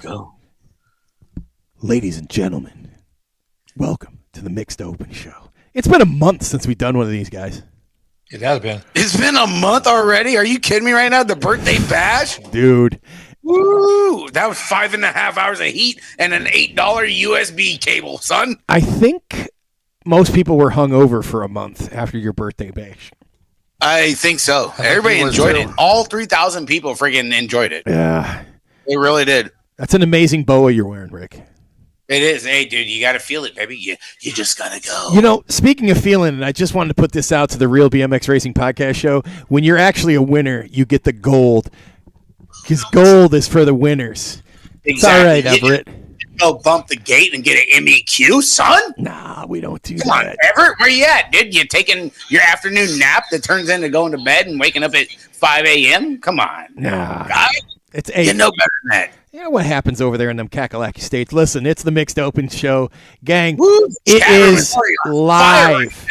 go. Ladies and gentlemen, welcome to the Mixed Open Show. It's been a month since we've done one of these, guys. It has been. It's been a month already? Are you kidding me right now? The birthday bash? Dude. Woo! That was 5.5 hours of heat and an $8 USB cable, son. I think most people were hungover for a month after your birthday bash. I think so. Everybody enjoyed it. All 3,000 people freaking enjoyed it. Yeah. They really did. That's an amazing boa you're wearing, Rick. It is. Hey, dude, you got to feel it, baby. You just got to go. You know, speaking of feeling, and I just wanted to put this out to the Real BMX Racing Podcast Show, when you're actually a winner, you get the gold. Because gold is for the winners. Exactly. It's all right, Everett. Go bump the gate and get an MEQ, son? Nah, we don't do Come that. on, Everett, where you at, dude? You taking your afternoon nap that turns into going to bed and waking up at 5 a.m.? Come on. Nah. God, It's 8. you know better than that. You know what happens over there in them Kakalaki states? Listen, it's the Mixed Open Show. Gang, Woo, it is live.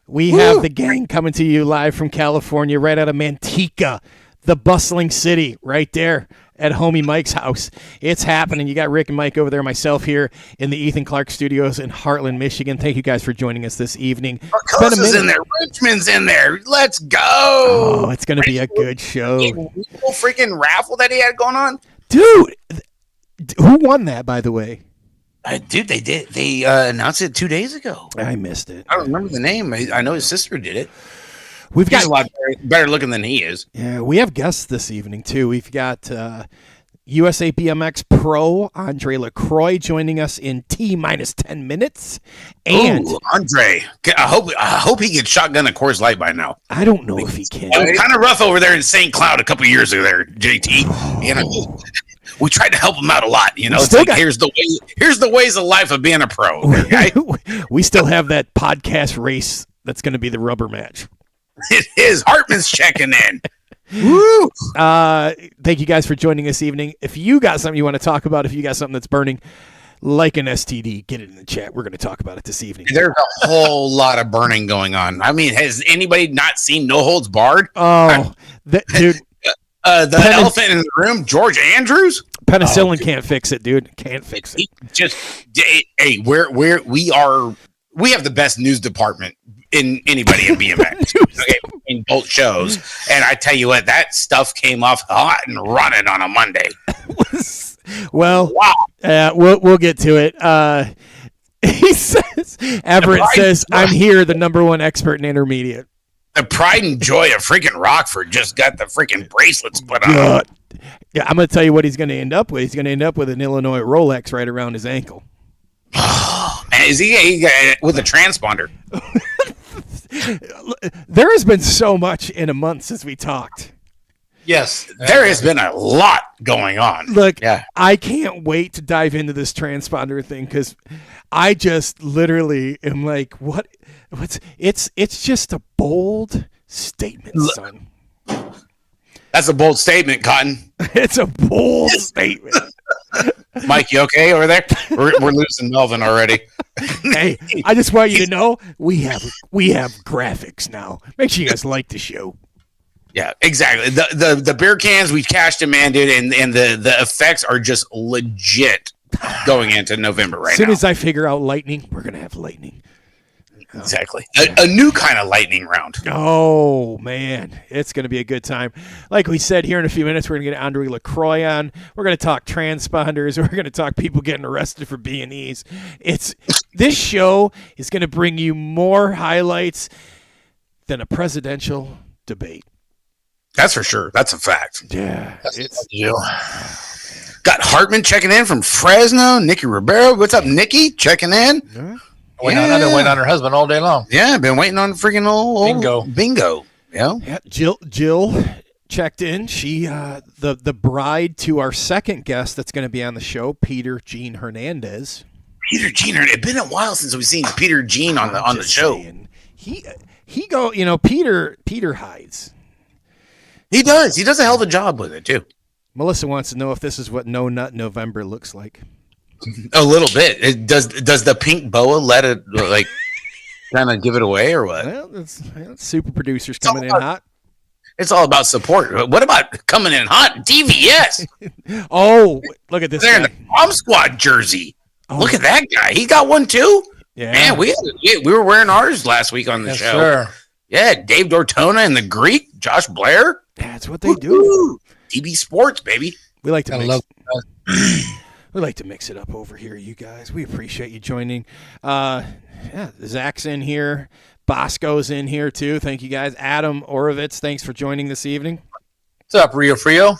We have the gang coming to you live from California, right out of Manteca, the bustling city right there at homie Mike's house. It's happening. You got Rick and Mike over there, myself here in the Ethan Clark Studios in Hartland, Michigan. Thank you guys for joining us this evening. Arcosa's in there. Richmond's in there. Let's go. Oh, it's going to be a good show. Freaking raffle that he had going on. Dude, who won that, by the way? Dude, they did. They announced it 2 days ago. I missed it. I don't remember the name. I know his sister did it. He's a lot better looking than he is. Yeah, we have guests this evening, too. We've got USA BMX Pro Andre LaCroix joining us in T-minus 10 minutes. And Andre, I hope he gets shotgun at Coors Light by now. I don't know if he can. It was kind of rough over there in St. Cloud a couple of years ago there, JT. You know, we tried to help him out a lot. You know, it's like, here's the ways of life of being a pro. Okay? We still have that podcast race that's going to be the rubber match. It is. Hartman's checking in. Woo! Thank you guys for joining us this evening. If you got something you want to talk about, if you got something that's burning, like an STD, get it in the chat. We're going to talk about it this evening. There's a whole lot of burning going on. I mean, has anybody not seen No Holds Barred? Oh, dude. The elephant in the room, George Andrews? Penicillin can't fix it, dude. Can't fix it. Hey, we have the best news department in anybody in BMX. Okay, in both shows. And I tell you what, that stuff came off hot and running on a Monday. Well, wow. We'll get to it. He says, Everett says, I'm here, the number one expert in intermediate. The pride and joy of freaking Rockford just got the freaking bracelets put on. Yeah, I'm going to tell you what he's going to end up with. He's going to end up with an Illinois Rolex right around his ankle. Oh, man, is he with a transponder? There has been so much in a month since we talked. Yes, there has been a lot going on. Look, I can't wait to dive into this transponder thing because I just literally am like, it's just a bold statement, son. That's a bold statement, Cotton. It's a bold statement. Mike, you okay over there? We're losing Melvin already. Hey, I just want you to know we have graphics now. Make sure you guys like the show. Yeah, exactly. The beer cans, we've cashed them, man, dude, and the effects are just legit going into November right now. As soon as I figure out lightning, we're going to have lightning. Exactly. A new kind of lightning round. Oh, man. It's going to be a good time. Like we said, here in a few minutes, we're going to get Andre LaCroix on. We're going to talk transponders. We're going to talk people getting arrested for B&Es. This show is going to bring you more highlights than a presidential debate. That's for sure. That's a fact. Yeah. Got Hartman checking in from Fresno. Nikki Ribeiro. What's up, Nikki? Checking in. Yeah. I've been waiting on her husband all day long. Yeah, I've been waiting on freaking old bingo. Yeah. Jill checked in. She the bride to our second guest that's going to be on the show, Peter Gene Hernandez. It's been a while since we've seen Peter Gene on the show. Saying, Peter hides. He does. He does a hell of a job with it too. Melissa wants to know if this is what No Nut November looks like. A little bit. Does the pink boa let it kind of give it away or what? Well, it's super producers coming in hot. It's all about support. What about coming in hot? DVS. Oh, look at this They're in guy. the Bomb Squad jersey. Oh. Look at that guy. He got one too. Yeah. Man, we were wearing ours last week on the Yes, show. sir. Yeah, Dave Dortona and the Greek, Josh Blair. That's what they do. Woo-hoo. DB Sports, baby. We like to I mix. love We like to mix it up over here, you guys. We appreciate you joining. Zach's in here. Bosco's in here too. Thank you guys. Adam Orovitz, thanks for joining this evening. What's up, Rio Frio?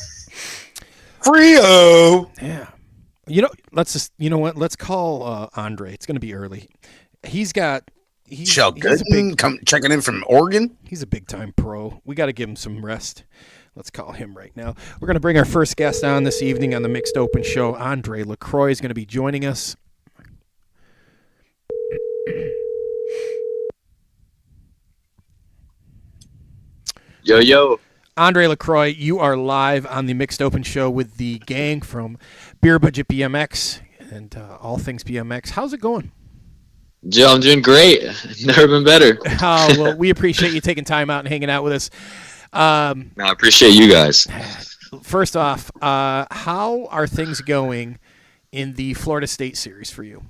Frio. Yeah. You know what? Let's call Andre. It's going to be early. He's Shell Gooden checking in from Oregon. He's a big time pro. We got to give him some rest. Let's call him right now. We're going to bring our first guest on this evening on the Mixed Open Show. Andre LaCroix is going to be joining us. Yo. Andre LaCroix, you are live on the Mixed Open Show with the gang from Beer Budget BMX and All Things BMX. How's it going? Joe, I'm doing great. Never been better. Oh, well, we appreciate you taking time out and hanging out with us. I appreciate you guys. First off, how are things going in the Florida State Series for you?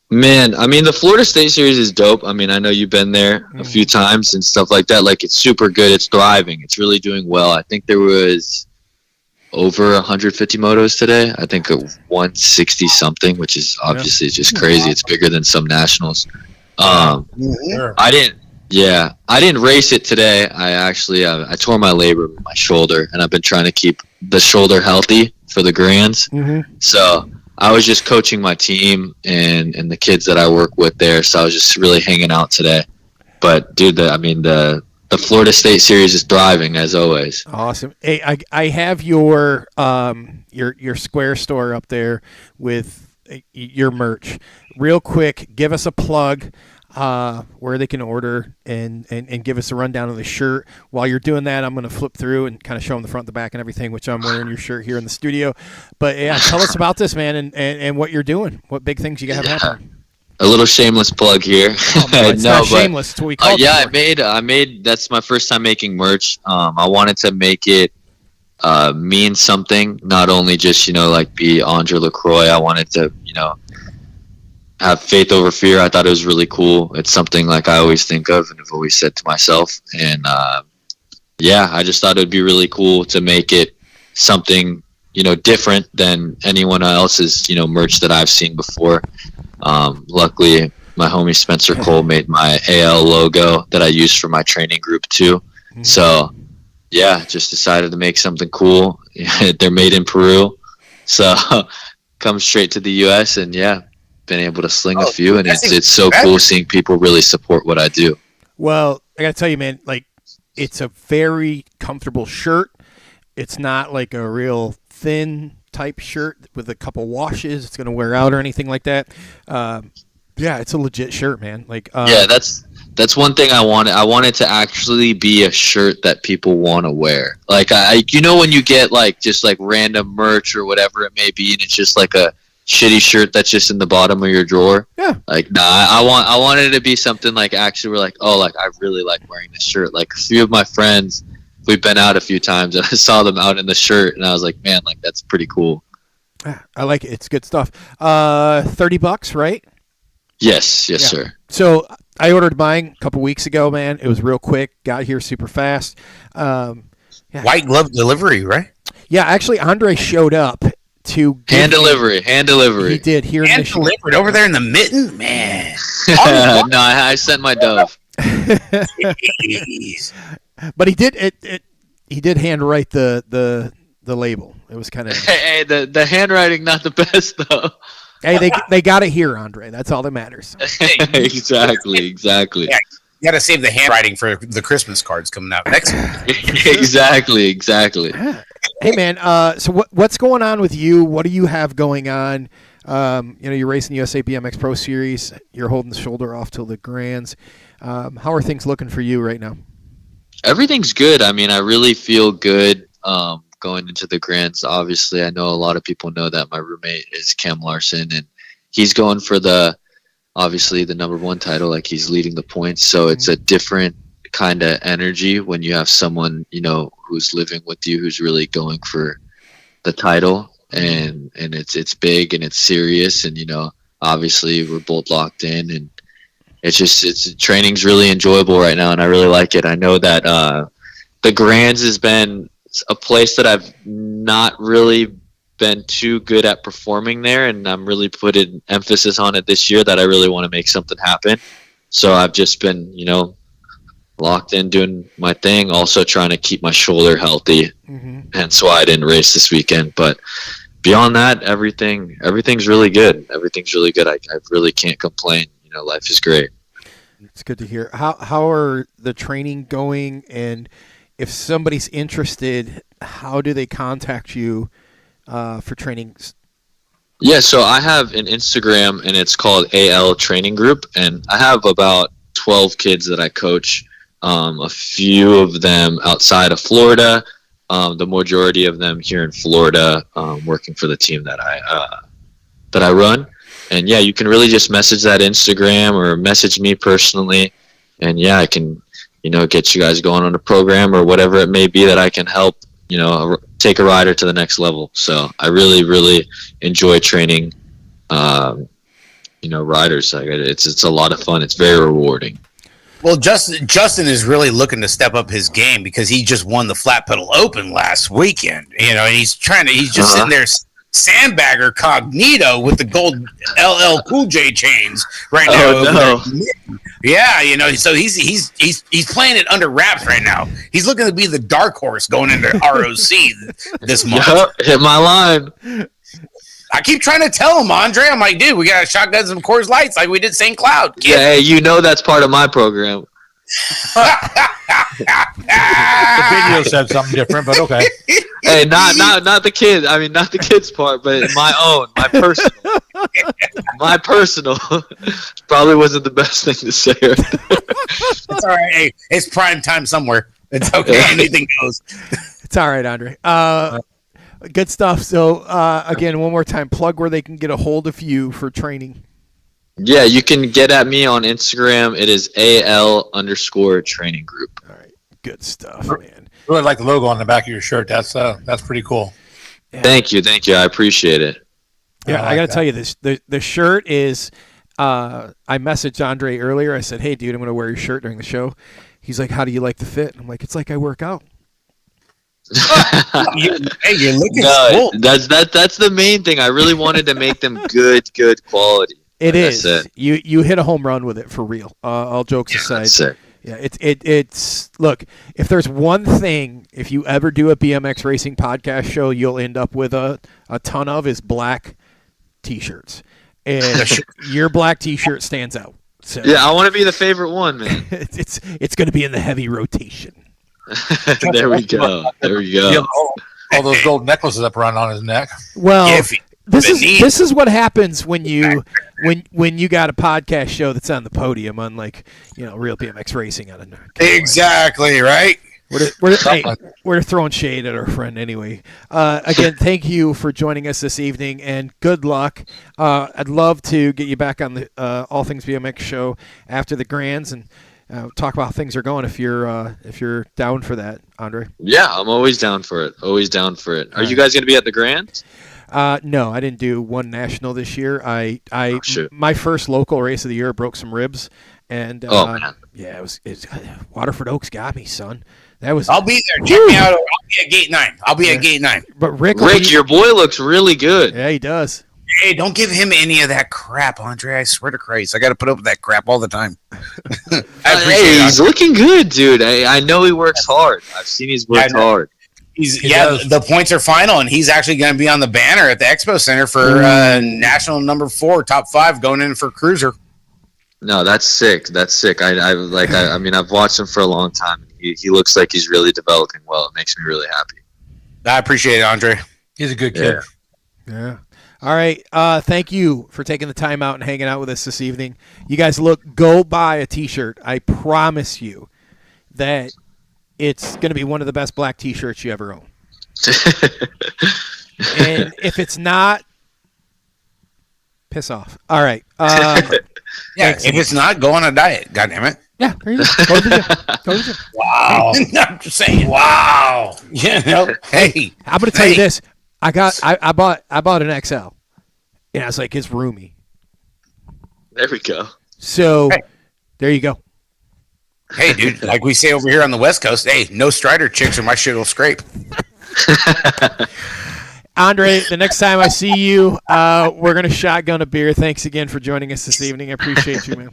Man, I mean, the Florida State Series is dope. I mean, I know you've been there a few times and stuff like that. Like, it's super good. It's thriving. It's really doing well. I think there was over 150 motos today. I think 160 something, which is obviously just crazy. It's bigger than some nationals. Sure. I didn't race it today. I tore my labrum in my shoulder, and I've been trying to keep the shoulder healthy for the grands. So I was just coaching my team and the kids that I work with there. So I was just really hanging out today. But dude, the Florida State Series is thriving as always. Awesome. Hey, I have your Square store up there with your merch. Real quick, give us a plug where they can order and give us a rundown of the shirt. While you're doing that, I'm going to flip through and kind of show them the front, the back, and everything, which I'm wearing your shirt here in the studio. But yeah, tell us about this, man, and what you're doing. What big things you have happening. A little shameless plug here. It's not shameless. It's what we call it. I made. That's my first time making merch. I wanted to make it mean something, not only just like be Andre LaCroix. I wanted to have faith over fear. I thought it was really cool. It's something like I always think of and have always said to myself. And I just thought it would be really cool to make it something different than anyone else's merch that I've seen before. Luckily, my homie Spencer Cole made my AL logo that I used for my training group too. So just decided to make something cool. They're made in Peru, so come straight to the US and been able to sling a few, and it's so cool seeing people really support what I do. Well, I gotta tell you, man, like, it's a very comfortable shirt. It's not like a real thin type shirt with a couple washes. It's gonna wear out or anything like that. It's a legit shirt, man. Like, that's one thing I wanted. I wanted to actually be a shirt that people want to wear. Like, when you get just random merch or whatever it may be, and it's just like a shitty shirt that's just in the bottom of your drawer. Yeah. Like, nah, I wanted it to be something like actually we're like, oh, like I really like wearing this shirt. Like, a few of my friends, we've been out a few times and I saw them out in the shirt and I was like, man, like that's pretty cool. I like it. It's good stuff. $30, right? Yes, sir. So I ordered mine a couple weeks ago, man. It was real quick. Got here super fast. White glove delivery, right? Yeah, actually, Andre showed up to hand delivery. He did here. Hand delivered over there in the mitten, man. No, I sent my dove. But he did it. He did handwrite the label. It was kind of hey, the handwriting not the best though. Hey, they got it here, Andre. That's all that matters. Exactly. Yeah, you got to save the handwriting for the Christmas cards coming out next week. Exactly. Hey, man. So what's going on with you? What do you have going on? You're racing USA BMX Pro Series. You're holding the shoulder off till the Grands. How are things looking for you right now? Everything's good. I mean, I really feel good going into the Grands. Obviously, I know a lot of people know that my roommate is Cam Larson, and he's going for the number one title. Like, he's leading the points, so it's a different kind of energy when you have someone, who's living with you, who's really going for the title, and it's big and it's serious, and obviously we're both locked in, and training's really enjoyable right now, and I really like it. I know that the Grands has been a place that I've not really been too good at performing there, and I'm really putting emphasis on it this year that I really want to make something happen. So I've just been, locked in doing my thing, also trying to keep my shoulder healthy. Hence why I didn't race this weekend. But beyond that, everything's really good. Everything's really good. I really can't complain. Life is great. It's good to hear. How are the training going? And if somebody's interested, how do they contact you for trainings? Yeah, so I have an Instagram, and it's called AL Training Group, and I have about 12 kids that I coach. A few of them outside of Florida, the majority of them here in Florida, working for the team that I run. And yeah, you can really just message that Instagram or message me personally, and yeah, I can, get you guys going on a program or whatever it may be that I can help, take a rider to the next level. So I really, really enjoy training, riders. It's a lot of fun. It's very rewarding. Well, Justin is really looking to step up his game because he just won the Flat Pedal Open last weekend. And he's just sitting there sandbagger cognito with the gold LL Cool J chains right now. Oh, no. Yeah, so he's playing it under wraps right now. He's looking to be the dark horse going into ROC this month. Yep, hit my line. I keep trying to tell him, Andre. I'm like, dude, we got to shotgun some Coors Lights like we did St. Cloud. Kid. Yeah, hey, that's part of my program. The video said something different, but okay. Hey, not the kid. I mean, not the kid's part, but my own, my personal. Probably wasn't the best thing to say. It's all right. Hey, it's prime time somewhere. It's okay. Anything goes. It's all right, Andre. Good stuff. So, again, one more time, plug where they can get a hold of you for training. Yeah, you can get at me on Instagram. It is AL_training group. All right. Good stuff, man. Really like the logo on the back of your shirt. That's pretty cool. Yeah. Thank you. I appreciate it. Yeah, I got to tell you this. The shirt is. I messaged Andre earlier. I said, "Hey, dude, I'm going to wear your shirt during the show." He's like, "How do you like the fit?" I'm like, "It's like I work out." You're looking cool. That's the main thing. I really wanted to make them good quality. It is. You hit a home run with it for real. All jokes aside. That's it. Yeah, it's look, if there's one thing, if you ever do a BMX racing podcast show, you'll end up with a ton of is black T-shirts. And your black T-shirt stands out. So yeah, I want to be the favorite one, man. it's going to be in the heavy rotation. There we go. All those gold necklaces up around on his neck. Well, this is what happens when you got a podcast show that's on the podium, unlike real BMX racing on a exactly right. We're throwing shade at our friend anyway. Again, thank you for joining us this evening, and good luck. I'd love to get you back on the All Things BMX show after the Grands and talk about how things are going if you're down for that, Andre. Yeah, I'm always down for it. Are you guys going to be at the Grands? No, I didn't do one national this year. My first local race of the year broke some ribs, and man. Yeah, it's Waterford Oaks got me, son. I'll be there. Check me out. I'll be at Gate 9. At Gate 9. But Rick, your boy looks really good. Yeah, he does. Hey, don't give him any of that crap, Andre. I swear to Christ, I got to put up with that crap all the time. He's looking good, dude. I know he works hard. I've seen he's worked hard. The points are final, and he's actually going to be on the banner at the Expo Center for national number 4, top 5, going in for Cruiser. No, that's sick. I mean, I've watched him for a long time. He looks like he's really developing well. It makes me really happy. I appreciate it, Andre. He's a good kid. Yeah. All right. Thank you for taking the time out and hanging out with us this evening. You guys go buy a T-shirt. I promise you that it's going to be one of the best black T-shirts you ever own. And if it's not, piss off. All right. If it's not, go on a diet. God damn it. Yeah, there you go. Go to the gym. Go to the gym. Wow. I'm just saying. Wow. You know, hey. I'm going to tell you this. I bought an XL. And I was like, it's roomy. There we go. So, there you go. Hey, dude, like we say over here on the West Coast, hey, no Strider chicks or my shit will scrape. Andre, the next time I see you, we're going to shotgun a beer. Thanks again for joining us this evening. I appreciate you, man.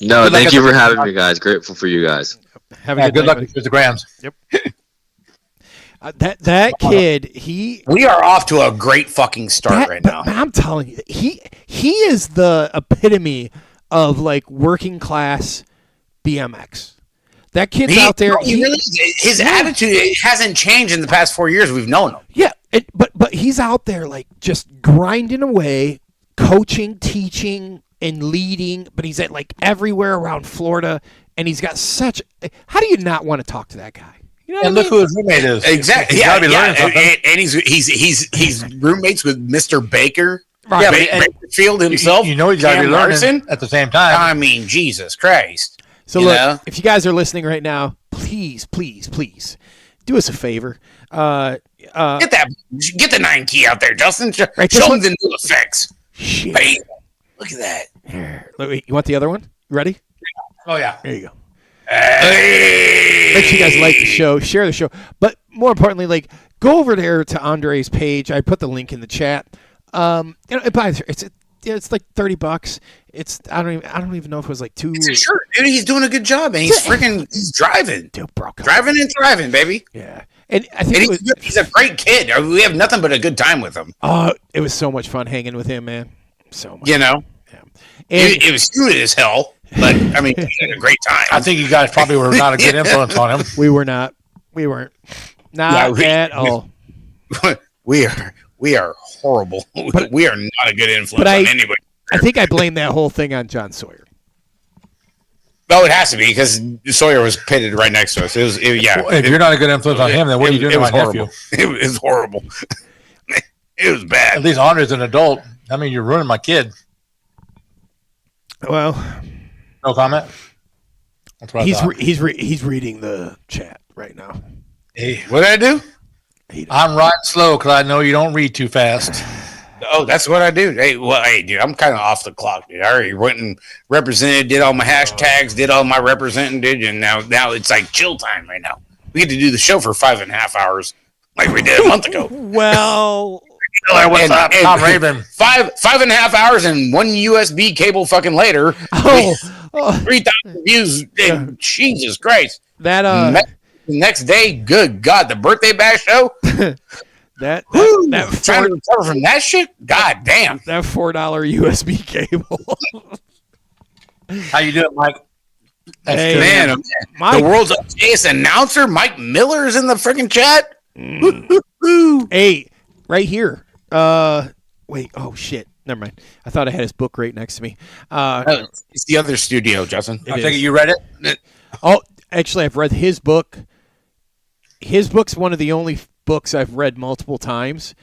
No, thank you for having me, guys. Grateful for you guys. Have a good night, luck with the grams. Yep. That kid, we are off to a great fucking start right now. I'm telling you, he is the epitome of like working class BMX. That kid's out there. His attitude hasn't changed in the past 4 years we've known him. Yeah, but he's out there like just grinding away, coaching, teaching, and leading. But he's at like everywhere around Florida, and he's got such. How do you not want to talk to that guy? You know and look who his roommate is. Exactly. He's gotta be learning something. And he's roommates with Mr. Baker. Right. Yeah, Bakerfield himself. You know he's got to be Cam learning Larson. at the same time. I mean, Jesus Christ. So look, if you guys are listening right now, please do us a favor. Get the 9 key out there, Justin. Show Right, them the new effects. Shit. Bam. Look at that. Here, you want the other one? Ready? Oh, yeah. There you go. Hey. Make sure you guys like the show, share the show, but more importantly, like go over there to Andre's page. I put the link in the chat. It's like $30. I don't even know if it was like two. It's a shirt, dude. He's doing a good job, and he's driving. Dude, bro, driving and thriving, baby. Yeah, and I think he's a great kid. We have nothing but a good time with him. Oh, it was so much fun hanging with him, man. So much. You know, yeah. And it was stupid as hell, but I mean, we had a great time. I think you guys probably were not a good influence on him. We weren't. Not at all. We are horrible. But we are not a good influence on anybody. I think I blame that whole thing on John Sawyer. Oh, it has to be because Sawyer was pitted right next to us. Well, if you're not a good influence on him, then what are you doing to my nephew? It was horrible. It was bad. At least Andre's an adult. I mean, you're ruining my kid. Well, no comment. That's what he's reading the chat right now. Hey, what did I do? I'm riding slow because I know you don't read too fast. Oh, that's what I do. Hey, dude, I'm kind of off the clock, dude. I already went and represented, did all my hashtags, did all my representing, dude, and now it's like chill time right now. We get to do the show for 5.5 hours, like we did a month ago. Well, what's up, Tom Raven? 5.5 hours and one USB cable fucking later. 3,000 views. And Jesus Christ! That the next day, good God, the birthday bash show. That trying to recover from that shit. God damn. That $4 USB cable. How you doing, Mike? Hey, man, Mike. The world's gayest announcer, Mike Miller, is in the freaking chat. Hey, right here. Wait. Oh shit. Never mind. I thought I had his book right next to me. It's the other studio, Justin. I think you read it. Oh, actually, I've read his book. His book's one of the only books I've read multiple times,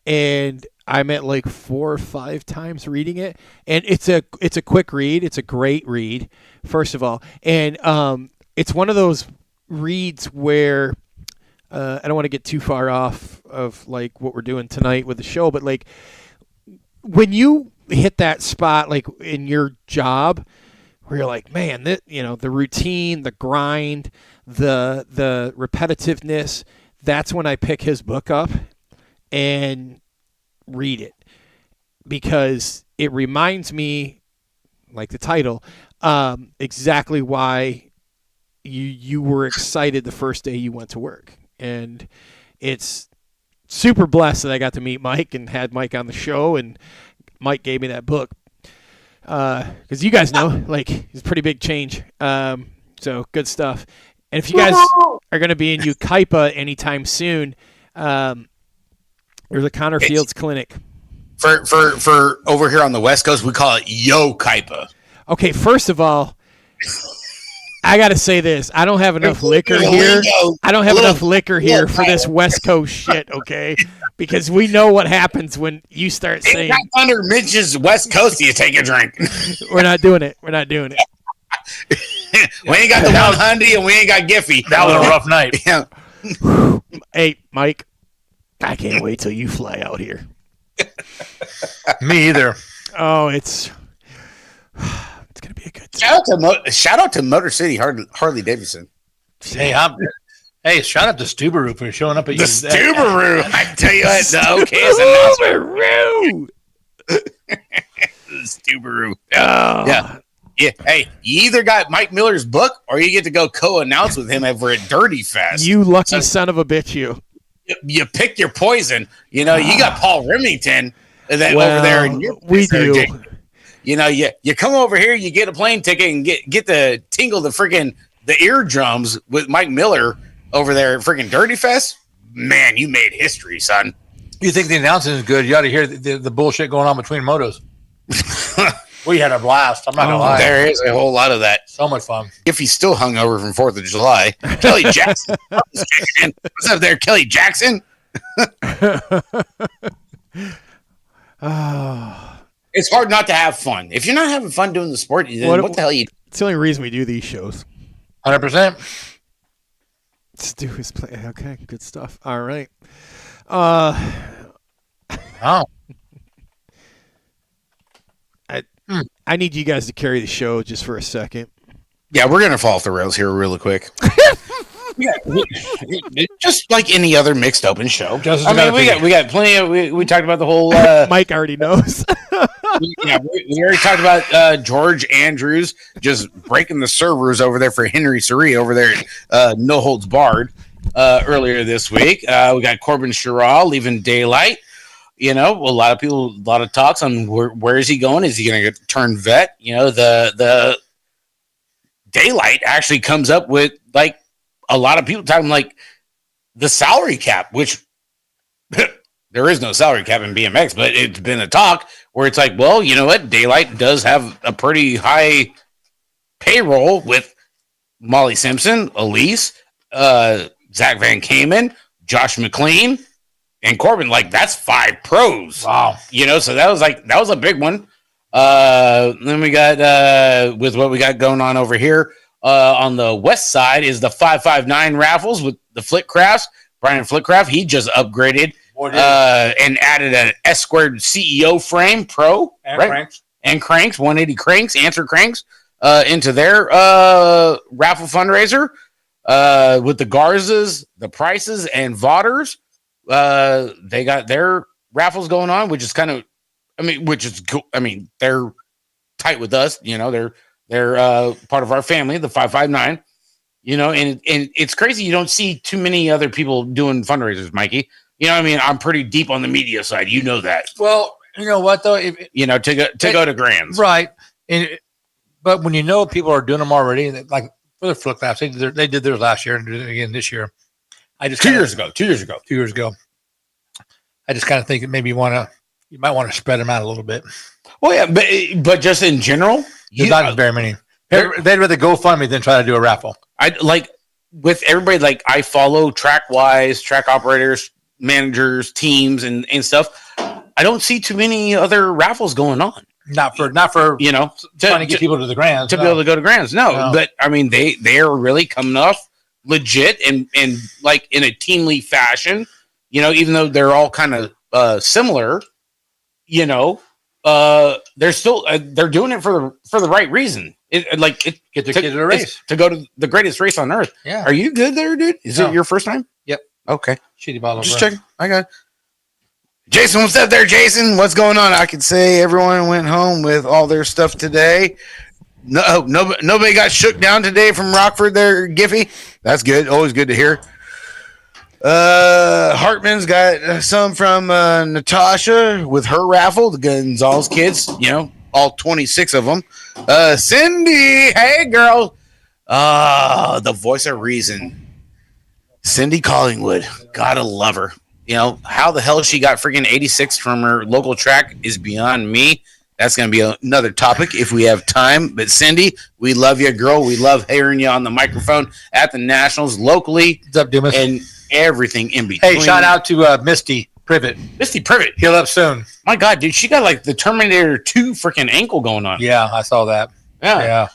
and I'm at like 4 or 5 times reading it. And it's a quick read. It's a great read, first of all, and it's one of those reads where I don't want to get too far off of like what we're doing tonight with the show, but like when you hit that spot, like in your job, where you're like, man, the routine, the grind, the repetitiveness. That's when I pick his book up and read it, because it reminds me, like the title, exactly why you were excited the first day you went to work. And it's super blessed that I got to meet Mike and had Mike on the show, and Mike gave me that book. Because you guys know, like, it's a pretty big change. So good stuff. And if you guys are going to be in Yucaipa anytime soon, there's a Connor Fields clinic. For over here on the West Coast, we call it Yo Kaipa. Okay, first of all, I got to say this. I don't have enough liquor here. I don't have enough liquor here for this West Coast shit, okay? Because we know what happens when you start saying... Under Mitch's West Coast, you take a drink. We're not doing it. We're not doing it. We ain't got the 100 and we ain't got Giffy. That was a rough night. Yeah. Hey, Mike, I can't wait till you fly out here. Me either. Oh, it's gonna be a good time. Shout out to Motor City Harley Davidson. Hey, shout out to Stubaroo for showing up at The Stubaroo. I tell you what, the Stubaroo. Yeah. Yeah. Hey, you either got Mike Miller's book or you get to go co-announce with him over at Dirty Fest. You lucky son of a bitch, you. You pick your poison. You know, you got Paul Remington over there. In your we do. You know, you come over here, you get a plane ticket and get to tingle the eardrums with Mike Miller over there at freaking Dirty Fest. Man, you made history, son. You think the announcing is good? You ought to hear the bullshit going on between motos. We had a blast. I'm not gonna lie. There is a whole lot of that. So much fun. If he's still hungover from 4th of July, Kelly Jackson. What's up there, Kelly Jackson? It's hard not to have fun. If you're not having fun doing the sport, then what the hell you? It's the only reason we do these shows. 100%. Stu is playing. Okay, good stuff. All right. I need you guys to carry the show just for a second. Yeah, we're gonna fall off the rails here really quick. Yeah, just like any other mixed open show. We got plenty of. We talked about the whole. Mike already knows. we already talked about George Andrews just breaking the servers over there for Henry Surrey over there at No Holds Barred earlier this week. We got Corbin Sherraw leaving Daylight. You know, a lot of talks on where is he going? Is he going to turn vet? You know, the Daylight actually comes up with like a lot of people talking like the salary cap, which there is no salary cap in BMX, but it's been a talk where it's like, well, you know what? Daylight does have a pretty high payroll with Molly Simpson, Elise, Zach Van Kamen, Josh McLean, and Corbin. Like, that's 5 pros. Wow. You know, so that was a big one. Then we got with what we got going on over here on the west side is the 559 raffles with the Flitcrafts. Brian Flitcraft, he just upgraded and added an S squared CEO frame pro and right? cranks and cranks, 180 cranks, answer cranks into their raffle fundraiser with the Garzas, the Prices, and Vodders. They got their raffles going on, which is kind of, which is cool. They're tight with us, you know, they're part of our family, the 559, you know, and it's crazy. You don't see too many other people doing fundraisers, Mikey. You know what I mean? I'm pretty deep on the media side. You know that. Well, you know what though? To go to Grands. Right. But when you know people are doing them already, like for the flip class, they did theirs last year and did it again this year. I just 2 years ago. I just kind of think that maybe you might want to spread them out a little bit. Well, yeah, but just in general, there's not very many. They'd rather GoFundMe than try to do a raffle. I like with everybody. Like I follow track operators, managers, teams, and stuff. I don't see too many other raffles going on. Not for you know trying to get people to the Grands be able to go to Grands. No, but they are really coming off legit and like in a teamly fashion. You know, even though they're all kind of similar, you know, they're still they're doing it for the right reason. Get the kid to the race to go to the greatest race on earth. Yeah, are you good there, dude? Is it your first time? Yep. Okay. Shitty bottle. Just checking. I got it. Jason, what's up there, Jason? What's going on? I could say everyone went home with all their stuff today. Nobody got shook down today from Rockford there, Giffy. That's good. Always good to hear. Hartman's got some from Natasha with her raffle, the Gonzalez kids, you know, all 26 of them. Cindy, hey girl. The voice of reason. Cindy Collingwood. Gotta love her. You know, how the hell she got freaking 86 from her local track is beyond me. That's going to be another topic if we have time. But Cindy, we love you, girl. We love hearing you on the microphone at the Nationals, locally. What's up, Dumas? And everything in between. Hey, shout out to Misty Privet. Misty Privet. Heal up soon. My God, dude, she got like the Terminator 2 freaking ankle going on. Yeah, I saw that. Yeah.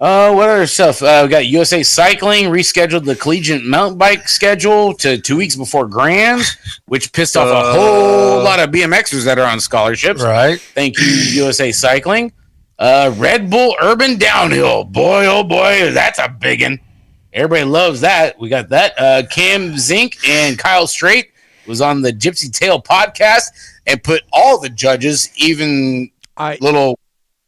What other stuff? We got USA Cycling rescheduled the collegiate mountain bike schedule to 2 weeks before Grands, which pissed off a whole lot of BMXers that are on scholarships. Right. Thank you, USA Cycling. Red Bull Urban Downhill. Boy, oh boy, that's a big one. Everybody loves that. We got that. Cam Zink and Kyle Strait was on the Gypsy Tale podcast and put all the judges, even little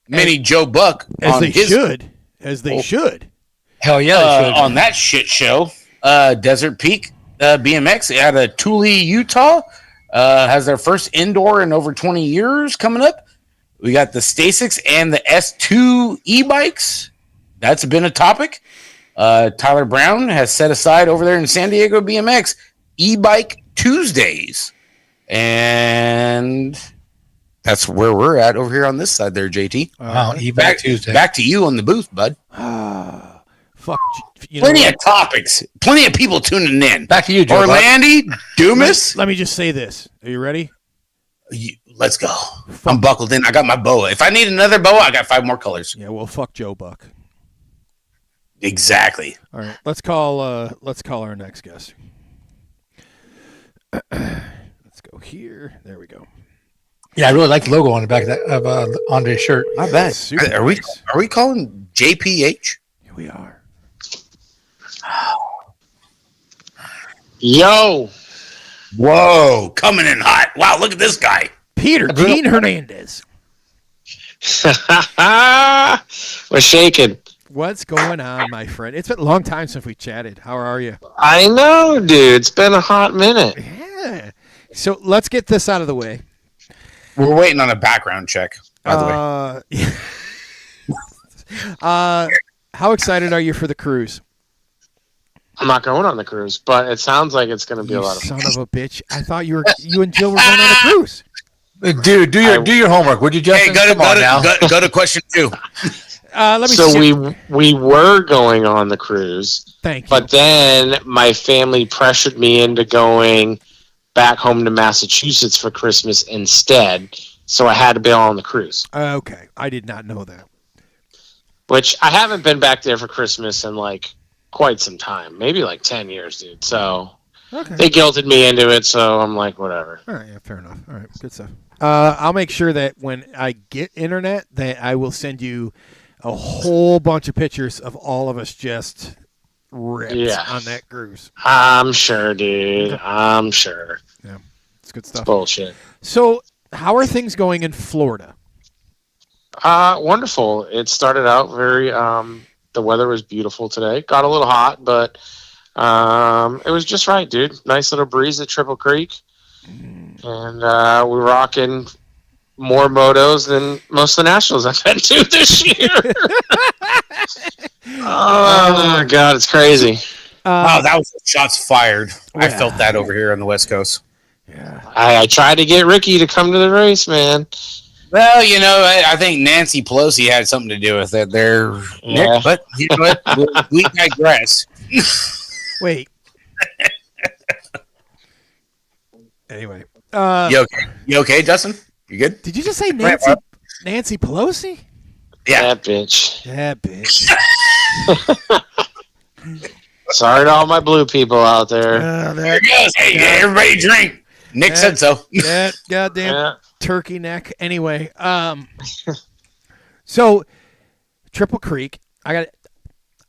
mini Joe Buck, as on they his should. As they should. Hell yeah, they should. on that shit show. Desert Peak BMX out of Thule, Utah, has their first indoor in over 20 years coming up. We got the Stasics and the S2 e-bikes. That's been a topic. Tyler Brown has set aside over there in San Diego BMX e-bike Tuesdays. And that's where we're at over here on this side there, JT. Wow, e-bike Tuesday. Back to you on the booth, bud. Fuck. Plenty of topics. Plenty of people tuning in. Back to you, Joe. Orlandi, Dumas. Let me just say this. Are you ready? Let's go. I'm buckled in. I got my boa. If I need another boa, I got 5 more colors. Yeah, well, fuck Joe Buck. Exactly. All right, let's call our next guest. Let's go here. There we go. Yeah, I really like the logo on the back of Andre's shirt. Not bad. Super Are we nice. calling JPH? Here we are. Yo. Whoa, coming in hot. Wow, look at this guy. Peter Dean Hernandez. We're shaking. What's going on, my friend? It's been a long time since we chatted. How are you? I know, dude. It's been a hot minute. Yeah. So let's get this out of the way. We're waiting on a background check, by the way. How excited are you for the cruise? I'm not going on the cruise, but it sounds like it's going to be You a lot of son fun. of a bitch! I thought you and Jill were going on a cruise. Dude, do your homework, would you, Hey, Justin? go to question 2. Let me So see. we were going on the cruise, Thank you. but then my family pressured me into going back home to Massachusetts for Christmas instead. So I had to bail on the cruise, Okay, I did not know that. which I haven't been back there for Christmas in like quite some time, maybe like 10 years, dude. So Okay. they guilted me into it. So I'm like, whatever. All right, yeah, fair enough. All right, good stuff. I'll make sure that when I get internet, that I will send you a whole bunch of pictures of all of us just ripped on that cruise. I'm sure, dude. I'm sure. Yeah, it's good stuff. Bullshit. So, how are things going in Florida? Wonderful. It started out very. The weather was beautiful today. Got a little hot, but it was just right, dude. Nice little breeze at Triple Creek, and we're rocking more motos than most of the nationals I've been to this year. Oh my god, it's crazy. Wow, that was shots fired. I Yeah. felt that over here on the West Coast. Yeah. I tried to get Ricky to come to the race, man. Well, I think Nancy Pelosi had something to do with it there, Yeah. Nick, but you know what? We digress. Wait. Anyway, You okay, Justin? You good? did you just say Right, Nancy Pelosi? Yeah. That bitch. Yeah, bitch. Sorry to all my blue people out there. There it goes. Hey, everybody drink. Nick said so. That goddamn Yeah. turkey neck. Anyway, so Triple Creek, I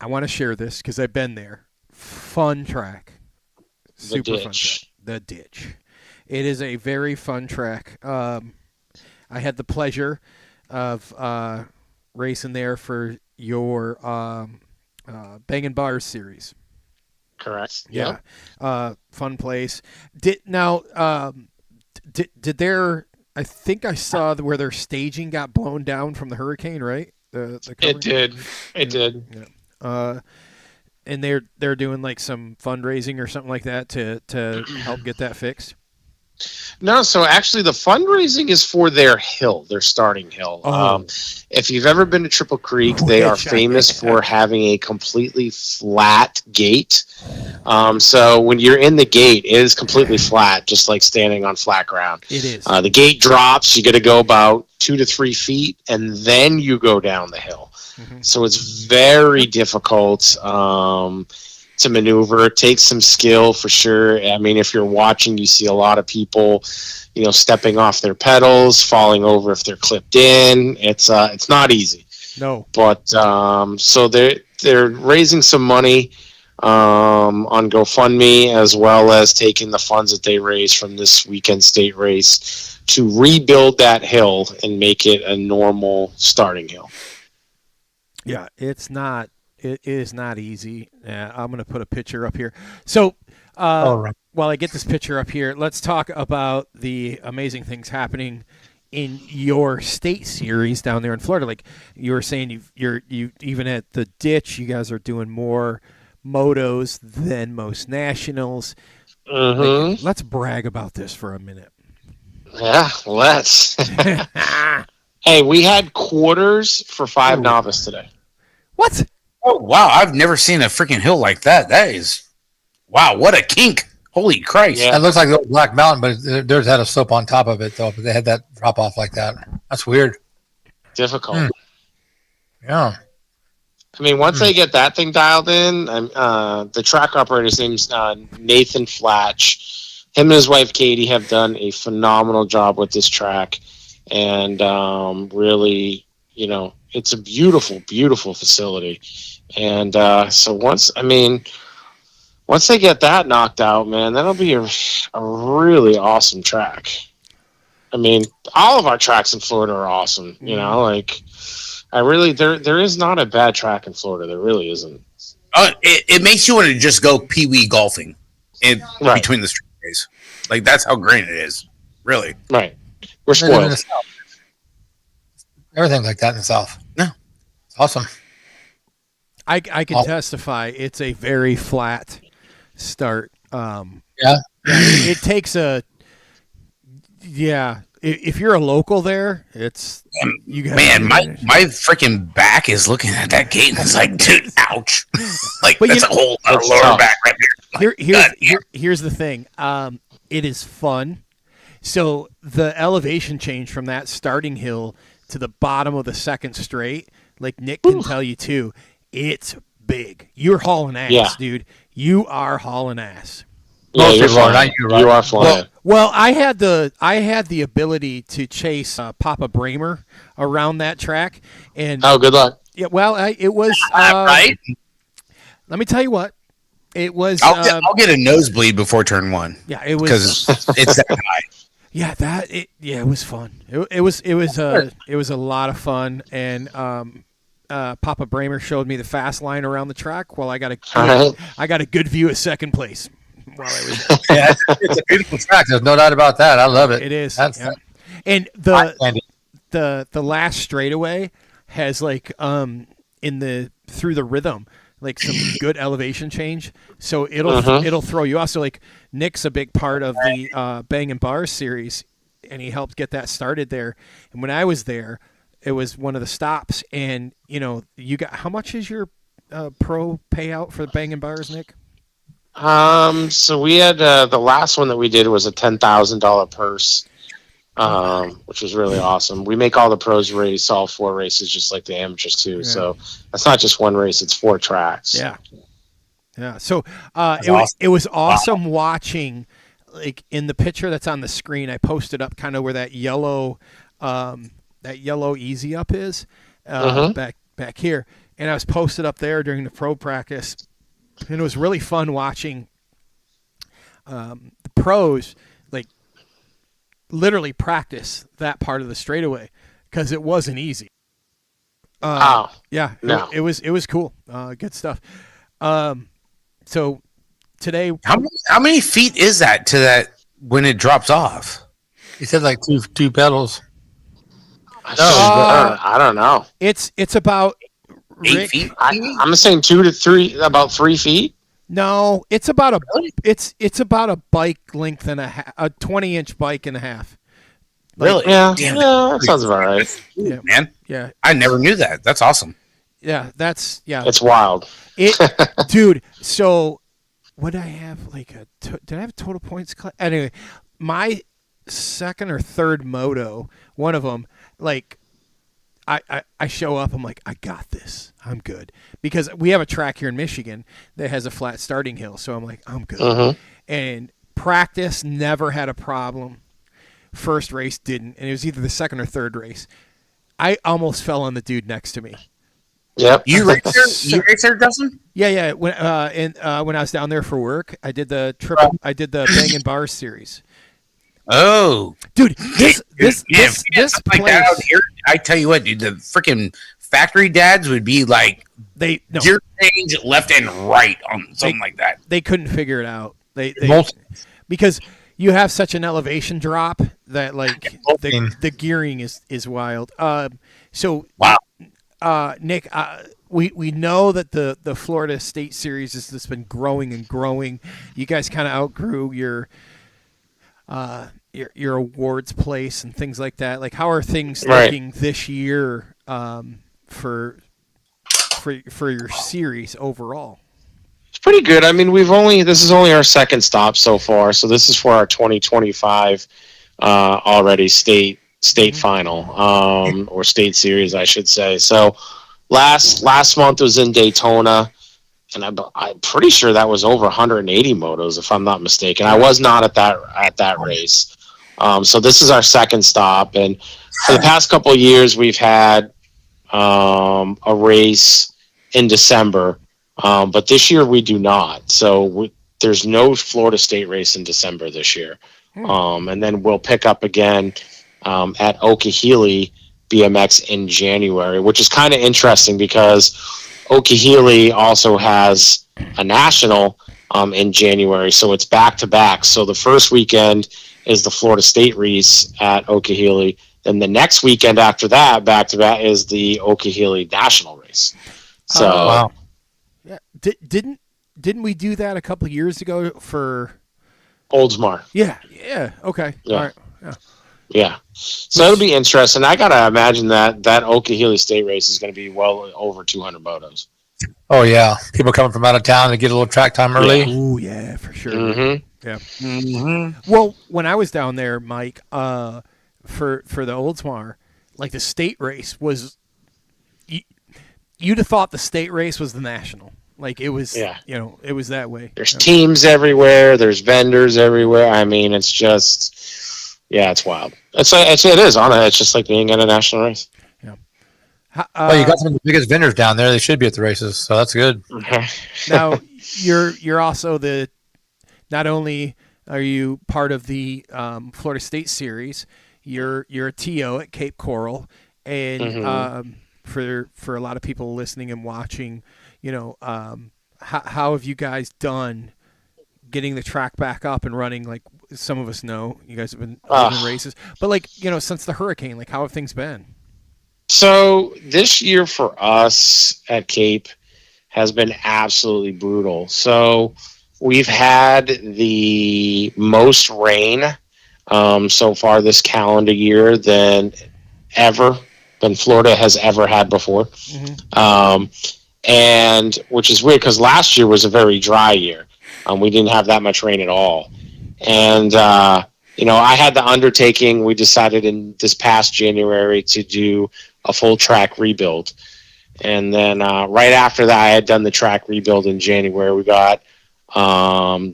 want to share this because I've been there. Fun track, super fun track. The Ditch. It is a very fun track. I had the pleasure of racing there for your Bangin' Bars series. Correct. Yeah, Yep. fun place. Did their? I think I saw where their staging got blown down from the hurricane, right? The It did. It did. Yeah. And they're doing like some fundraising or something like that to help get that fixed. No, so actually the fundraising is for their hill, their starting hill. Oh. If you've ever been to Triple Creek, they are famous for having a completely flat gate. So when you're in the gate, it is completely flat, just like standing on flat ground. It is. The gate drops. You got to go about 2 to 3 feet, and then you go down the hill. Mm-hmm. So it's very difficult to maneuver. It takes some skill for sure. I mean, if you're watching, you see a lot of people, stepping off their pedals, falling over if they're clipped in. It's not easy. No. But so they're raising some money on GoFundMe, as well as taking the funds that they raised from this weekend state race to rebuild that hill and make it a normal starting hill. Yeah, it's not. It is not easy. I'm going to put a picture up here. So while I get this picture up here, let's talk about the amazing things happening in your state series down there in Florida. Like you were saying, you even at the ditch, you guys are doing more motos than most nationals. Mm-hmm. Like, let's brag about this for a minute. Yeah, let's. Hey, we had quarters for 5 novice today. What? Oh, wow. I've never seen a freaking hill like that. That is, wow, what a kink. Holy Christ. Yeah. It looks like the Black Mountain, but theirs had a slope on top of it, though. But they had that drop off like that. That's weird. Difficult. Yeah. I mean, once they get that thing dialed in, the track operator's name's Nathan Flatch. Him and his wife Katie have done a phenomenal job with this track, and really, it's a beautiful, beautiful facility. And so once they get that knocked out, man, that'll be a really awesome track. I mean, all of our tracks in Florida are awesome. There is not a bad track in Florida. There really isn't. It makes you want to just go pee-wee golfing between the street days. Like, that's how great it is. Really. Right. We're spoiled. Everything's like that in the South. No. It's awesome. I can testify. It's a very flat start. It takes if you're a local there, it's you guys. Man, my freaking back is looking at that gate and it's like, dude, ouch! Like, that's a whole lower back right there. Here's the thing. It is fun. So the elevation change from that starting hill to the bottom of the second straight, like Nick can tell you too, it's big. You're hauling ass, dude. You are hauling ass. Yeah, you're flying. You are flying. Well, I had the ability to chase Papa Bramer around that track, and good luck. Yeah, well, it was right. Let me tell you what it was. I'll get a nosebleed before turn 1. Yeah, it was because it's that high. Yeah, it was fun. It was a lot of fun, and Papa Bramer showed me the fast line around the track. While I got a good view of second place while I was there. Yeah, it's a beautiful track. There's no doubt about that. I love it. It is. And the last straightaway has like through the rhythm, like some good elevation change, so it'll throw you off. So like Nick's a big part of the Bang and Bars series, and he helped get that started there. And when I was there, it was one of the stops, and you got, how much is your pro payout for Bang and Bars, Nick? So we had the last one that we did was a $10,000 purse, which was really awesome. We make all the pros race all 4 races, just like the amateurs too. Yeah. So that's not just one race; it's 4 tracks. Yeah. So it was awesome watching, like in the picture that's on the screen. I posted up kind of where that yellow easy up is back here, and I was posted up there during the pro practice. And it was really fun watching the pros like literally practice that part of the straightaway because it wasn't easy. It was cool. Good stuff. So today, how many feet is that to that when it drops off? He said like two pedals. I don't know. It's about 8 feet. I'm saying 2 to 3, about 3 feet. No, it's about it's about a bike length and a 20-inch bike and a half. Really? Yeah, Damn, that sounds about right. Yeah. man. Yeah, I never knew that. That's awesome. yeah, that's It's wild. Dude. So, what did I have? Did I have total points? Anyway, my second or third moto, one of them, like, I show up. I'm like, I got this. I'm good because we have a track here in Michigan that has a flat starting hill. So I'm like, I'm good. Mhm. And practice never had a problem. First race didn't, and it was either the second or third race. I almost fell on the dude next to me. Yep. You racer, Justin? Yeah. When I was down there for work, I did the triple. I did the Bangin' Bars series. Oh, Dude, this like place. that out here. I tell you what, dude, the freaking factory dads would be like gear change left and right on something like that. They couldn't figure it out. They because you have such an elevation drop that like the gearing is wild. So Wow. Nick, we know that the Florida State Series has just been growing and growing. You guys kind of outgrew your awards place and things like that. Like, how are things looking this year for your series overall? It's pretty good. I mean, this is only our second stop so far, so this is for our 2025 already state final or state series, I should say. So last month was in Daytona, and I'm pretty sure that was over 180 motos, if I'm not mistaken. I was not at that race. So this is our second stop, and for the past couple of years, we've had a race in December, but this year we do not. So there's no Florida State race in December this year, and then we'll pick up again at Okehele BMX in January, which is kind of interesting because Okehele also has a national in January, so it's back to back. So the first weekend is the Florida State race at Okehele. Then the next weekend after that, back to back, is the Okehele national race. So, wow. Yeah, didn't we do that a couple of years ago for Oldsmar? Yeah. Okay. Yeah. All right. Yeah. Yeah. So it'll be interesting. I gotta imagine that Okehele State race is going to be well over 200 motos. Oh yeah, people coming from out of town to get a little track time early. Yeah. Oh yeah, for sure. Mm-hmm. Yeah. Mm-hmm. Well, when I was down there, Mike, for the Oldsmar, like the state race was, you'd have thought the state race was the national. Like it was, it was that way. There's teams everywhere. There's vendors everywhere. I mean, it's just, it's wild. It is on it. It's just like being at a national race. Yeah. Well, you got some of the biggest vendors down there. They should be at the races, so that's good. Now, you're also not only are you part of the Florida State Series, you're a TO at Cape Coral, and for a lot of people listening and watching, how have you guys done getting the track back up and running? Like some of us know, you guys have been in races, but since the hurricane, how have things been? So this year for us at Cape has been absolutely brutal. So we've had the most rain so far this calendar year than Florida has ever had before. And which is weird because last year was a very dry year. We didn't have that much rain at all. And, I had the undertaking. We decided in this past January to do a full track rebuild. And then right after that, I had done the track rebuild in January. We got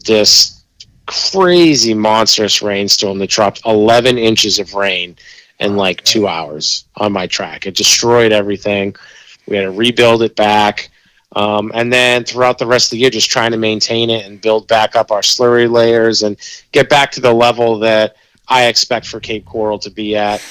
this crazy monstrous rainstorm that dropped 11 inches of rain in 2 hours on my track. It destroyed everything. We had to rebuild it back. And then throughout the rest of the year, just trying to maintain it and build back up our slurry layers and get back to the level that I expect for Cape Coral to be at.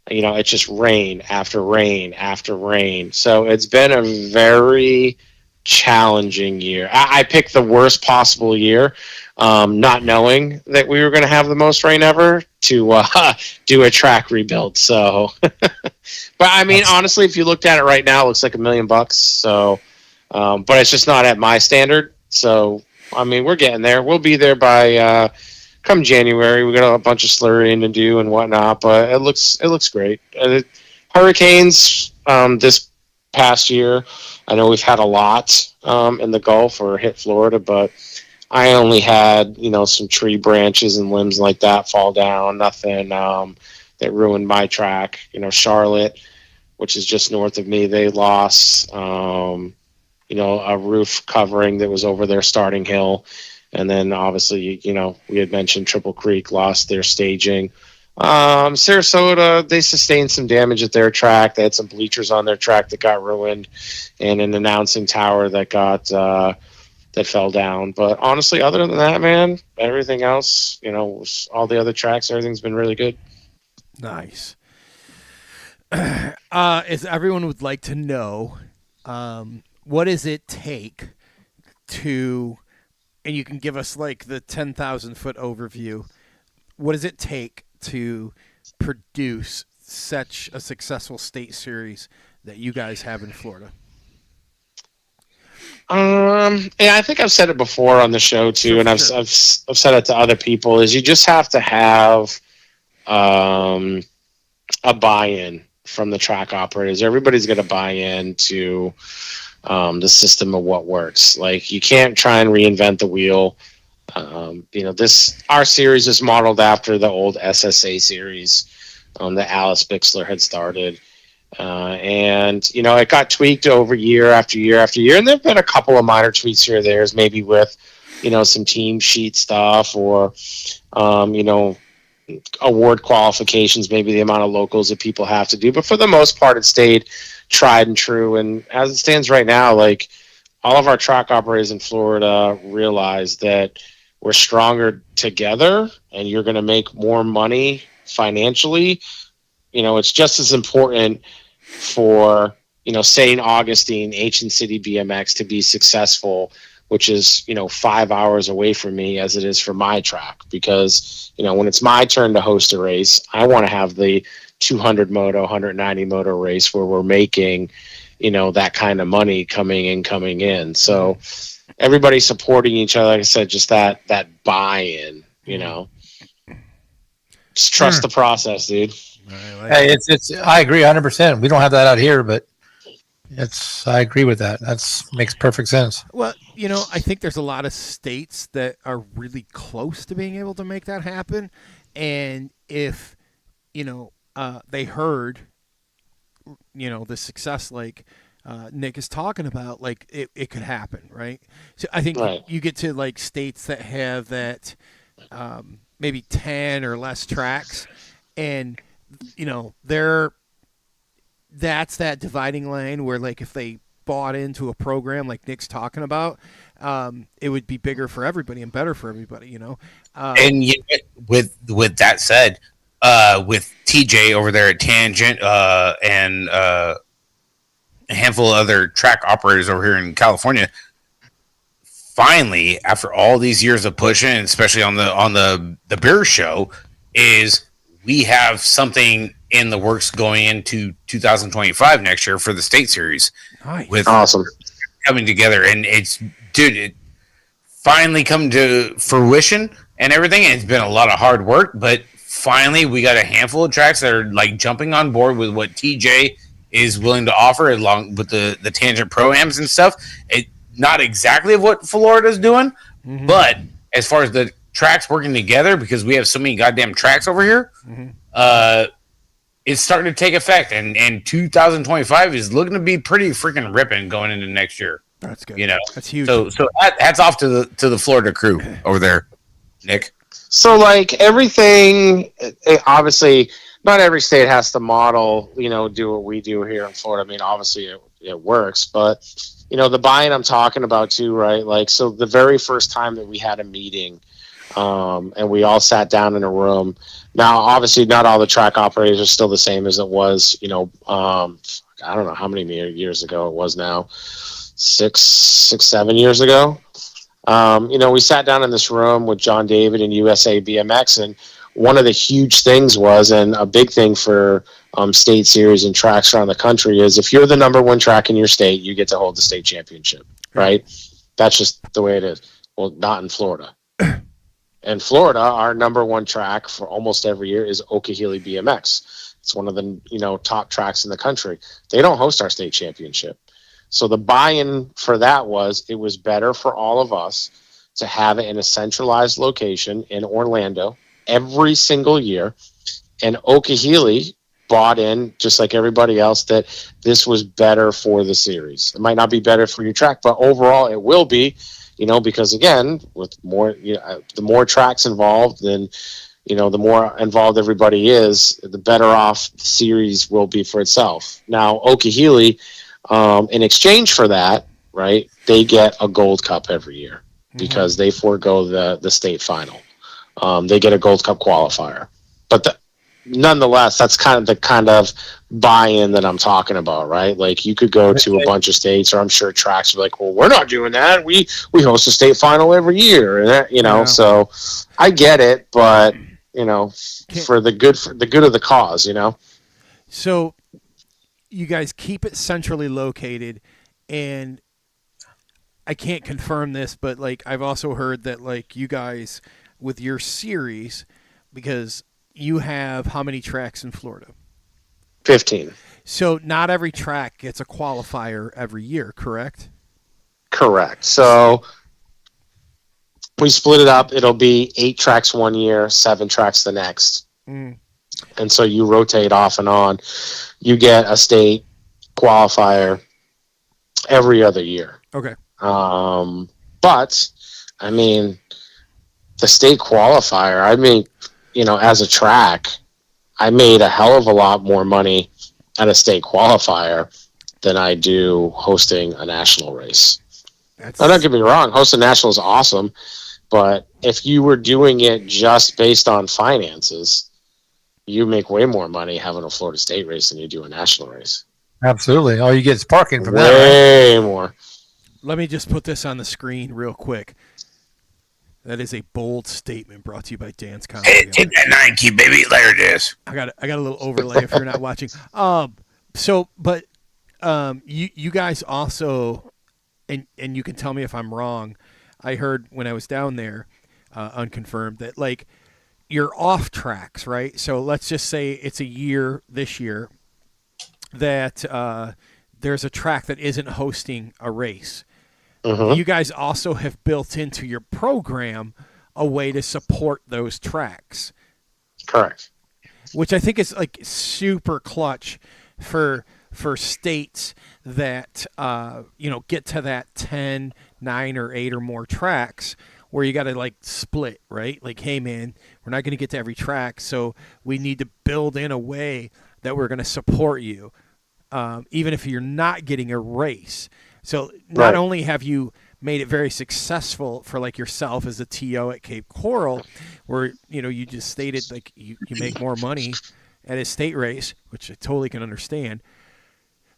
It's just rain after rain after rain. So it's been a very challenging year. I picked the worst possible year, not knowing that we were going to have the most rain ever to do a track rebuild. So, but I mean, honestly, if you looked at it right now, it looks like $1 million. So, but it's just not at my standard. So I mean, we're getting there. We'll be there by come January. We got a bunch of slurrying to do and whatnot, but it looks great. Hurricanes this past year, I know we've had a lot in the Gulf or hit Florida, but I only had some tree branches and limbs like that fall down. Nothing that ruined my track. Charlotte, which is just north of me, they lost a roof covering that was over their starting hill. And then obviously, we had mentioned Triple Creek lost their staging. Sarasota, they sustained some damage at their track. They had some bleachers on their track that got ruined, and an announcing tower that got that fell down. But honestly, other than that, man, everything else, all the other tracks, everything's been really good. Nice. As everyone would like to know, what does it take to, and you can give us like the 10,000 foot overview, what does it take to produce such a successful state series that you guys have in Florida? Yeah, I think I've said it before on the show too, and I've said it to other people, is you just have to have a buy-in from the track operators. Everybody's going to buy into the system of what works. Like, you can't try and reinvent the wheel. Our series is modeled after the old SSA series that Alice Bixler had started. And it got tweaked over year after year after year. And there have been a couple of minor tweaks here or there, maybe with, some team sheet stuff or, award qualifications, maybe the amount of locals that people have to do. But for the most part, it stayed tried and true. And as it stands right now, like, all of our track operators in Florida realize that we're stronger together and you're going to make more money financially. It's just as important for, St. Augustine, Ancient City BMX to be successful, which is, 5 hours away from me, as it is for my track. Because, when it's my turn to host a race, I want to have the 200 moto, 190 moto race where we're making, that kind of money coming in. So everybody supporting each other, like I said, just that buy-in, just trust the process, dude. Hey, I agree 100%. We don't have that out here, but I agree with that. Makes perfect sense. Well, I think there's a lot of states that are really close to being able to make that happen. And if, they heard, the success like Nick is talking about, like it could happen, right? So I think you get to like states that have that maybe 10 or less tracks, and that's that dividing line where, like, if they bought into a program like Nick's talking about, it would be bigger for everybody and better for everybody, And with that said, with TJ over there at Tangent and a handful of other track operators over here in California, finally, after all these years of pushing, especially on the beer show, is we have something in the works going into 2025 next year for the state series. Nice. With awesome coming together, and it finally come to fruition and everything. And it's been a lot of hard work, but finally we got a handful of tracks that are like jumping on board with what TJ is willing to offer, along with the Tangent Pro-Ams and stuff. It not exactly what Florida's doing, but as far as the tracks working together, because we have so many goddamn tracks over here, it's starting to take effect, and 2025 is looking to be pretty freaking ripping going into next year. That's good. That's huge. So hats off to the Florida crew over there, Nick. So, like, everything, obviously, not every state has to model, do what we do here in Florida. I mean, obviously it works, but the buy-in I'm talking about too, right? Like, so the very first time that we had a meeting, and we all sat down in a room. Now, obviously, not all the track operators are still the same as it was, I don't know how many years ago it was now, 7 years ago. We sat down in this room with John David and USA BMX, and one of the huge things was, and a big thing for state series and tracks around the country, is if you're the number one track in your state, you get to hold the state championship, right? That's just the way it is. Well, not in Florida. In Florida, our number one track for almost every year is Okehili BMX. It's one of the top tracks in the country. They don't host our state championship. So the buy-in for that was it was better for all of us to have it in a centralized location in Orlando every single year. And Okehili bought in, just like everybody else, that this was better for the series. It might not be better for your track, but overall it will be, because again, with more, the more tracks involved, then, the more involved everybody is, the better off the series will be for itself. Now, Okehili, in exchange for that, right, they get a gold cup every year because they forego the state final. They get a gold cup qualifier, but nonetheless, that's kind of buy-in that I'm talking about, right? Like you could go to a bunch of states, or I'm sure tracks are like, well, we're not doing that. We host a state final every year, and that, So I get it, but for the good of the cause, So you guys keep it centrally located, and I can't confirm this, but like I've also heard that like you guys with your series, because you have how many tracks in Florida? 15. So not every track gets a qualifier every year, correct? Correct. So we split it up. It'll be 8 tracks one year, 7 tracks the next. And so you rotate off and on. You get a state qualifier every other year. Okay. But, I mean, the state qualifier, as a track, I made a hell of a lot more money at a state qualifier than I do hosting a national race. Now, don't get me wrong, hosting national is awesome, but if you were doing it just based on finances, you make way more money having a Florida State race than you do a national race. Absolutely. All you get is parking from that, way more. Let me just put this on the screen real quick. That is a bold statement brought to you by Dan's Comedy. Hey, take that 9 key, baby. There it is. I got a little overlay if you're not watching. You guys also, and you can tell me if I'm wrong. I heard when I was down there, unconfirmed, that like you're off tracks, right? So let's just say it's a year this year that there's a track that isn't hosting a race. You guys also have built into your program a way to support those tracks. Correct. Which I think is like super clutch for states that get to that 10, 9 or 8 or more tracks where you got to like split, right? Like, hey man, we're not going to get to every track, so we need to build in a way that we're going to support you, even if you're not getting a race. So not only have you made it very successful for like yourself as a TO at Cape Coral, where you just stated like you make more money at a state race, which I totally can understand,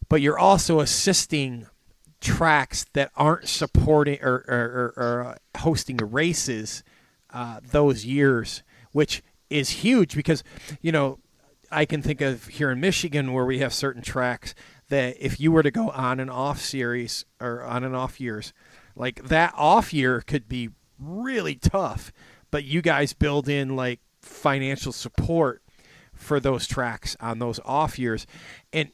but you're also assisting tracks that aren't supporting or hosting races those years, which is huge because I can think of here in Michigan where we have certain tracks that if you were to go on and off series or on and off years, like that off year could be really tough, but you guys build in like financial support for those tracks on those off years. And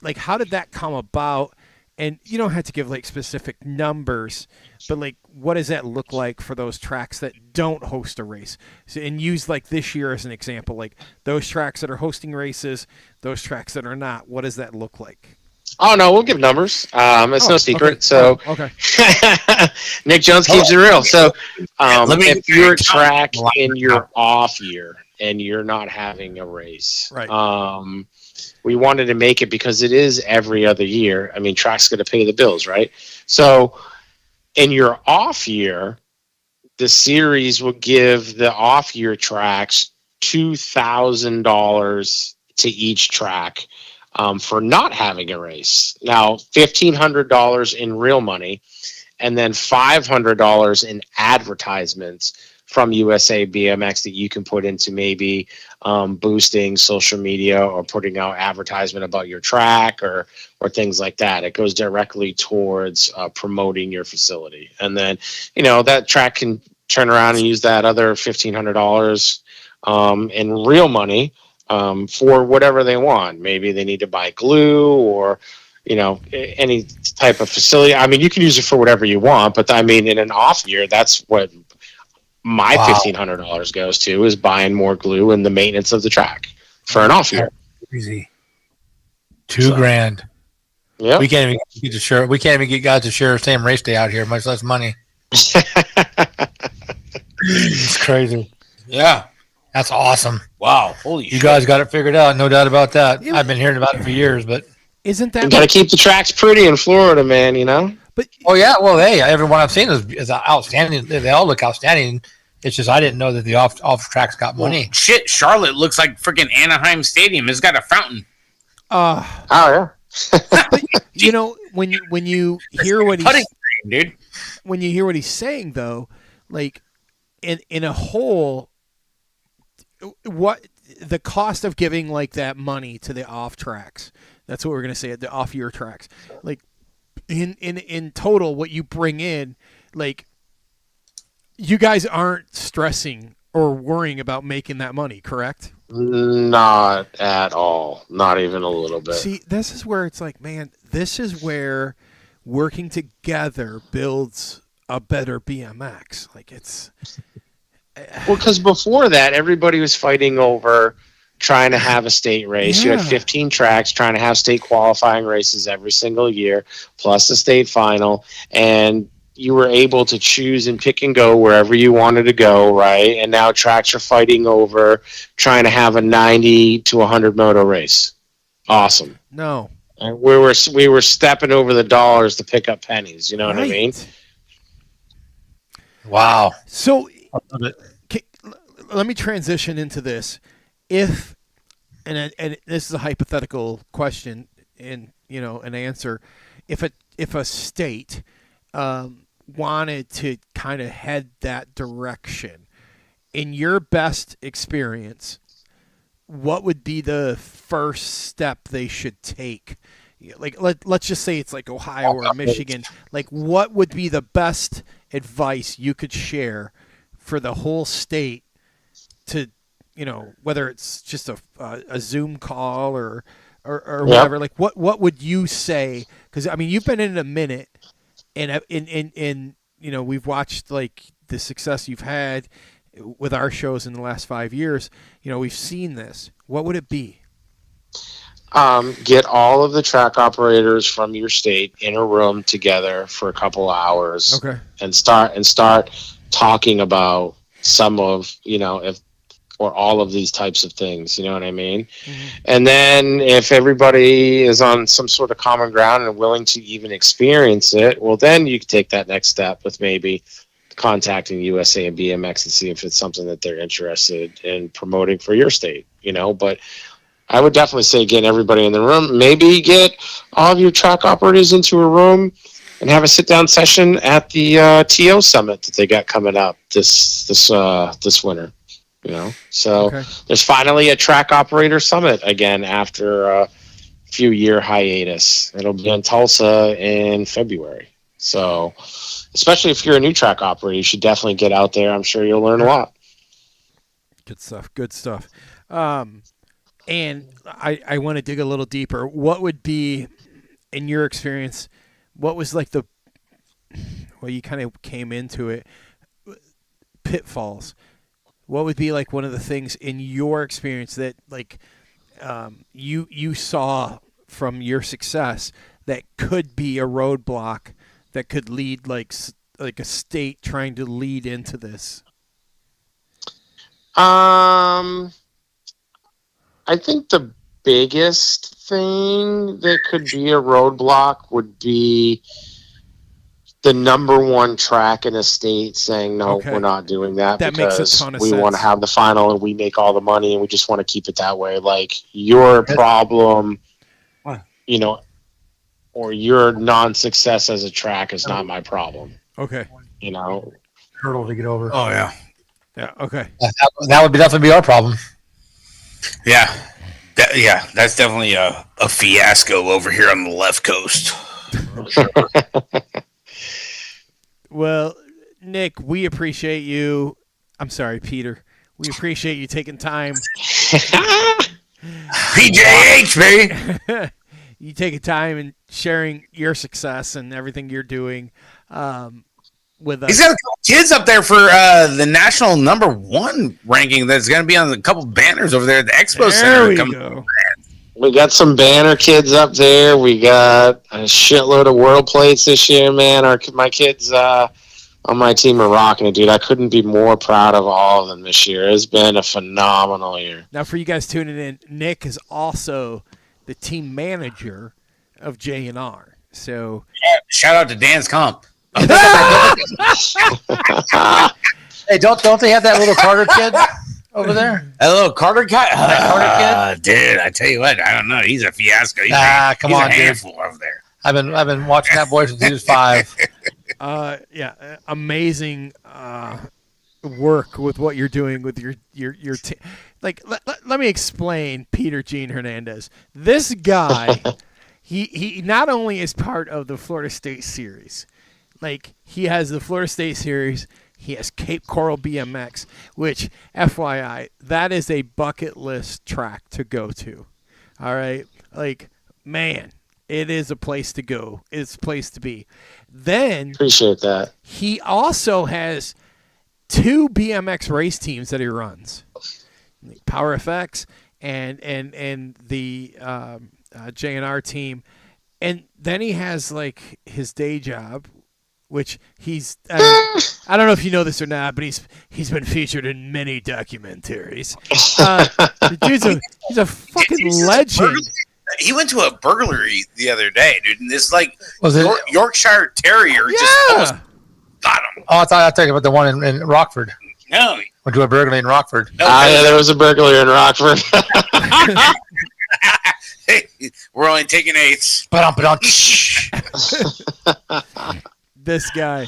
like, how did that come about? And you don't have to give like specific numbers, but like, what does that look like for those tracks that don't host a race? So, and use like this year as an example, like those tracks that are hosting races, those tracks that are not. What does that look like? Oh no, we'll give numbers. It's no secret. Okay. So Okay. Nick Jones keeps it real. So if you're a track in your off year and you're not having a race, right? We wanted to make it because it is every other year. I mean, track's going to pay the bills, right? So in your off year, the series will give the off year tracks $2,000 to each track for not having a race. Now, $1,500 in real money and then $500 in advertisements from USA BMX that you can put into maybe boosting social media or putting out advertisement about your track or things like that. It goes directly towards promoting your facility. And then, that track can turn around and use that other $1,500 in real money for whatever they want. Maybe they need to buy glue or any type of facility. I mean, you can use it for whatever you want, but I mean, in an off year, that's what my $1,500 goes to, is buying more glue and the maintenance of the track for an off year. Easy. $2,000. Yeah. We can't even get to share. We can't even get guys to share the same race day out here, much less money. It's crazy. Yeah. That's awesome. Wow. Holy shit. You guys got it figured out. No doubt about that. Yeah. I've been hearing about it for years, but isn't that you got to keep the tracks pretty in Florida, man, But yeah, well, hey, everyone I've seen is outstanding. They all look outstanding. It's just I didn't know that the off tracks got money. Shit, Charlotte looks like freaking Anaheim Stadium. It's got a fountain. Oh yeah. But, when you hear what he's dude. When you hear what he's saying, though, like in a whole, what the cost of giving like that money to the off tracks? That's what we're gonna say, at the off year tracks. Like in total, what you bring in, like you guys aren't stressing or worrying about making that money, correct? Not at all. Not even a little bit. See, this is where it's like, man, this is where working together builds a better BMX. Like it's well, because before that, everybody was fighting over trying to have a state race. Yeah. You had 15 tracks trying to have state qualifying races every single year, plus the state final, and you were able to choose and pick and go wherever you wanted to go, right? And now tracks are fighting over trying to have a 90 to 100 moto race. Awesome. No. And we were stepping over the dollars to pick up pennies. You know what I mean? Wow. So let me transition into this. If and this is a hypothetical question and an answer. If a state wanted to kind of head that direction, in your best experience, what would be the first step they should take? Like let's just say it's like Ohio or Michigan. Like, what would be the best advice you could share for the whole state to, whether it's just a Zoom call or whatever? Like, what would you say? Because I mean, you've been in it a minute, and we've watched like the success you've had with our shows in the last 5 years. We've seen this. What would it be? Get all of the track operators from your state in a room together for a couple of hours. Okay. And start talking about some of, or all of these types of things, you know what I mean? Mm-hmm. And then if everybody is on some sort of common ground and willing to even experience it, well, then you can take that next step with maybe contacting USA and BMX and see if it's something that they're interested in promoting for your state, but I would definitely say get everybody in the room, maybe get all of your track operators into a room and have a sit-down session at the TO summit that they got coming up this winter. So okay. There's finally a track operator summit again after a few year hiatus. It'll be in Tulsa in February. So especially if you're a new track operator, you should definitely get out there. I'm sure you'll learn a lot. Good stuff. And I want to dig a little deeper. What would be, in your experience, what was like you kind of came into it, pitfalls? What would be like one of the things in your experience that like you saw from your success that could be a roadblock that could lead like a state trying to lead into this? I think the biggest thing that could be a roadblock would be the number one track in a state saying, no, we're not doing that because makes a ton of we sense. Want to have the final and we make all the money and we just want to keep it that way. Like your problem, or your non-success as a track is not my problem. Okay. Hurdle to get over. Oh, yeah. Yeah. Okay. That would definitely be our problem. Yeah. That's definitely a fiasco over here on the left coast. Well, Nick, we appreciate you. I'm sorry, Peter. We appreciate you taking time. PJH, baby. You taking time and sharing your success and everything you're doing with us. He's got a couple kids up there for the national #1 ranking that's going to be on a couple banners over there at the Expo Center. We go. We got some banner kids up there. We got a shitload of world plates this year, man. My kids on my team are rocking it, dude. I couldn't be more proud of all of them this year. It's been a phenomenal year. Now, for you guys tuning in, Nick is also the team manager of J&R. So, shout out to Dan's Comp. Hey, don't they have that little Carter kid over there? A little Carter kid? Carter kid? Dude, I tell you what, I don't know. He's a fiasco. He's Come on, a handful over there. I've been watching that boy since he was 5. Amazing work with what you're doing with your team. Like, let me explain Peter Gene Hernandez. This guy, he not only is part of the Florida State Series, like he has the Florida State Series, he has Cape Coral BMX, which, FYI, that is a bucket list track to go to. All right? Like, man, it is a place to go. It's a place to be. Then Appreciate that. he also has 2 BMX race teams that he runs, Power FX and the J&R team, and then he has like his day job, which I don't know if you know this or not, but he's been featured in many documentaries. The dude's he's a fucking legend. He went to a burglary the other day, dude. And this Was it Yorkshire Terrier just almost got him. Oh, I thought I'd talk about the one in Rockford. No. Went to a burglary in Rockford. Yeah, there was a burglar in Rockford. Hey, we're only taking 8s. This guy,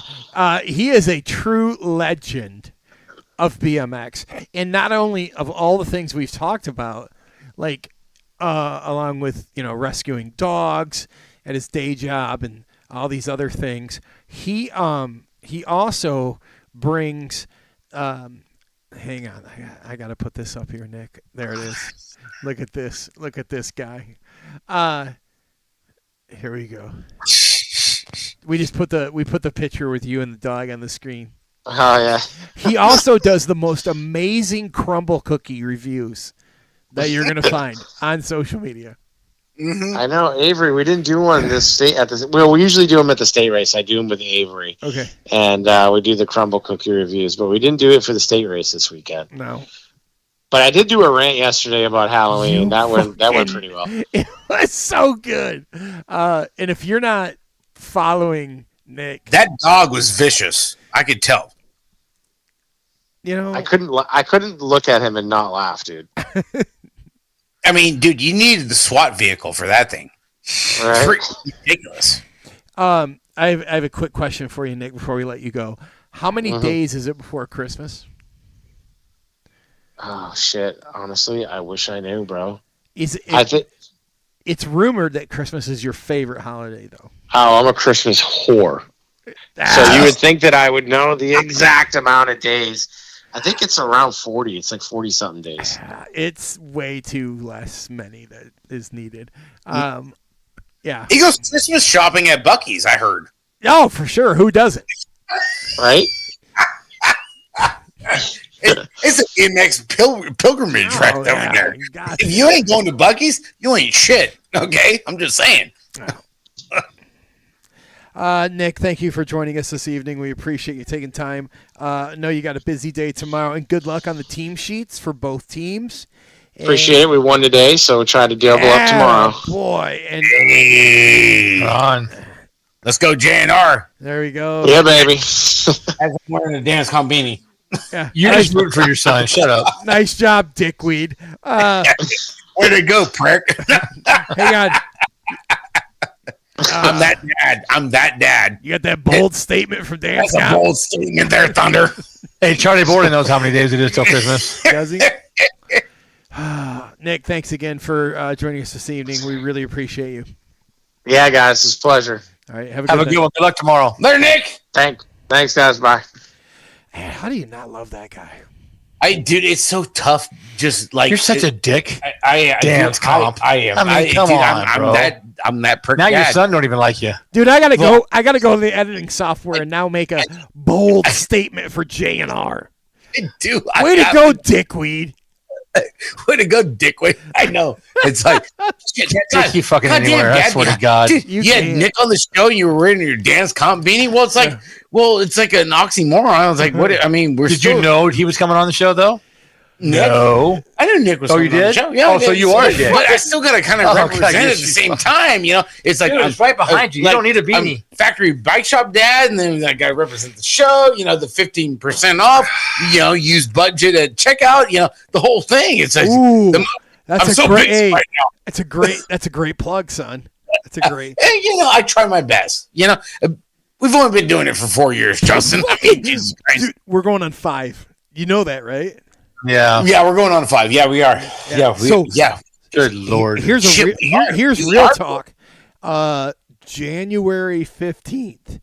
he is a true legend of BMX, and not only of all the things we've talked about, like along with rescuing dogs at his day job and all these other things. He also brings. Hang on, I gotta put this up here, Nick. There it is. Look at this. Look at this guy. Here we go. We put the picture with you and the dog on the screen. Oh yeah. He also does the most amazing crumble cookie reviews that you're gonna find on social media. Mm-hmm. I know, Avery. We didn't do one this state at the. Well, we usually do them at the state race. I do them with Avery. Okay. And we do the crumble cookie reviews, but we didn't do it for the state race this weekend. No. But I did do a rant yesterday about Halloween. That went pretty well. It was so good. And if you're not following Nick, That dog was vicious. I could tell. I couldn't look at him and not laugh, dude. I mean, dude, you needed the SWAT vehicle for that thing. Right? Ridiculous. I have a quick question for you, Nick, before we let you go. How many days is it before Christmas? Oh shit! Honestly, I wish I knew, bro. It's rumored that Christmas is your favorite holiday, though. Oh, I'm a Christmas whore. So you would think that I would know the exact amount of days. I think it's around 40. It's like 40-something days. It's way too many that is needed. Yeah. He goes Christmas shopping at Buc-ee's, I heard. Oh, for sure. Who doesn't? Right? It's a BMX pilgrimage right over there. If you ain't going to Buc-ee's, you ain't shit. Okay? I'm just saying. Nick, thank you for joining us this evening. We appreciate you taking time. I know you got a busy day tomorrow, and good luck on the team sheets for both teams. Appreciate it. We won today, so we'll try to double up tomorrow. Boy, and on. Let's go, J&R. There we go. Yeah, baby. As I'm wearing a Dance Combini. Yeah. You're just rooting for your son. Shut up. Nice job, dickweed. Where'd it go, prick? Hang on. I'm that dad. You You got that bold statement from Dan That's Scott. a bold statement there, Thunder. Hey, Charlie Borden knows how many days it is till Christmas. Does he? Nick, thanks again for joining us this evening. We really appreciate you. Yeah, guys, it's a pleasure. All right, have a Have a good good one. Good luck tomorrow. Later, Nick. Thanks, guys. Bye. Man, how do you not love that guy? Dude, it's so tough. Just like You're such a dick. Dance comp. I am. I mean, come on, bro. I'm that prick. Now your dad. son don't even like you. Dude, I gotta go. I gotta go to the editing software and now make a bold statement for J&R. Dude, Way to go, dickweed. Way to go, dickwit. I know. It's like, Take you fucking anywhere. I swear to God. Dude, You you had can't. Nick on the show and you were wearing your dance comp beanie. Well, it's like, it's like an oxymoron. I was like, what? I mean, we're Did still, you know he was coming on the show, though? Nick? No. I knew Nick was. Oh, you coming on the did? show. Yeah, Oh, I so did. you are a dick. But I still got to kind of Oh, represent God, at the same time. You know, it's like Dude, it's right behind you. You don't need a beanie. I'm factory bike shop dad, and then I got to represent the show. You know, the 15% off. You know, used budget at checkout. You know, the whole thing. It's like Ooh, I'm that's a so great. busy right now. That's a great plug, son. That's a great. And, you know, I try my best. You know, we've only been doing it for 4 years, Justin. I mean, Jesus Christ. Dude, we're going on 5. You know that, right? Yeah. Yeah, we're going on 5. Yeah, we are. Yeah. Good Lord. Here's Shit, we are. here's We real are. talk. January 15th.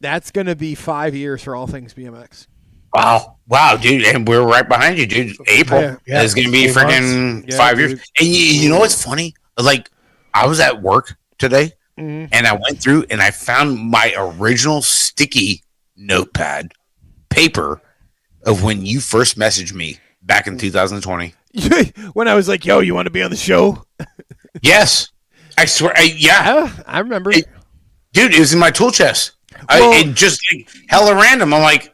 That's going to be 5 years for All Things BMX. Wow, dude, and we're right behind you, dude. April Yeah. is going to be 3 freaking Yeah, 5 dude. years. And you know what's funny? Like, I was at work today, Mhm. and I went through and I found my original sticky notepad paper of when you first messaged me back in 2020. When I was like, "Yo, you want to be on the show?" Yes, I swear. Yeah, I remember. dude, it was in my tool chest. Well- It just like hella random. I'm like,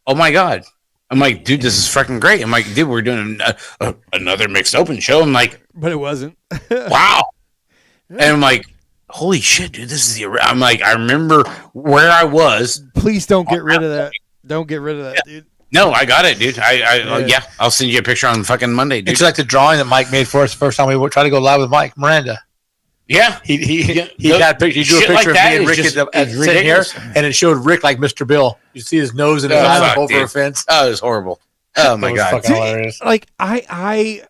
oh my god. I'm like, dude, this is fucking great. I'm like, dude, we're doing another mixed open show. I'm like, But it wasn't. wow. And I'm like, holy shit, dude, this is the. I'm like, I remember where I was. Please don't get rid of that. Don't get rid of that, dude. No, I got it, dude. Yeah, I'll send you a picture on fucking Monday, dude. It's like the drawing that Mike made for us the first time we tried to go live with Mike Miranda. Yeah, He those- got a picture. He drew a shit picture like of that me and is Rick just- at is sitting here, ridiculous. and it showed Rick like Mr. Bill. You see his nose and his Oh, eyes fuck, over dude. a fence. Oh, it was horrible. Oh my That was god. fucking hilarious. Like I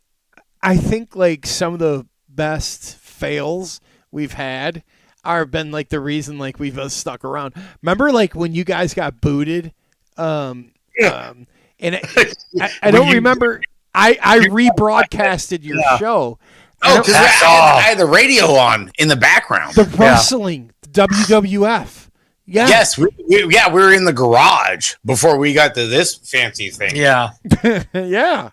think like some of the best fails we've had are been like the reason like we've stuck around. Remember like when you guys got booted, and I don't remember. I rebroadcasted your show. Oh, because I had the radio on in the background. The wrestling, WWF. Yeah. Yes, we were in the garage before we got to this fancy thing. Yeah. Yeah.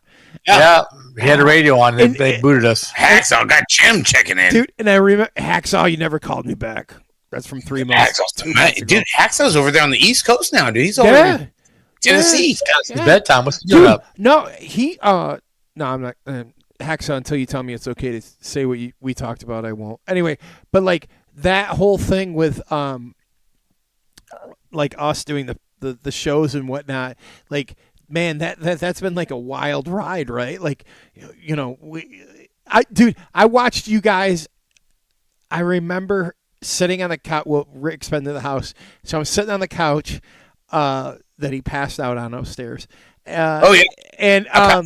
Yeah. He had a radio on and And- they booted us. Hacksaw got Jim checking in. Dude, and I remember Hacksaw, you never called me back. That's from 3 months. Dude, Hacksaw's over there on the East Coast now, dude. He's over Yeah. in Tennessee. It's bedtime. What's the Dude, up? no, no, I'm not. Hacksaw, until you tell me it's okay to say what we talked about, I won't. Anyway, but like that whole thing with like us doing the shows and whatnot, like man, that's been like a wild ride, right? Like, you know, I watched you guys. I remember sitting on the couch. Well, Rick's been to the house, so I'm sitting on the couch that he passed out on upstairs. Oh yeah, and all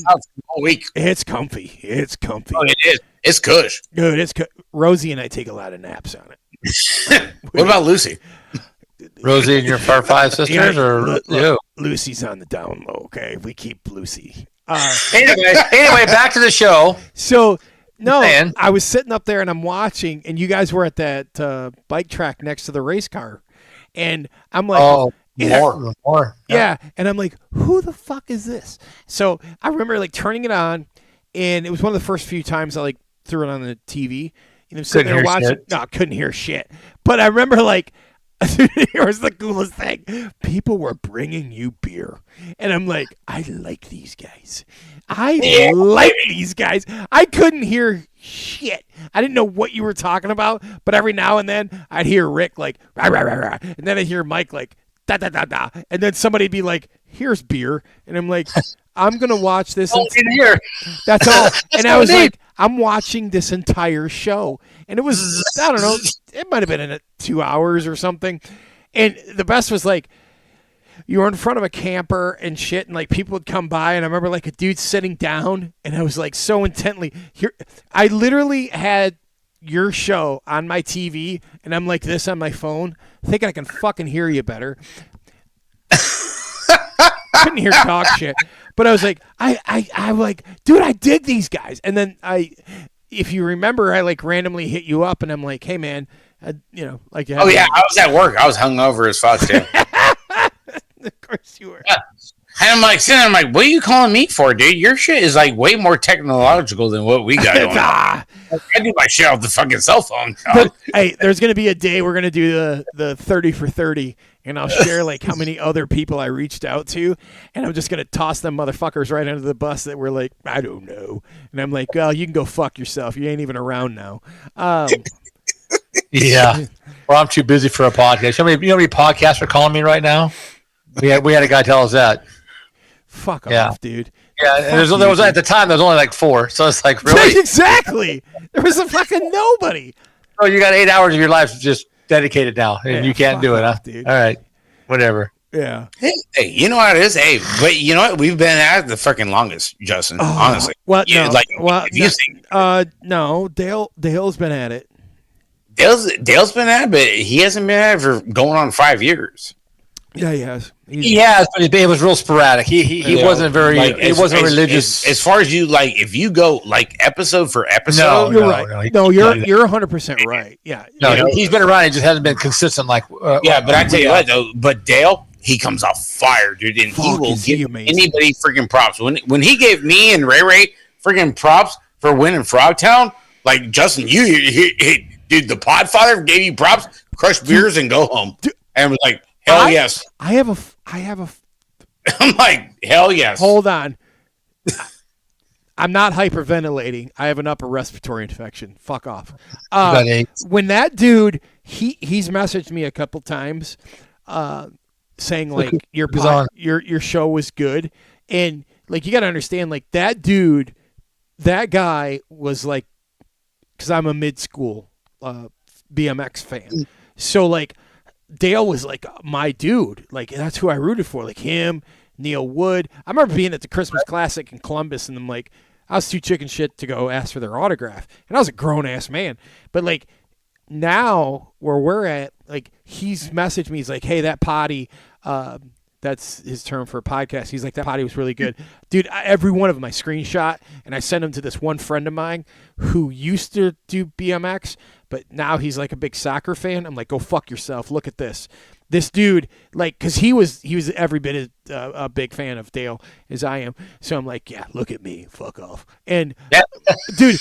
week. it's comfy. It's comfy. Oh, it is. It's cush. Good. Rosie and I take a lot of naps on it. What about Lucy? Rosie and your 5 sisters, or you? Lucy's on the down low. Okay, we keep Lucy. Anyway, back to the show. So no, Man. I was sitting up there and I'm watching, and you guys were at that bike track next to the race car, and I'm like, Oh, Yeah. more. yeah, and I'm like, who the fuck is this? So I remember like turning it on, and it was one of the first few times I like threw it on the TV. You know, sitting Couldn't there hear watching. shit. No, I couldn't hear shit. But I remember like. It was the coolest thing. People were bringing you beer. And I'm like, I like these guys. I like these guys. I couldn't hear shit. I didn't know what you were talking about, but every now and then I'd hear Rick like, rah, rah, rah, rah. And then I'd hear Mike like, da, da, da, da. And then somebody'd be like, here's beer. And I'm like, I'm going to watch this. Here. That's all. And I all was I need. like, I'm watching this entire show. And it was, I don't know, it might have been in 2 hours or something. And the best was like, you were in front of a camper and shit, and like people would come by, and I remember like a dude sitting down, and I was like so intently here. I literally had your show on my TV, and I'm like this on my phone, thinking I can fucking hear you better. Couldn't hear talk shit, but I was like, I'm like, dude, I dig these guys. And then if you remember, I like randomly hit you up, and I'm like, hey man, you know, like, oh yeah, I was at work. I was hungover as fuck too. Of course you were. Yeah. And I'm like, sitting there, I'm like, what are you calling me for, dude? Your shit is like way more technological than what we got going on. I do my shit off the fucking cell phone. But, hey, there's gonna be a day we're gonna do the 30 for 30. And I'll share like how many other people I reached out to, and I'm just gonna toss them motherfuckers right under the bus that were like, I don't know. And I'm like, well, you can go fuck yourself. You ain't even around now. Yeah. Well, I'm too busy for a podcast. You know how many podcasts are calling me right now? We had a guy tell us that. Fuck off, dude. Yeah, and there was at the time there was only like 4, so it's like really exactly. There was a fucking nobody. Oh, you got 8 hours of your life just dedicated now, and you can't do it, huh? Dude. All right, whatever. Yeah. Hey, you know what it is? Hey, but you know what? We've been at it the fucking longest, Justin. Honestly. What? You, no. like, Well, if you think no. Dale's been at it. Dale's been at it, but he hasn't been at it for going on 5 years. Yeah, he has. He has, but it was real sporadic. He wasn't very. Like, he wasn't religious. As far as you like, if you go like episode for episode, you're right. No, you're 100% right. Yeah. No, he's been around. He just hasn't been consistent. Like yeah, but I tell you what though, but Dale, he comes off fire, dude, and he will give anybody freaking props. When he gave me and Ray freaking props for winning Frogtown, like Justin, dude, the Podfather gave you props, crush beers and go home, and was like, hell yes. I have a. I'm like, hell yes. Hold on. I'm not hyperventilating. I have an upper respiratory infection. Fuck off. When that dude, he's messaged me a couple times, saying like your show was good, and like you got to understand, like that dude, that guy was like, because I'm a mid school BMX fan, so like. Dale was like my dude. Like that's who I rooted for. Like him, Neil Wood. I remember being at the Christmas Classic in Columbus, and I'm like, I was too chicken shit to go ask for their autograph, and I was a grown ass man. But like now, where we're at, like he's messaged me. He's like, hey, that potty. That's his term for a podcast. He's like, that potty was really good. Dude, every one of them I screenshot, and I send them to this one friend of mine who used to do BMX, but now he's like a big soccer fan. I'm like, go fuck yourself. Look at this. This dude, like, because he was every bit as a big fan of Dale as I am. So I'm like, yeah, look at me. Fuck off. And, dude,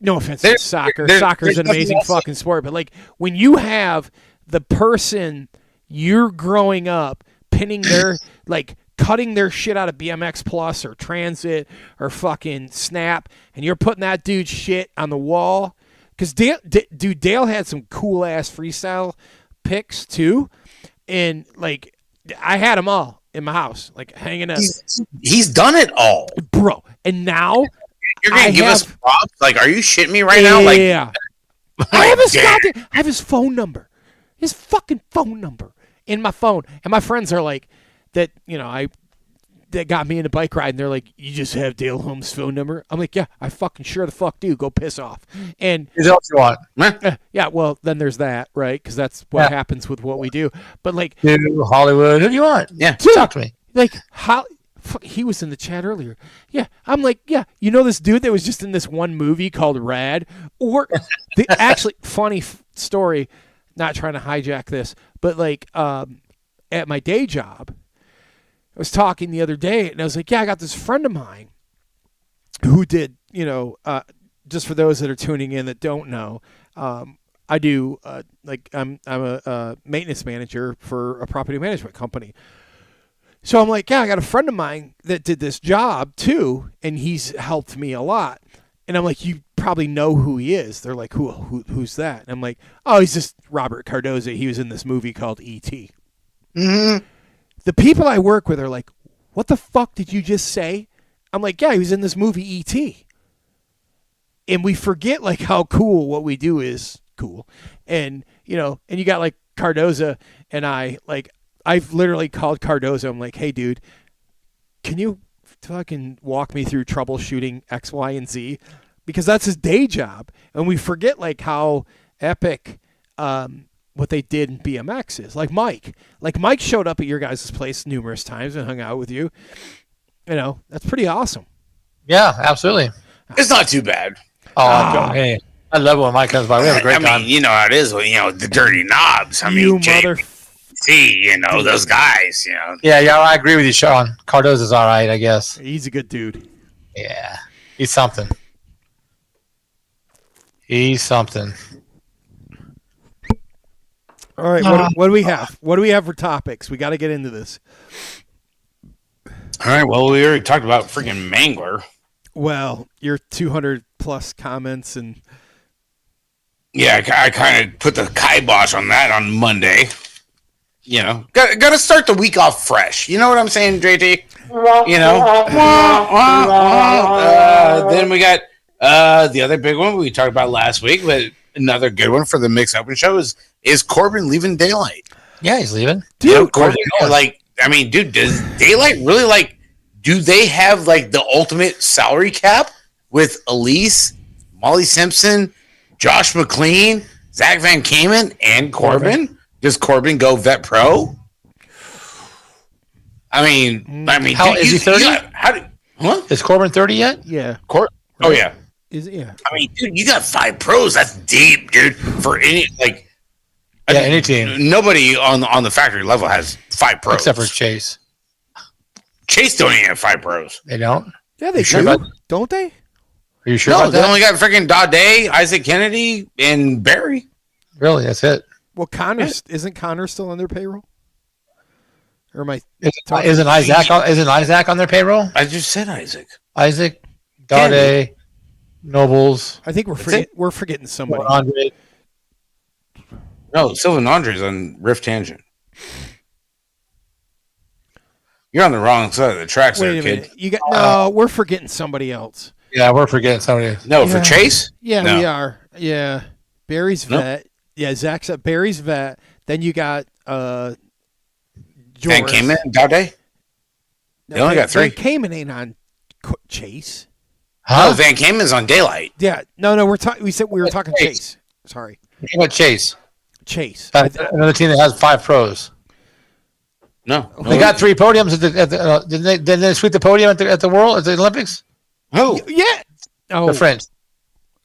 no offense to soccer. Soccer's an amazing fucking sport. But, like, when you have the person – you're growing up pinning their like cutting their shit out of BMX Plus or Transit or fucking Snap, and you're putting that dude's shit on the wall. Because Dale had some cool ass freestyle pics too, and like I had them all in my house, like hanging up. He's done it all, bro. And now you're gonna give us props? Like, are you shitting me right now? Like, yeah. I have his phone number. His fucking phone number in my phone. And my friends are like, that, you know, that got me into bike riding. They're like, you just have Dale Holmes' phone number? I'm like, yeah, I fucking sure the fuck do. Go piss off. And is that what you want? Yeah, well, then there's that, right? Because that's what happens with what we do. But like, Hollywood, who do you want? Yeah, talk to me. Like, he was in the chat earlier. Yeah, I'm like, yeah, you know this dude that was just in this one movie called Rad? Or, actually, funny story, not trying to hijack this, but like, at my day job, I was talking the other day, and I was like, yeah, I got this friend of mine who did, you know, just for those that are tuning in that don't know, I do, like, I'm a maintenance manager for a property management company. So I'm like, yeah, I got a friend of mine that did this job too, and he's helped me a lot. And I'm like, you probably know who he is. They're like, who's that? And I'm like, oh, he's just Robert Cardoza. He was in this movie called E.T. Mm-hmm. The people I work with are like, what the fuck did you just say? I'm like, yeah, he was in this movie E.T. And we forget like how cool what we do is cool. And, you know, and you got like Cardoza and I, like, I've literally called Cardozo. I'm like, hey, dude, can you fucking walk me through troubleshooting X, Y, and Z? Because that's his day job. And we forget like how epic what they did in BMX is. Like Mike showed up at your guys' place numerous times and hung out with you. You know, that's pretty awesome. Yeah, absolutely. It's not too bad. Oh, hey, I love when Mike comes by. We have a great time. You know how it is. The dirty knobs. You mother. See, those guys. Yeah, I agree with you, Sean. Cardozo's all right, I guess. He's a good dude. Yeah, he's something. He's something. All right, what do we have? What do we have for topics? We got to get into this. All right. Well, we already talked about freaking Mangler. Well, your 200 plus comments and yeah, I kind of put the kibosh on that on Monday. Got to start the week off fresh. You know what I'm saying, JT? Then we got the other big one we talked about last week, but another good one for the Mix Open show is Corbin leaving Daylight. Yeah, he's leaving. Dude, Corbin, does Daylight really do they have the ultimate salary cap with Elise, Molly Simpson, Josh McLean, Zach Van Kamen, and Corbin? Does Corbin go vet pro? How is he 30? Is Corbin 30 yet? Yeah. Oh yeah. Is it? Yeah. Dude, you got 5 pros. That's deep, dude. For any any team. Nobody on the factory level has 5 pros except for Chase. Chase don't even have 5 pros. They don't. Yeah, they sure do. Don't they? Are you sure No, about they that? only got freaking Daudet, Isaac Kennedy, and Barry. Really, that's it. Well, isn't Connor still on their payroll? Or am I? Isn't Isaac on their payroll? I just said Isaac. Isaac, Daudet, Nobles. I think we're forgetting somebody. Andre. No, Sylvan Andre's on Rift Tangent. You're on the wrong side of the tracks there, kid. We're forgetting somebody else. Yeah, we're forgetting somebody. No, for Chase? Yeah, No. we are. Yeah. Barry's vet. Yeah, Zach's at Barry's vet. Then you got Joris. Van Kamen, Daudet? They only got 3. Van Kamen ain't on Chase. Huh? No, Van Kamen's on Daylight. Yeah. No, we said we were talking Chase. Sorry. How about Chase? Chase. Another team that has 5 pros. No. They got 3 podiums at the didn't they sweep the podium at the Olympics? Who? Yeah. Oh, The French.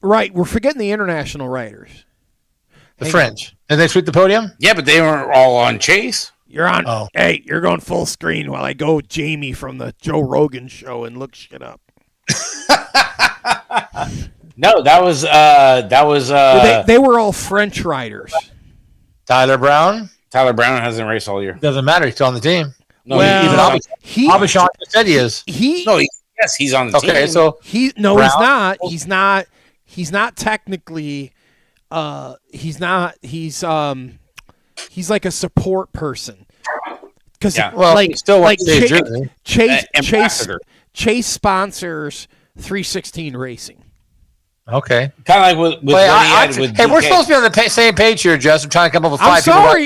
right. We're forgetting the international riders. The French. Did they sweep the podium? Yeah, but they weren't all on Chase. You're on. Oh. Hey, you're going full screen while I go Jamie from the Joe Rogan show and look shit up. No, that was They were all French riders. Tyler Brown? Tyler Brown hasn't raced all year. Doesn't matter. He's still on the team. No, Well, Abishon said he is. He yes, he's on the team. Okay, so he's not. He's not technically. He's like a support person. Because Chase sponsors 316 Racing. Okay. Kind of like with hey, we're supposed to be on the same page here, Jess. I'm trying to come up with 5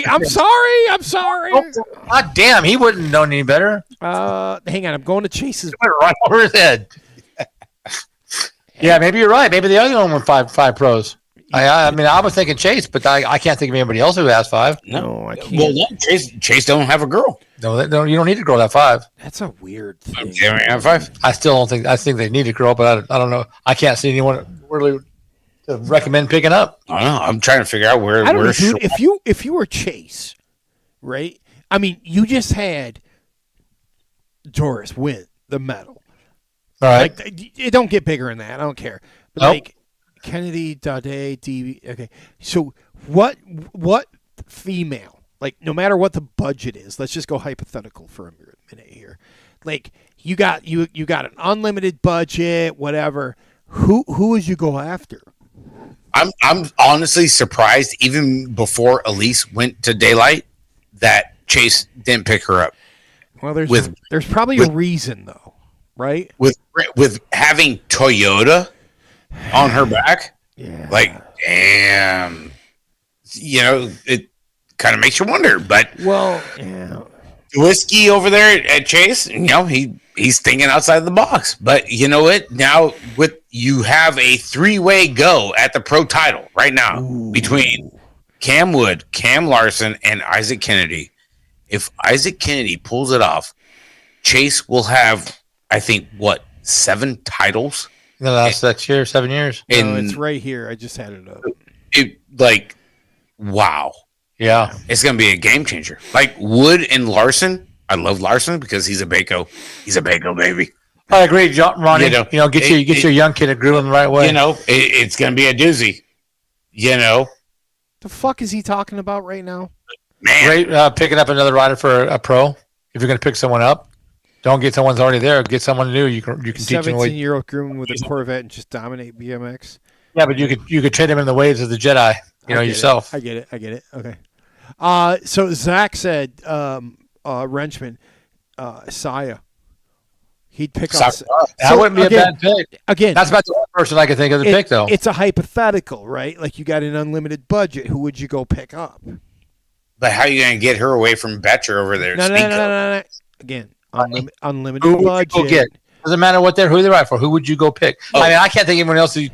I'm sorry. God damn, he wouldn't know any better. Hang on, I'm going to Chase's. Right over his head. Yeah, maybe you're right. Maybe the other one were 5 pros. I was thinking Chase, but I can't think of anybody else who has 5. No, I can't. Well, no, Chase don't have a girl. No, you don't need to grow that 5. That's a weird thing. They don't have 5. I still don't think. I think they need to grow, but I don't know. I can't see anyone really to recommend picking up. I don't know. I'm trying to figure out where. I don't know, dude. If you were Chase, right? I mean, you just had Joris win the medal. All right. It don't get bigger than that. I don't care. But Nope. Kennedy, Daudet, DB. Okay. So what female, no matter what the budget is, let's just go hypothetical for a minute here. You got an unlimited budget, whatever. Who would you go after? I'm honestly surprised, even before Elise went to Daylight, that Chase didn't pick her up. Well, there's probably a reason though, right? With having Toyota on her back, Yeah. damn, kind of makes you wonder. But Well, yeah. Whiskey over there at Chase, he's thinking outside the box. But you know what? Now you have a 3-way go at the pro title right now between Cam Wood, Cam Larson, and Isaac Kennedy. If Isaac Kennedy pulls it off, Chase will have, I think, 7 titles in the last 7 years. No, it's right here. I just had it up. Wow. Yeah. It's going to be a game changer. Like Wood and Larson. I love Larson because he's a Baco. He's a Baco, baby. I agree, John, Ronnie. Get your young kid to groove in the right way. It's going to be a doozy. The fuck is he talking about right now? Man. Great picking up another rider for a pro. If you're going to pick someone up, don't get someone's already there. Get someone new. You can teach them. 17-year-old groom with a Corvette and just dominate BMX. Yeah, but you could train him in the ways of the Jedi. Yourself. I get it. Okay. So Zach said, Wrenchman, Saya. He'd pick up. That wouldn't be a bad pick. Again, that's about the only person I can think of to pick, though. It's a hypothetical, right? Like you got an unlimited budget. Who would you go pick up? But how are you going to get her away from Betcher over there? No. Again, unlimited budget. Doesn't matter who they ride for. Who would you go pick? I can't think of anyone else to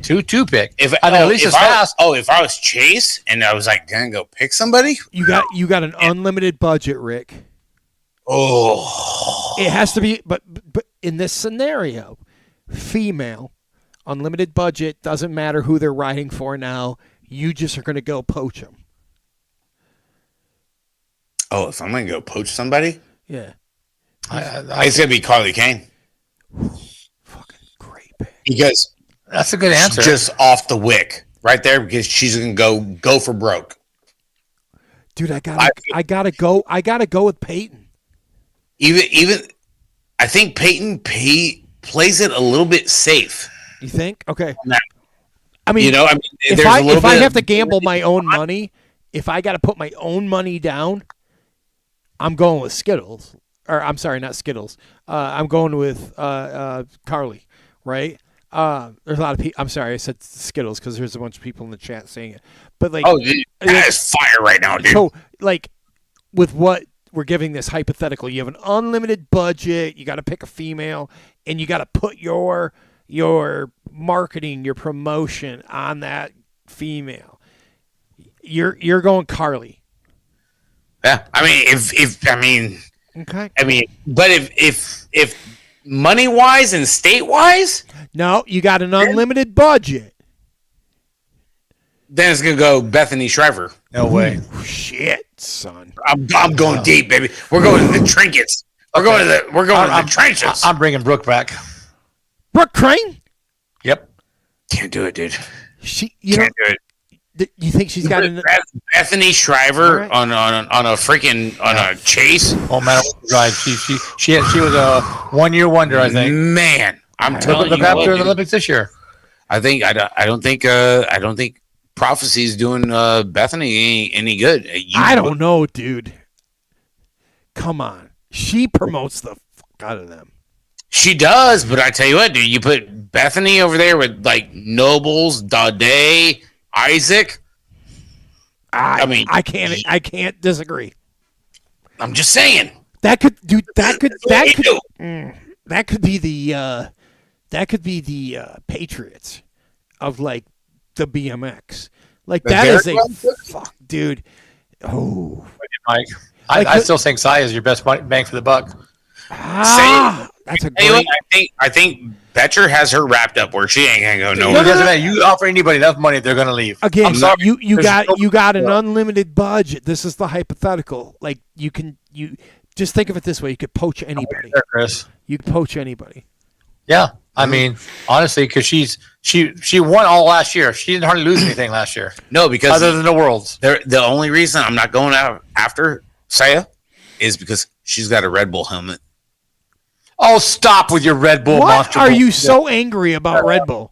pick. If I was Chase and I was like, gonna go pick somebody, you got an unlimited budget, Rick. Oh, it has to be, but in this scenario, female, unlimited budget, doesn't matter who they're riding for now. You just are going to go poach them. Oh, if I'm going to go poach somebody, yeah, it's going to be Carly Kane. Fucking great pick. Because that's a good answer. Just off the wick right there, because she's going to go for broke. Dude, I gotta go with Peyton. Even I think Peyton plays it a little bit safe. You think? Okay. I mean, if I have to gamble my own money, if I got to put my own money down, I'm going with Skittles. Or I'm sorry, not Skittles. I'm going with Carly, right? There's a lot of people. I'm sorry, I said Skittles because there's a bunch of people in the chat saying it. But like, that is fire right now, dude. So, like, with what we're giving this hypothetical, you have an unlimited budget. You got to pick a female, and you got to put your marketing, your promotion on that female. You're going Carly. Yeah, but if money wise and state wise, no, you got an unlimited budget. Then it's gonna go Bethany Shriver. No way. Shit, son. I'm going deep, baby. We're going to the trinkets. We're going to the trenches. I'm bringing Brooke back. Brooke Crane? Yep. Can't do it, dude. Can't do it. You think she's got Bethany Shriver on a freaking a Chase? Oh man, she was a 1-year wonder, I think. Man, I'm telling you, look after the Olympics this year. I don't think Prophecy's doing Bethany any good. I don't know, dude. Come on, she promotes the fuck out of them. She does, but I tell you what, dude, you put Bethany over there with like Nobles, Daudet, Isaac. I can't disagree. I'm just saying that could be the Patriots of like the BMX. Like that is a fuck, dude. Oh, Mike, I still think Saya is your best bang for the buck. That's a great. I think Betcher has her wrapped up where she ain't gonna go nowhere. It doesn't matter. You offer anybody enough money, they're gonna leave. Again, I'm sorry. You got an unlimited budget. This is the hypothetical. Like you just think of it this way: you could poach anybody. Chris. You could poach anybody. Yeah, I mean, honestly, because she won all last year. She didn't hardly lose anything last year. No, because other than the Worlds. The only reason I'm not going out after Saya is because she's got a Red Bull helmet. Oh, stop with your Red Bull monster. What are you so angry about Red Bull?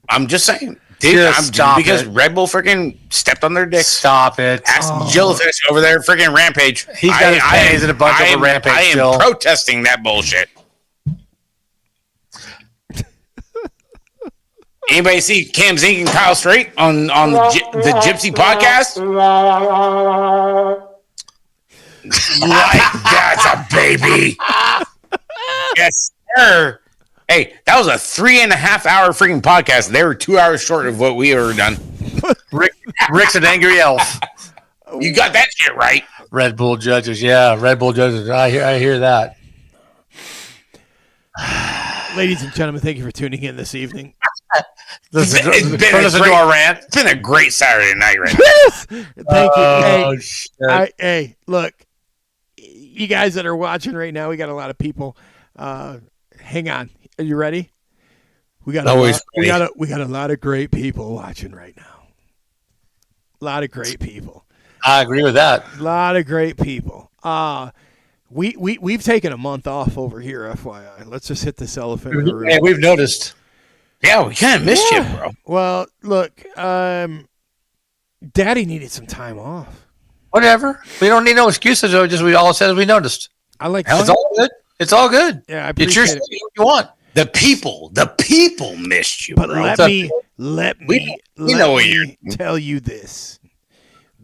I'm just saying. Dude, because Red Bull freaking stepped on their dick. Stop it. Ask Jellyfish over there freaking Rampage. He's got his panties in a bunch of Rampage. I am protesting that bullshit. Anybody see Cam Zink and Kyle Strait on the Gypsy podcast? That's a baby. Yes, sir. Hey, that was a 3.5 hour freaking podcast. They were 2 hours short of what we ever done. Rick's an angry elf. You got that shit right. Red Bull judges, yeah, Red Bull judges. I hear that. Ladies and gentlemen, thank you for tuning in this evening. It's been a great Saturday night, right? Thank you. Shit. Hey, look, you guys that are watching right now, we got a lot of people. Hang on, are you ready? We got a lot of great people watching right now. A lot of great people. I agree with that. A lot of great people. We've taken a month off over here, FYI. Let's just hit this elephant in the room. Hey, we've noticed. Yeah, we kind of missed you, bro. Well, look, Daddy needed some time off. Whatever. We don't need no excuses. Though. Just we all said we noticed. I like. It's all good. It's all good. Yeah, I it's your appreciate city. What you want. The people missed you, But bro. let me tell you this.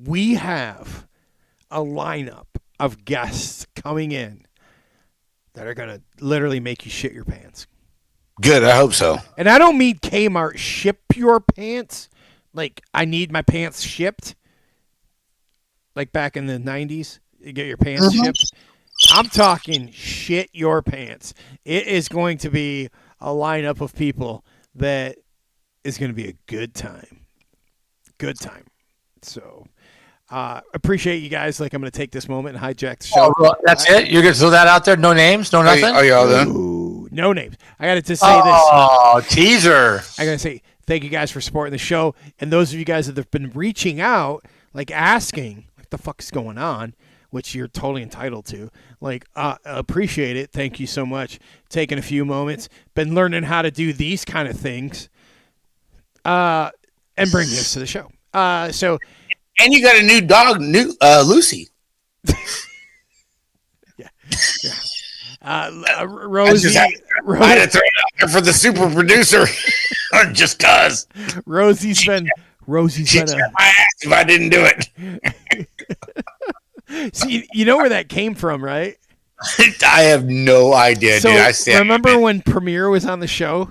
We have a lineup of guests coming in that are going to literally make you shit your pants. Good, I hope so. And I don't mean Kmart ship your pants. Like, I need my pants shipped. Like back in the 90s, you get your pants shipped. I'm talking shit your pants. It is going to be a lineup of people that is going to be a good time. Good time. So, appreciate you guys. Like, I'm going to take this moment and hijack the show. Oh, that's it? You're going to throw that out there? No names? No nothing? Are you all done? Ooh, no names. I got to just say this. Oh, teaser. I got to say thank you guys for supporting the show. And those of you guys that have been reaching out, like asking, what the fuck is going on? Which you're totally entitled to. Like, appreciate it. Thank you so much. Taking a few moments. Been learning how to do these kind of things. And bring this to the show. And you got a new dog, Lucy. Yeah. Rosie. I had to throw it out there for the super producer. Just cause. Rosie's been She'd my ass if I didn't do it. See, you know where that came from, right? I have no idea, so, dude. Remember when Premiere was on the show?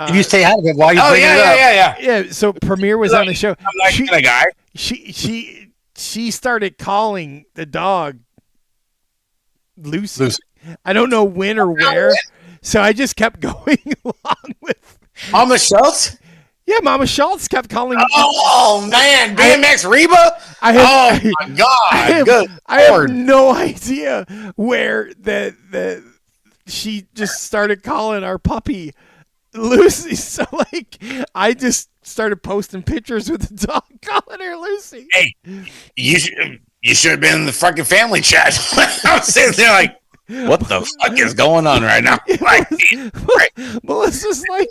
Did you stay out of it while you bring it up? Yeah, so Premiere was on the show. I'm like that guy. She started calling the dog Lucy. I don't know when or where. So I just kept going along with Mama Schultz? Yeah, Mama Schultz kept calling. Oh man, BMX Reba! Oh my God! I have no idea where she just started calling our puppy Lucy. So like, I just started posting pictures with the dog calling her Lucy. Hey, you should have been in the fucking family chat. I was sitting there like, what the fuck is going on right now? Melissa's like,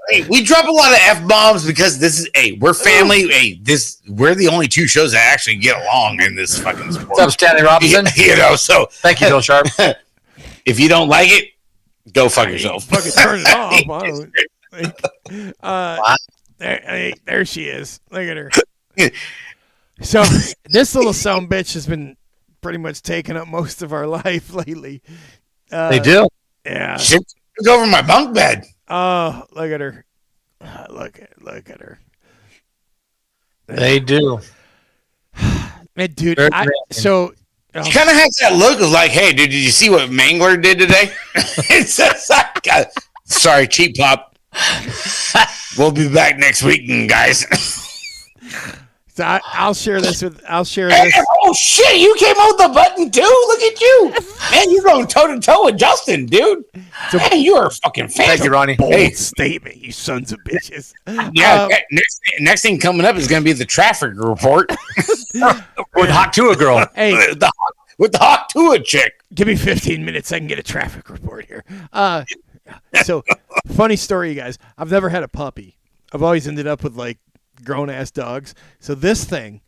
hey, we drop a lot of F-bombs because this is, we're family. We're the only two shows that actually get along in this fucking sport. What's up, Stanley Robinson? So thank you, Bill Sharp. If you don't like it, go fuck yourself. Fucking turn it off. There she is. Look at her. So this little sumbitch has been pretty much taking up most of our life lately. They do. Yeah. She took over my bunk bed. Oh, look at her. Look at her. They do. Man, dude, she kind of has that look of like, hey, dude, did you see what Mangler did today? It's just like, sorry, cheap pop. We'll be back next week, guys. So I'll share this. Oh shit! You came out the button too. Look at you, man. You're going toe to toe with Justin, dude. Man, you are a fucking fan. Thank you, Ronnie. Bold statement, you sons of bitches. Yeah. Next thing coming up is going to be the traffic report with Hot Tua girl. Hey, with the Hot Tua chick. Give me 15 minutes. I can get a traffic report here. So funny story, you guys. I've never had a puppy. I've always ended up with like grown-ass dogs. So this thing,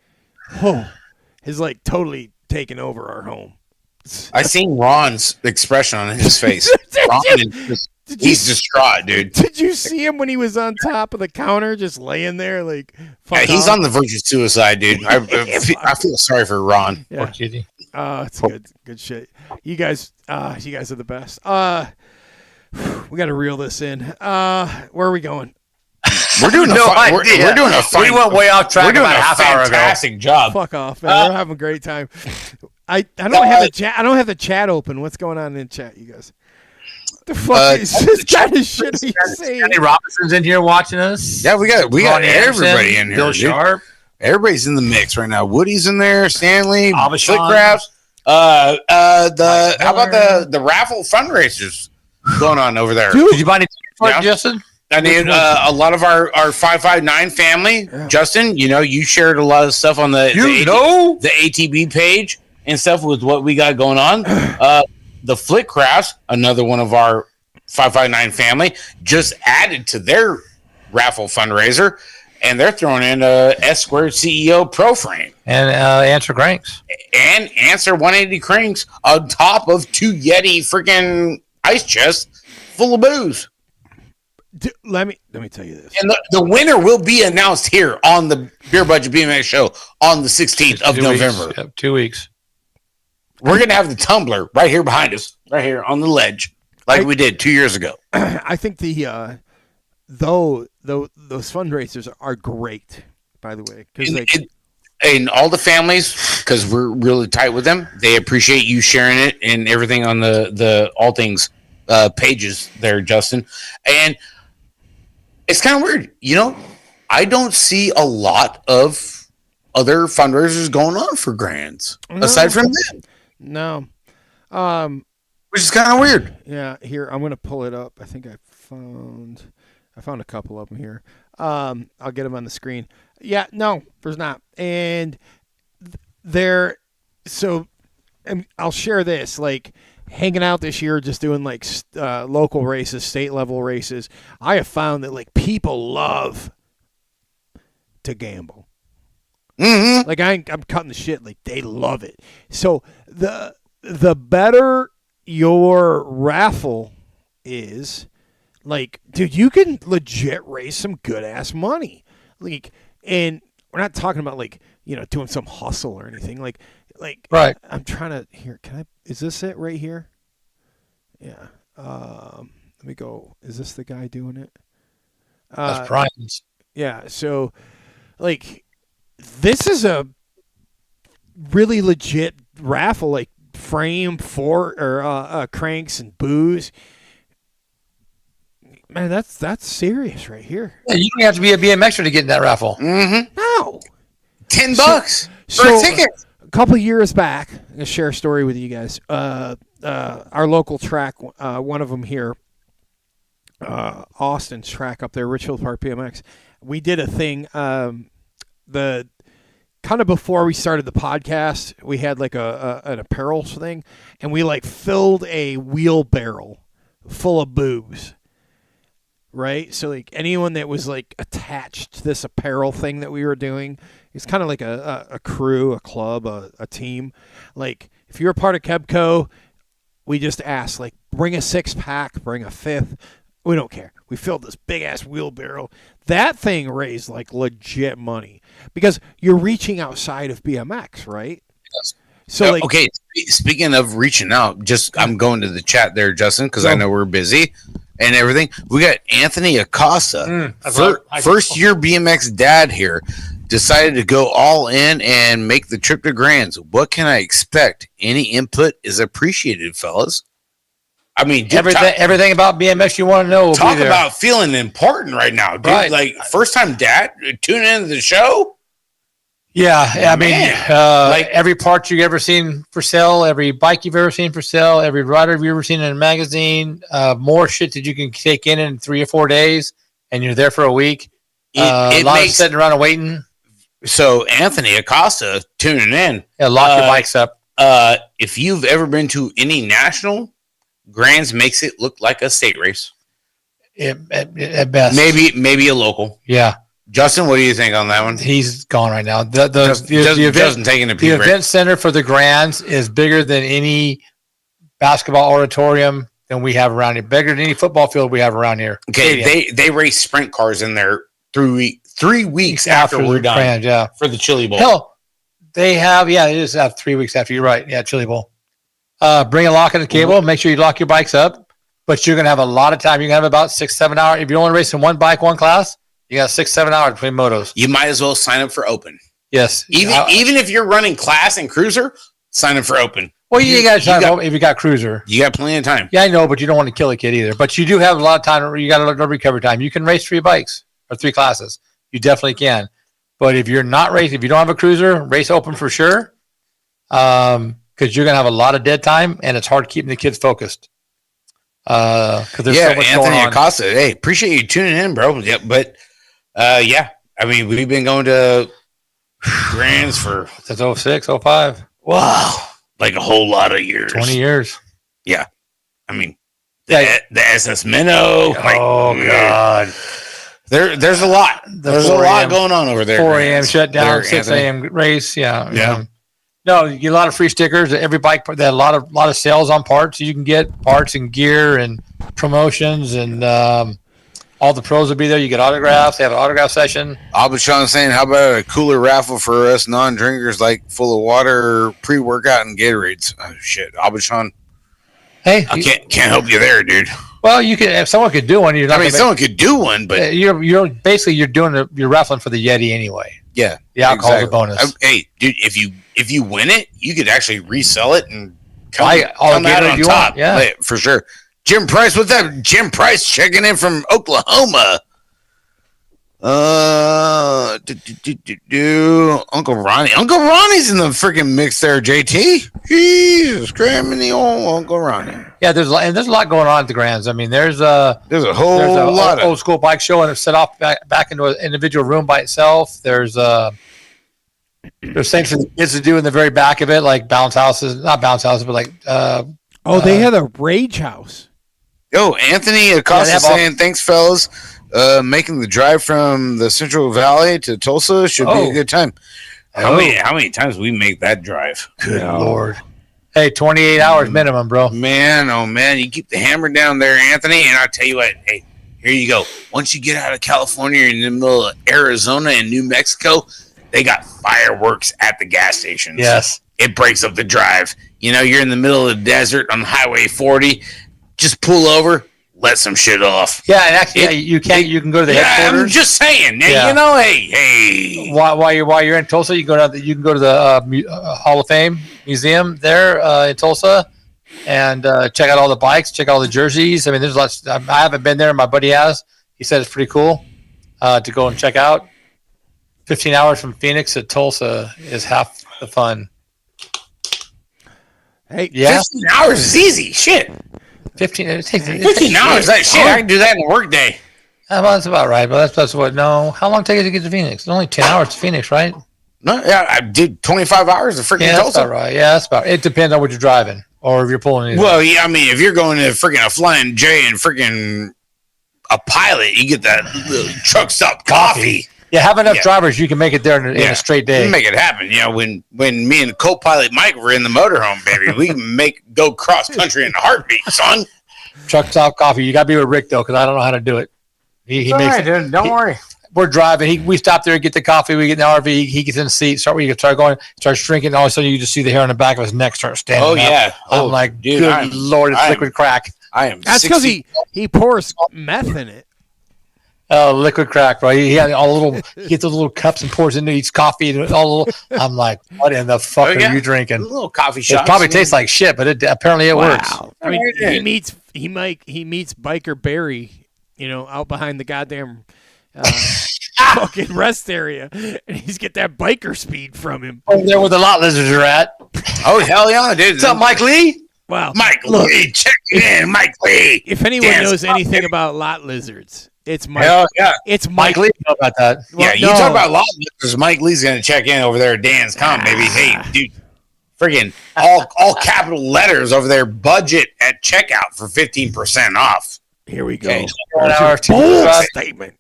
has like totally taken over our home. I seen Ron's expression on his face. He's distraught, dude. Did you see him when he was on top of the counter just laying there like he's on the verge of suicide, dude. I feel sorry for Ron. Yeah. Poor kitty. It's good shit. You guys are the best. We got to reel this in. Where are we going? We're doing we're doing a fine. We went way off track. We're doing about a half hour ago. fantastic job. Fuck off, man. We're having a great time. I don't have the chat. I don't have the chat open. What's going on in the chat, you guys? What the fuck is this kind of shit? Are you saying? Andy Robinson's in here watching us. Yeah, we got everybody in here. Bill Sharp. Everybody's in the mix right now. Woody's in there. Stanley, Abishon. Flickcrafts. How about the raffle fundraisers going on over there? Dude, did you buy any tickets for it, Justin? I mean, a lot of our 559 family, Justin, you shared a lot of stuff on the ATB page and stuff with what we got going on. The Flickcrafts, another one of our 559 family, just added to their raffle fundraiser, and they're throwing in a S Squared CEO Pro frame. And Answer Cranks. And Answer 180 Cranks on top of 2 Yeti freaking ice chests full of booze. Let me tell you this. And the winner will be announced here on the Beer Budget BMX Show on the 16th of November. Yep, 2 weeks. We're going to have the tumbler right here behind us, right here on the ledge, like we did 2 years ago. I think those fundraisers are great, by the way. And all the families, because we're really tight with them, they appreciate you sharing it and everything on the All Things pages there, Justin. And it's kind of weird. I don't see a lot of other fundraisers going on for grands aside from them. No. Which is kind of weird. Yeah, here, I'm going to pull it up. I think I found a couple of them here. I'll get them on the screen. Yeah, no, there's not. And I'll share this, hanging out this year, just doing local races, state level races. I have found that people love to gamble. Mm-hmm. I'm cutting the shit. They love it. So the better your raffle is, dude, you can legit raise some good ass money. And we're not talking about doing some hustle or anything. Right. I'm trying to is this it right here? Yeah. Let me go. Is this the guy doing it? That's Brian's. Yeah. So this is a really legit raffle, frame cranks and booze. Man, that's serious right here. Yeah, you don't have to be a BMXer to get in that raffle. Mm-hmm. No. $10 for a ticket. A couple of years back, I'm going to share a story with you guys. Our local track, one of them here, Austin's track up there, Richfield Park BMX, we did a thing, the kind of before we started the podcast, we had an apparel thing, and we filled a wheelbarrow full of booze. Right? So anyone that was attached to this apparel thing that we were doing, it's kind of like a crew, a club, a team. If you're a part of Kebco, we just asked, bring a 6-pack, bring a 5th. We don't care. We filled this big ass wheelbarrow. That thing raised legit money because you're reaching outside of BMX, right? Yes. So okay. Speaking of reaching out, I'm going to the chat there, Justin, because I know we're busy and everything. We got Anthony Acosta, first year BMX dad here, decided to go all in and make the trip to Grands. What can I expect? Any input is appreciated, fellas. I mean, everything about BMX you want to know. Talk about feeling important right now, dude. Right. First time dad tuning into the show. Yeah, I mean, every part you've ever seen for sale, every bike you've ever seen for sale, every rider you've ever seen in a magazine, more shit that you can take in 3 or 4 days, and you're there for a week. A lot of sitting around and waiting. So Anthony Acosta tuning in. Yeah, lock your bikes up. If you've ever been to any national, Grands makes it look like a state race. At best. Maybe a local. Yeah. Justin, what do you think on that one? He's gone right now. The event center for the Grands is bigger than any basketball auditorium than we have around here. Bigger than any football field we have around here. Okay, they race sprint cars in there 3 weeks after we're done. Grand, yeah. For the Chili Bowl. Hell, They have, it is 3 weeks after. You're right. Yeah, Chili Bowl. Bring a lock and a cable. Make sure you lock your bikes up. But you're going to have a lot of time. You're going to have about 6-7 hours. If you're only racing one bike, one class, you got 6-7 hours between motos. You might as well sign up for open. Yes. Even if you're running class and cruiser, sign up for open. Well, you got time if you got cruiser. You got plenty of time. Yeah, I know, but you don't want to kill a kid either. But you do have a lot of time. You got a lot of recovery time. You can race 3 bikes or 3 classes. You definitely can. But if you're not racing, if you don't have a cruiser, race open for sure. Because you're going to have a lot of dead time, and it's hard keeping the kids focused. Because there's so much Anthony going on. Acosta. Hey, appreciate you tuning in, bro. Yeah, but I mean, we've been going to Grands for Since 06, 05. wow, like a whole lot of years. 20 years. Yeah, I mean, the SS Minnow. God. There's a lot. There's a lot going on over there. 4 a.m. shutdown, 6 a.m. race. Yeah. No, you get a lot of free stickers. Every bike, they had a lot of sales on parts. You can get parts and gear and promotions, and all the pros will be there. You get autographs. They have an autograph session. Abachan saying, "How about a cooler raffle for us non-drinkers, like full of water, pre-workout, and Gatorades?" Oh shit, Abachan. Hey, I can't help you there, dude. Well, you could. If someone could do one, someone could do one, but you're basically you're raffling for the Yeti anyway. Yeah, the alcohol's a bonus. Hey, dude, if you win it, you could actually resell it and come out on top. Yeah, for sure. Jim Price, what's that? Jim Price checking in from Oklahoma. Uncle Ronnie. Uncle Ronnie's in the freaking mix there, JT. Jesus, cramming the old Uncle Ronnie. Yeah, there's a lot going on at the Grands. I mean, there's a lot of old school bike show, and it's set off back into an individual room by itself. There's things for the kids to do in the very back of it, like bounce houses, not bounce houses, but like they had a rage house. Yo, Anthony Acosta saying, thanks, fellas. Making the drive from the Central Valley to Tulsa should be a good time. How many times we make that drive? Good Lord. Hey, 28 hours minimum, bro. Man, oh man, you keep the hammer down there, Anthony, and I'll tell you what, hey, here you go. Once you get out of California, in the middle of Arizona and New Mexico, they got fireworks at the gas stations. Yes. It breaks up the drive. You know, you're in the middle of the desert on Highway 40. Just pull over, let some shit off. Yeah, and actually, you can go to the headquarters. I'm just saying, you know, hey. While you're in Tulsa, you can go to the Hall of Fame Museum there in Tulsa, and check out all the bikes, check out all the jerseys. I mean, there's lots. I haven't been there. My buddy has. He said it's pretty cool to go and check out. 15 hours from Phoenix to Tulsa is half the fun. Hey, 15 hours is easy. Shit. 15 hours. That shit. I can do that in a work day. Well, that's about right. But that's what. No, how long take it to get to Phoenix? It's only 10 hours to Phoenix, right? No, yeah, I did 25 hours to freaking Tulsa. Tulsa. That's about right. Yeah, that's about. It depends on what you're driving or if you're pulling. Either. Well, yeah, I mean, if you're going to freaking a Flying J and freaking a Pilot, you get that little truck stop coffee. Yeah, have enough drivers, you can make it there in a straight day. You make it happen. You know, when me and co-pilot Mike were in the motorhome, baby, we can go cross country in a heartbeat, son. Truck stop coffee. You got to be with Rick though, because I don't know how to do it. He makes it. Dude. Don't worry. We're driving. We stop there and get the coffee. We get in the RV. He gets in the seat. Start going. Starts drinking. All of a sudden, you just see the hair on the back of his neck start standing. Oh yeah. I'm like, dude, good Lord, it's liquid crack. I am. That's because he pours meth in it. Oh, liquid crack, bro. He had he gets those little cups and pours into each coffee. And I'm like, what in the fuck are you drinking? A little coffee shop. It probably tastes like shit, but apparently it works. I mean, he meets Biker Barry, out behind the goddamn fucking rest area, and he's get that biker speed from him. Over there where the lot lizards are at. Oh hell yeah, dude! What's up, Mike Lee? Wow, Mike Lee, check it in, Mike Lee. If anyone knows anything about lot lizards, it's Mike. Hell yeah, it's Mike Lee. Know about that? Well, you talk about lot lizards. Mike Lee's gonna check in over there at Dan's Com, baby. Hey, dude, friggin' all capital letters over there. Budget at checkout for 15% off. Here we go. Okay. Bold statement.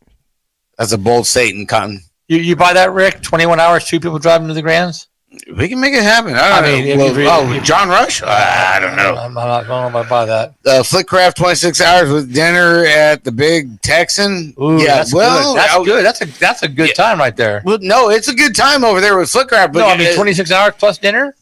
That's a bold statement, Cotton. You buy that, Rick? 21 hours, 2 people driving to the Grands? We can make it happen. I don't know. John Rush? I don't know. I don't know about that. Flickcraft 26 hours with dinner at the Big Texan. Ooh, yeah, that's good. That's a good time right there. Well, no, it's a good time over there with Flickcraft. But no, I mean 26 hours plus dinner.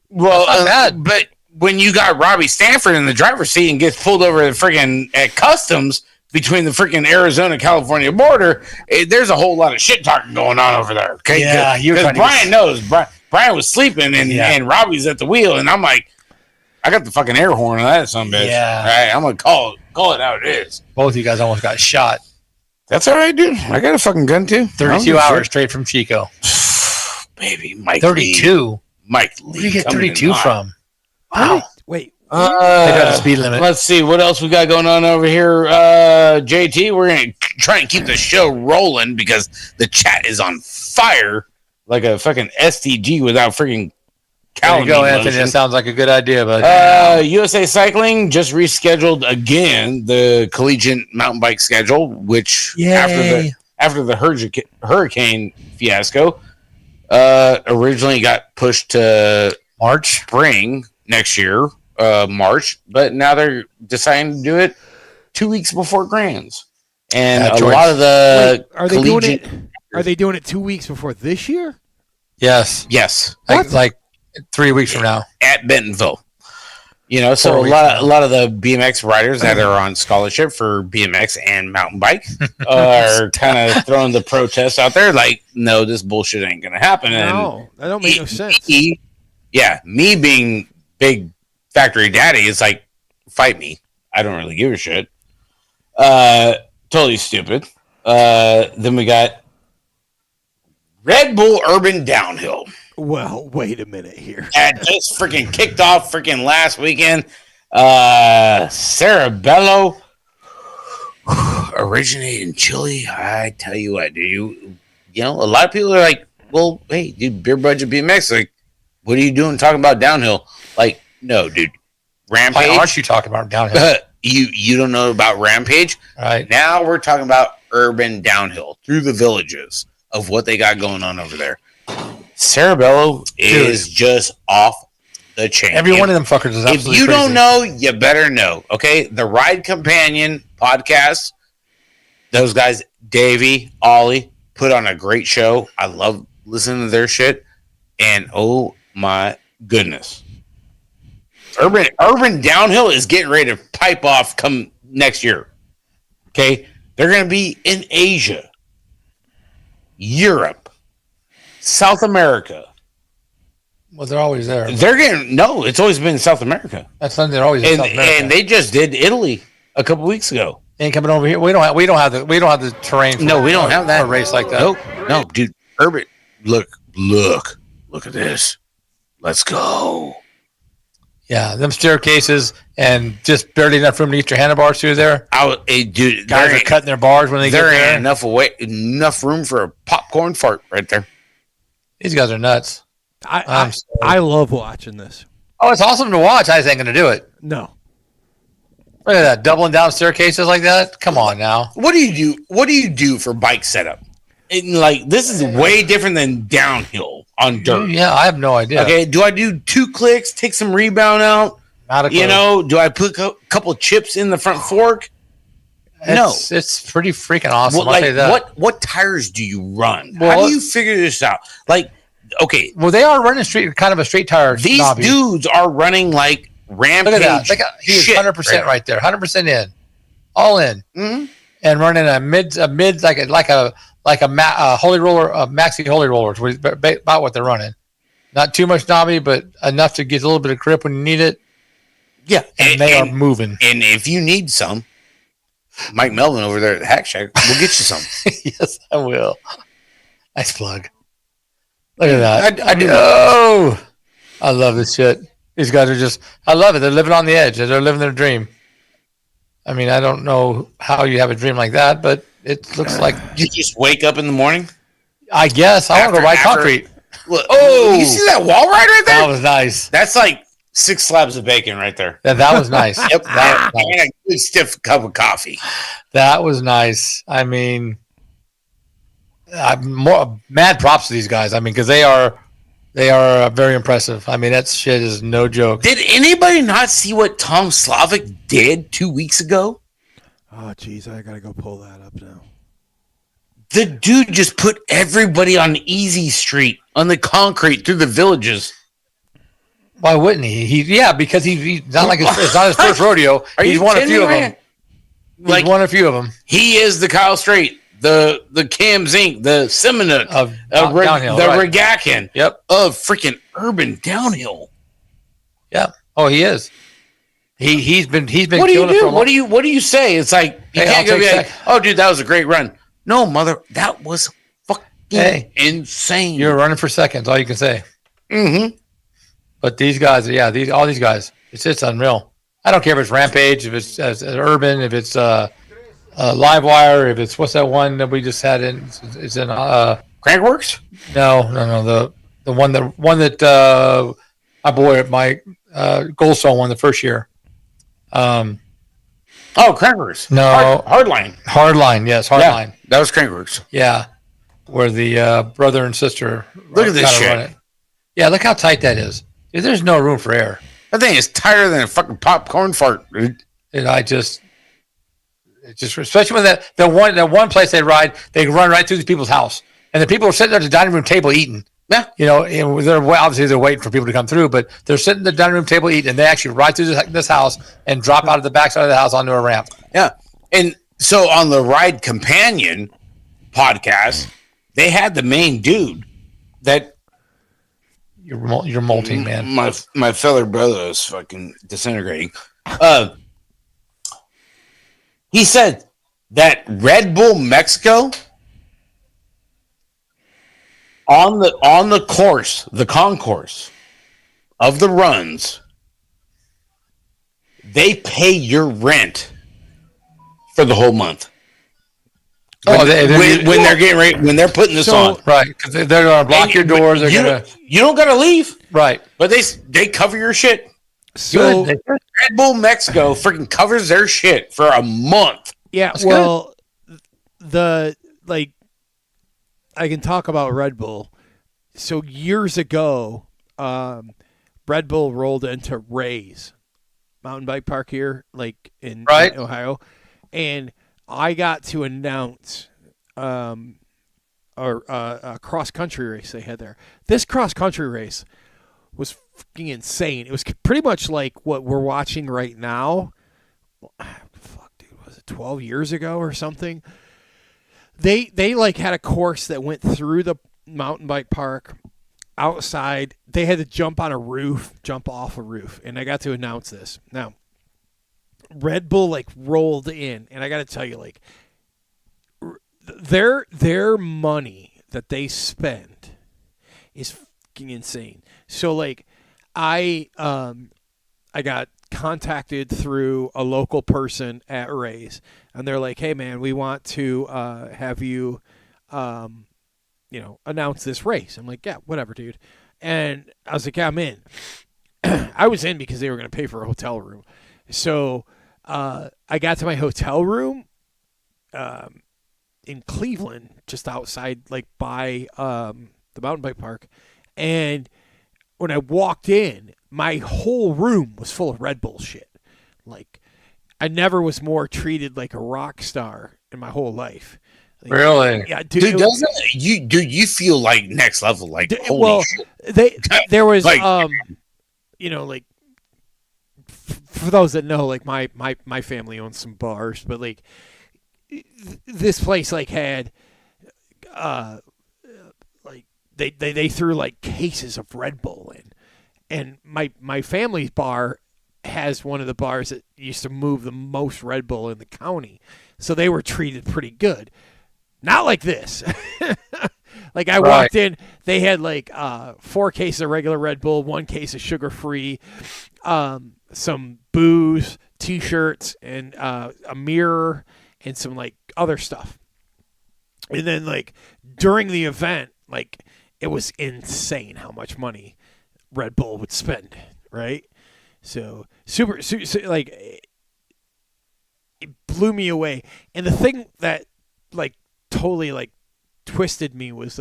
Well, not bad. But when you got Robbie Stanford in the driver's seat and gets pulled over at customs between the freaking Arizona-California border, there's a whole lot of shit talking going on over there. Okay, yeah, because Brian knows. Brian was sleeping and Robbie's at the wheel, and I'm like, I got the fucking air horn on that son of a bitch. Yeah. All right, I'm gonna call it how it is. Both of you guys almost got shot. That's all right, dude. I got a fucking gun too. 32 hours straight from Chico. Baby, Mike 32. Lee. Mike Lee. Where do you get 32 from? Wow. Wait. They got a speed limit. Let's see what else we got going on over here. JT, we're gonna try and keep the show rolling because the chat is on fire like a fucking STG without freaking There you go, Anthony. That sounds like a good idea. But USA Cycling just rescheduled again the collegiate mountain bike schedule, which after the hurricane fiasco, originally got pushed to spring next year, March, but now they're deciding to do it 2 weeks before Grands. And a lot of the are they doing it 2 weeks before this year? Yes. Like 3 weeks from now at Bentonville. You know, so a lot of the BMX riders that are on scholarship for BMX and mountain bike are kind of throwing the protests out there, like, no, this bullshit ain't gonna happen. No, that don't make no sense. Me being big factory daddy is like, fight me. I don't really give a shit. Totally stupid. Then we got Red Bull Urban Downhill. Well, wait a minute here. That just freaking kicked off freaking last weekend. Cerebello originated in Chile. I tell you what, you know, a lot of people are like, well, hey, dude, beer budget BMX. Like, what are you doing talking about downhill? Like, no, dude. Rampage. Why aren't you talking about downhill? You don't know about Rampage? Right. Now we're talking about urban downhill through the villages of what they got going on over there. Cerebello is just off the chain. Every one of them fuckers is absolutely If you crazy. don't know, you better know. Okay? The Ride Companion podcast, those guys, Davey, Ollie, put on a great show. I love listening to their shit. And oh my goodness. Urban Downhill is getting ready to pipe off come next year. Okay? They're going to be in Asia, Europe, South America. Well, they're always there. It's always been South America. That's when they're always in South America. And they just did Italy a couple weeks ago. Ain't coming over here. We don't have the terrain. No, we don't have that. A race like that. Nope. No, dude. Urban. Look at this. Let's go. Yeah, them staircases and just barely enough room to get your handlebars through there. Dude, guys are cutting their bars when they get there. There ain't enough room for a popcorn fart right there. These guys are nuts. I love watching this. Oh, it's awesome to watch. I just ain't gonna do it. No. Look at that, doubling down staircases like that. Come on now. What do you do for bike setup? This is way different than downhill on dirt. Yeah, I have no idea. Okay, do I do 2 clicks, take some rebound out? Not a clue. You know, do I put a couple chips in the front fork? It's pretty freaking awesome. Well, I'll tell you that. What tires do you run? How do you figure this out? Okay. Well, they are running kind of a straight tire. These dudes are running like Rampage. Look at that. He is 100% right there. 100% in, all in, and running a mid like a holy roller, maxi holy rollers. About what they're running. Not too much knobby, but enough to get a little bit of grip when you need it. Yeah, and they are moving. And if you need some, Mike Melvin over there at the Hack Shack will get you some. Yes, I will. Nice plug. Look at that. I do. Oh, I love this shit. These guys are I love it. They're living on the edge. They're living their dream. I mean, I don't know how you have a dream like that, but it looks like you just wake up in the morning. I guess I want to go ride concrete. Look, you see that wall ride right there? That was nice. That's like 6 slabs of bacon right there. That was nice. Yep. That was nice. And a good stiff cup of coffee. That was nice. I mean, I'm more mad props to these guys. I mean, because they are They are very impressive. I mean, that shit is no joke. Did anybody not see what Tom Slavic did 2 weeks ago? Oh, geez, I gotta go pull that up now. The dude just put everybody on Easy Street on the concrete through the villages. Why wouldn't he? Because he's not like it's not his first rodeo. He's won a few of them. He's won a few of them. He is the Kyle Strait, the Cam Zink, the Seminole, downhill, the right. Regakin, Yep, of freaking urban downhill. Yep. Oh, he is. He's been. What do you do? What do you say? It's like you can't go be like, oh, dude, that was a great run. No, mother, that was fucking insane. You're running for seconds. All you can say. Mm-hmm. But these guys, all these guys, it's unreal. I don't care if it's Rampage, if it's Urban, if it's Livewire, if it's what's that one that we just had in? It's in Crankworks? No. The one that my boy Mike Goldstone won the first year. Crankworks. No, Hardline. Yes, Hardline. Yeah, that was Crankworks. Yeah, where the brother and sister. Look at this shit. Yeah, look how tight that is. Dude, there's no room for air. That thing is tighter than a fucking popcorn fart, dude. And especially when that one place they run right through these people's house, and the people are sitting at the dining room table eating. Yeah, and they're waiting for people to come through, but they're sitting at the dining room table eating, and they actually ride through this house and drop out of the backside of the house onto a ramp. Yeah, and so on the Ride Companion podcast, they had the main dude that. You're molting, man. My fellow brother is fucking disintegrating. He said that Red Bull Mexico on the course, the concourse of the runs, they pay your rent for the whole month. When they're getting ready, when they're putting this on, right? Because they're going to block your doors. You don't got to leave, right? But they cover your shit. So Red Bull Mexico freaking covers their shit for a month. Yeah, That's well, I can talk about Red Bull. So years ago, Red Bull rolled into Ray's mountain bike park here, in Ohio, and I got to announce a cross-country race they had there. This cross-country race was fucking insane. It was pretty much like what we're watching right now. Fuck, dude, was it 12 years ago or something? They had a course that went through the mountain bike park outside. They had to jump off a roof, and I got to announce this. Now, Red Bull rolled in, and I got to tell you, their money that they spend is fucking insane. So I got contacted through a local person at Ray's, and they're like, "Hey man, we want to have you announce this race." I'm like, "Yeah, whatever, dude." And I was like, "Yeah, I'm in." I was in because they were going to pay for a hotel room. So I got to my hotel room in Cleveland, just outside, by the mountain bike park. And when I walked in, my whole room was full of Red Bull shit. I never was more treated like a rock star in my whole life. Really? Yeah, dude. You feel like next level. Holy shit. There was, for those that know, my family owns some bars, but this place had they threw cases of Red Bull in, and my family's bar has one of the bars that used to move the most Red Bull in the county, so they were treated pretty good. Not like this. I walked in, they had 4 cases of regular Red Bull, 1 case of sugar-free, some booze, T-shirts, and a mirror, and some other stuff. And then during the event, it was insane how much money Red Bull would spend, right? So super it blew me away. And the thing that totally twisted me was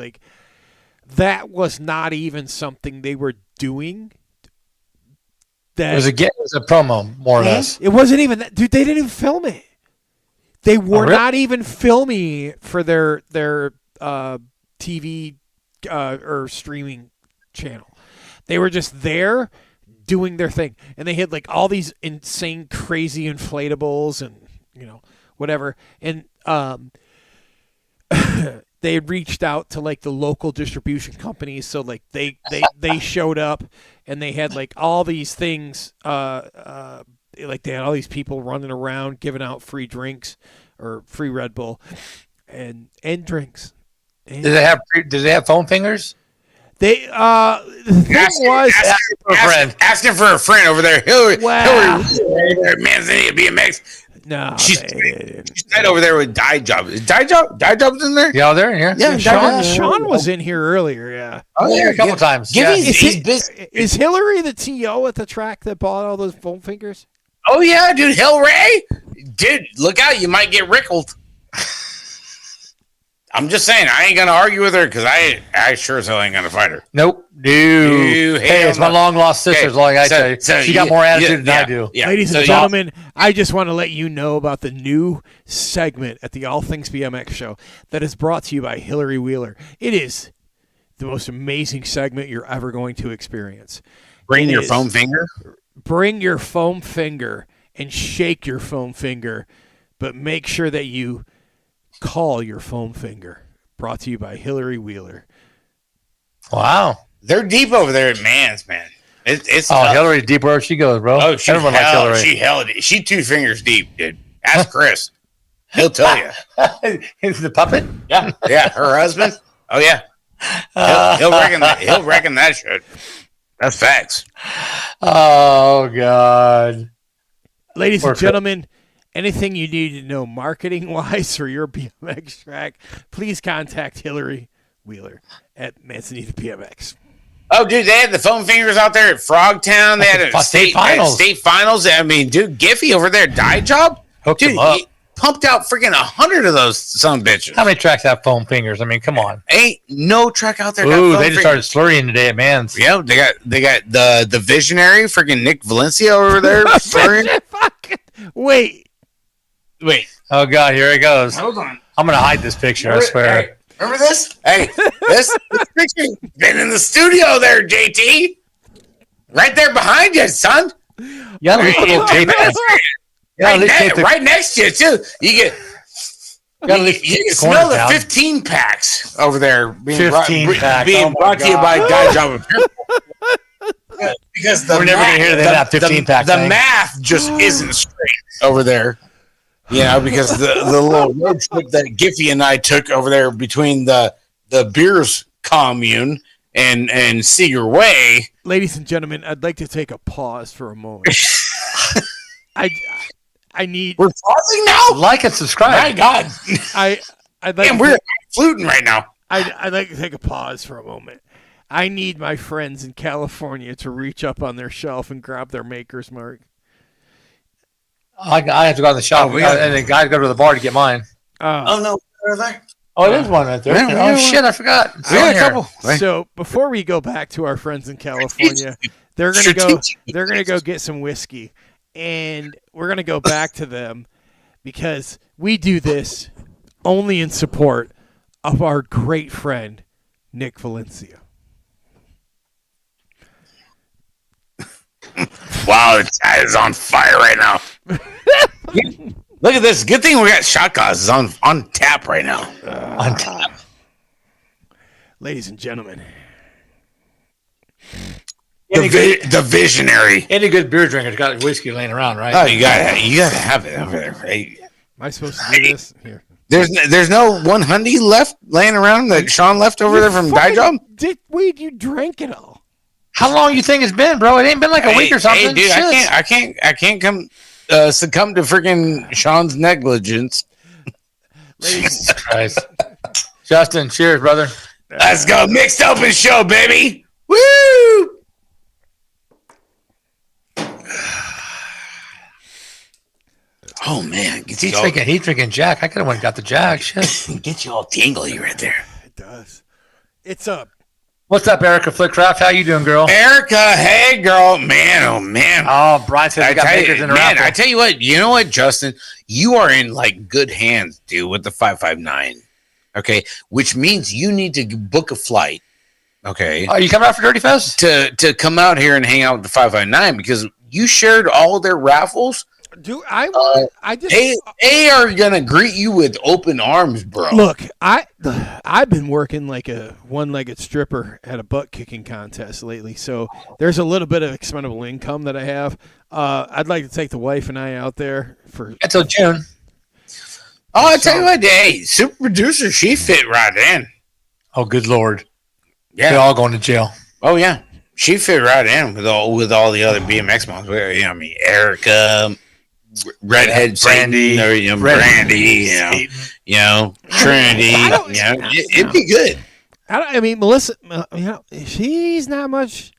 that was not even something they were doing. That it was a promo, more or less. It wasn't even that, dude. They didn't even film it. They were not even filming for their TV or streaming channel. They were just there doing their thing, and they had like all these insane, crazy inflatables and whatever. And they had reached out to like the local distribution companies, so like they showed up, and they had like all these things. Like they had all these people running around giving out free drinks or free Red Bull and drinks. And Did they have foam fingers? They the thing was asking for a friend over there. Hillary Manteca BMX. No, she's right over there with Dye Job. Is Dye Job's in there? Yeah, they're in here. Yeah, Sean was in here earlier. Yeah, a couple times. Is Hillary the TO at the track that bought all those foam fingers? Oh yeah, dude, Hillary, dude, look out, you might get rickled. I'm just saying, I ain't gonna argue with her because I sure as hell ain't gonna fight her. Nope. Hey, it's my long lost sister. Like I tell you, she got more attitude than I do. Yeah. Ladies and gentlemen, I just want to let you know about the new segment at the All Things BMX Show that is brought to you by Hillary Wheeler. It is the most amazing segment you're ever going to experience. Bring your foam finger. Bring your foam finger and shake your foam finger, but make sure that you call your foam finger. Brought to you by Hillary Wheeler. Wow. They're deep over there at Mans, man. It's Hillary deep where she goes, bro. Oh, everyone likes Hillary. She 2 fingers deep, dude. Ask Chris. He'll tell you. Is the puppet? Yeah. Yeah. Her husband. Oh yeah. He'll reckon that shit. That's facts. Oh God. Ladies and gentlemen, anything you need to know marketing-wise for your BMX track, please contact Hillary Wheeler at Manteca BMX. Oh, dude, they had the foam fingers out there at Frogtown. They had state finals. I mean, dude, Giffy over there, Dye Job, hooked him up. He pumped out freaking 100 of those son bitches. How many tracks have foam fingers? I mean, come on. Ain't no track out there. Ooh, they just started slurrying today at Mans. Yeah, they got the visionary freaking Nick Valencia over there slurrying. Wait. Oh God, here it goes. Hold on. I'm gonna hide this picture. I swear. Hey, remember this? Hey, this picture been in the studio there, JT. Right there behind you, son. Yeah, right next to you too. You smell the 15 packs over there being brought to you by Dye Job. Because we're never gonna hear that 15 pack. The math just isn't straight over there. Because the little road trip that Giffy and I took over there between the Beers commune and Seeger Way. Ladies and gentlemen, I'd like to take a pause for a moment. I need. We're pausing now. Like and subscribe. My God. I'd like. We're fluting right now. I'd like to take a pause for a moment. I need my friends in California to reach up on their shelf and grab their Maker's Mark. I have to go to the shop, and then guys go to the bar to get mine. Oh no, are there? Oh, there's one right there. Shit, I forgot. We got a couple. So before we go back to our friends in California, they're gonna go get some whiskey, and we're gonna go back to them because we do this only in support of our great friend Nick Valencia. Wow, the chat is on fire right now. Look at this. Good thing we got shot glasses on tap right now. On tap. Ladies and gentlemen. The visionary. Any good beer drinker's got whiskey laying around, right? Oh, you gotta have it over there. Hey. Am I supposed to do this? Here. There's no 100 left laying around that Sean left over there from Dye Job? Wait, you drank it all. How long you think it's been, bro? It ain't been like a week or something. Hey, dude, I can't come succumb to freaking Sean's negligence. Jesus Christ. Justin, cheers, brother. Let's go. Mixed open show, baby. Woo! Oh man, he's drinking Jack. I could have went and got the Jack. Shit, get you all tingly right there. It does. What's up, Erica Flickcraft? How you doing, girl? Erica, hey, girl. Man, oh, man. Oh, Brian says we got bakers in the raffle. I tell you what. You know what, Justin? You are in, like, good hands, dude, with the 559. Okay? Which means you need to book a flight. Okay? Are you coming out for Dirty Fest? To come out here and hang out with the 559 because you shared all their raffles. Dude, they are gonna greet you with open arms, bro. Look, I've been working like a one-legged stripper at a butt kicking contest lately, so there's a little bit of expendable income that I have. I'd like to take the wife and I out there for until June. Oh, I tell you what, hey, super producer, she fit right in. Oh, good Lord! Yeah, they're all going to jail. Oh yeah, she fit right in with all the other BMX moms. You know, I mean, Erica. Redhead Brandy, Brandy, Trinity. It'd be good. I mean, Melissa, she's not much.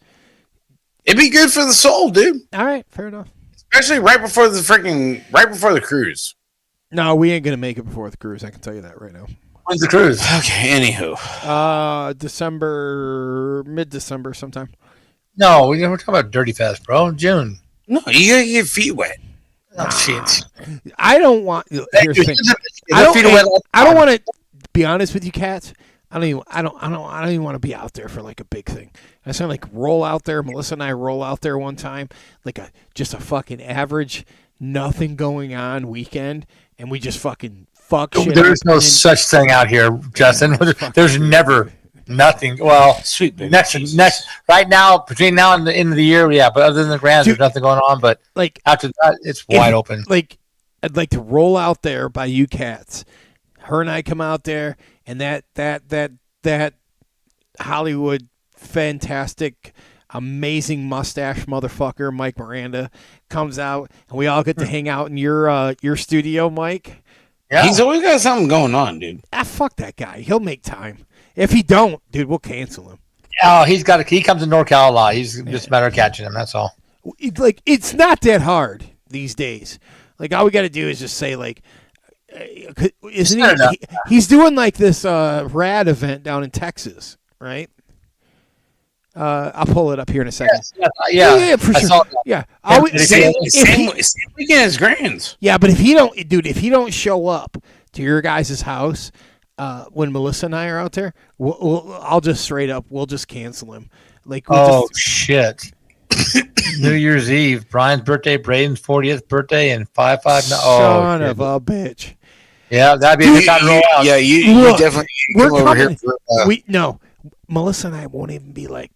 It'd be good for the soul, dude. All right, fair enough. Especially right before the cruise. No, we ain't gonna make it before the cruise. I can tell you that right now. When's the cruise? Okay, anywho. Mid-December sometime. No, we're talking about Dirty Fest, bro. June. No, you gotta get your feet wet. Oh shit! I don't want. Here's the thing. I don't want to be honest with you, cats. I don't even want to be out there for like a big thing. I sound like roll out there. Melissa and I roll out there one time, like just a fucking average, nothing going on weekend, and we just fucking fuck shit. There's no such thing out here, Justin. There's never. Nothing. Well, sweet baby. Next. Right now, between now and the end of the year, yeah. But other than the Grands, there's nothing going on. But like after that, it's wide open. Like I'd like to roll out there by you cats. Her and I come out there, and that Hollywood fantastic, amazing mustache motherfucker, Mike Miranda, comes out, and we all get to hang out in your studio, Mike. Yeah, he's always got something going on, dude. Fuck that guy. He'll make time. If he don't, dude, we'll cancel him. Oh, he comes to NorCal a lot. He's just a matter of catching him. That's all. Like, it's not that hard these days. Like, all we got to do is just say, like, isn't he's doing like this rad event down in Texas, right? I'll pull it up here in a second. Yeah, for sure. Yeah, same weekend as Grands. Yeah, but if he don't show up to your guys' house. When Melissa and I are out there, I'll just straight up, we'll just cancel him. Like, shit! New Year's Eve, Brian's birthday, Braden's 40th birthday, and 559. Son of a bitch! Yeah, that'd be a good time to roll out. Yeah, you definitely come over here. No, Melissa and I won't even be like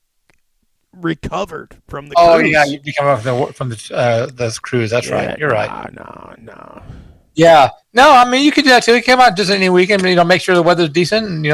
recovered from the. Oh cruise. yeah, you'd be coming from the cruise. That's right. You're right. No. Yeah, no, I mean you could do that too. You come out just any weekend, make sure the weather's decent, and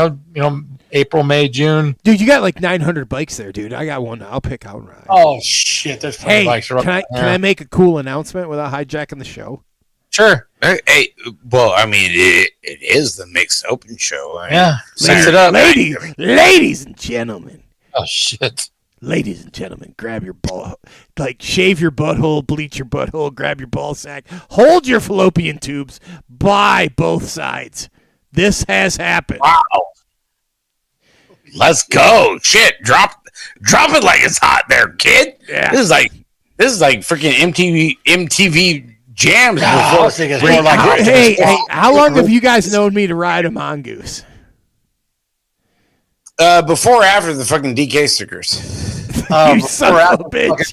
April, May, June. Dude, you got like 900 bikes there, dude. I got one. I'll pick out and ride. Oh shit, there's plenty of bikes. Can I make a cool announcement without hijacking the show? Sure. Hey, well, I mean, it is the mixed open show. Mix it up, ladies and gentlemen. Oh shit. Ladies and gentlemen, grab your ball, like shave your butthole, bleach your butthole, grab your ball sack, hold your fallopian tubes, buy both sides. This has happened. Wow. Let's go. Shit, drop it like it's hot there, kid. Yeah. This is like freaking MTV jams. Hey, how long have you guys known me to ride a mongoose? Before or after the fucking DK stickers? You son of a bitch.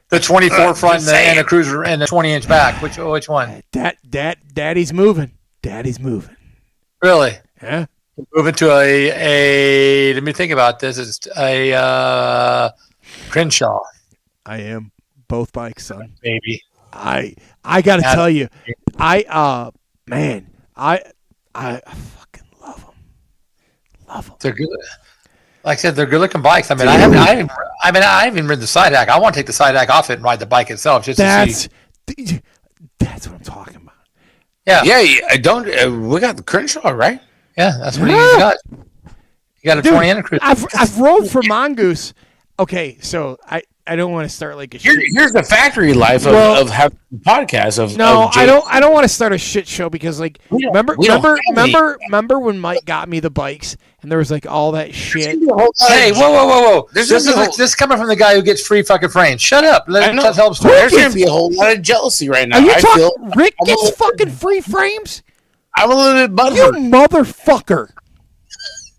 The 24 front and the cruiser and the 20-inch back. Which one? Daddy's moving. Really? Yeah. Moving to a. Let me think about this. It's a Crenshaw. I am both bikes, son. Baby. I gotta tell you, I fucking love them. They're good. Like I said, they're good looking bikes. I mean, I haven't ridden the side hack. I want to take the side hack off it and ride the bike itself just to see. That's what I'm talking about. Yeah. I don't. We got the Crenshaw, right? Yeah, that's what you got. You got a 20 and a cruiser. I've rolled for mongoose. Okay, so I I don't want to start like a here's the factory life of having a podcast of I don't want to start a shit show because like remember when Mike got me the bikes and there was like all that shit. Hey, whoa! This is coming from the guy who gets free fucking frames. Shut up. Let's help story. There's gonna be a whole lot of jealousy right now. Are you talking? Rick gets fucking free frames. I'm a little bit butthurt. You motherfucker.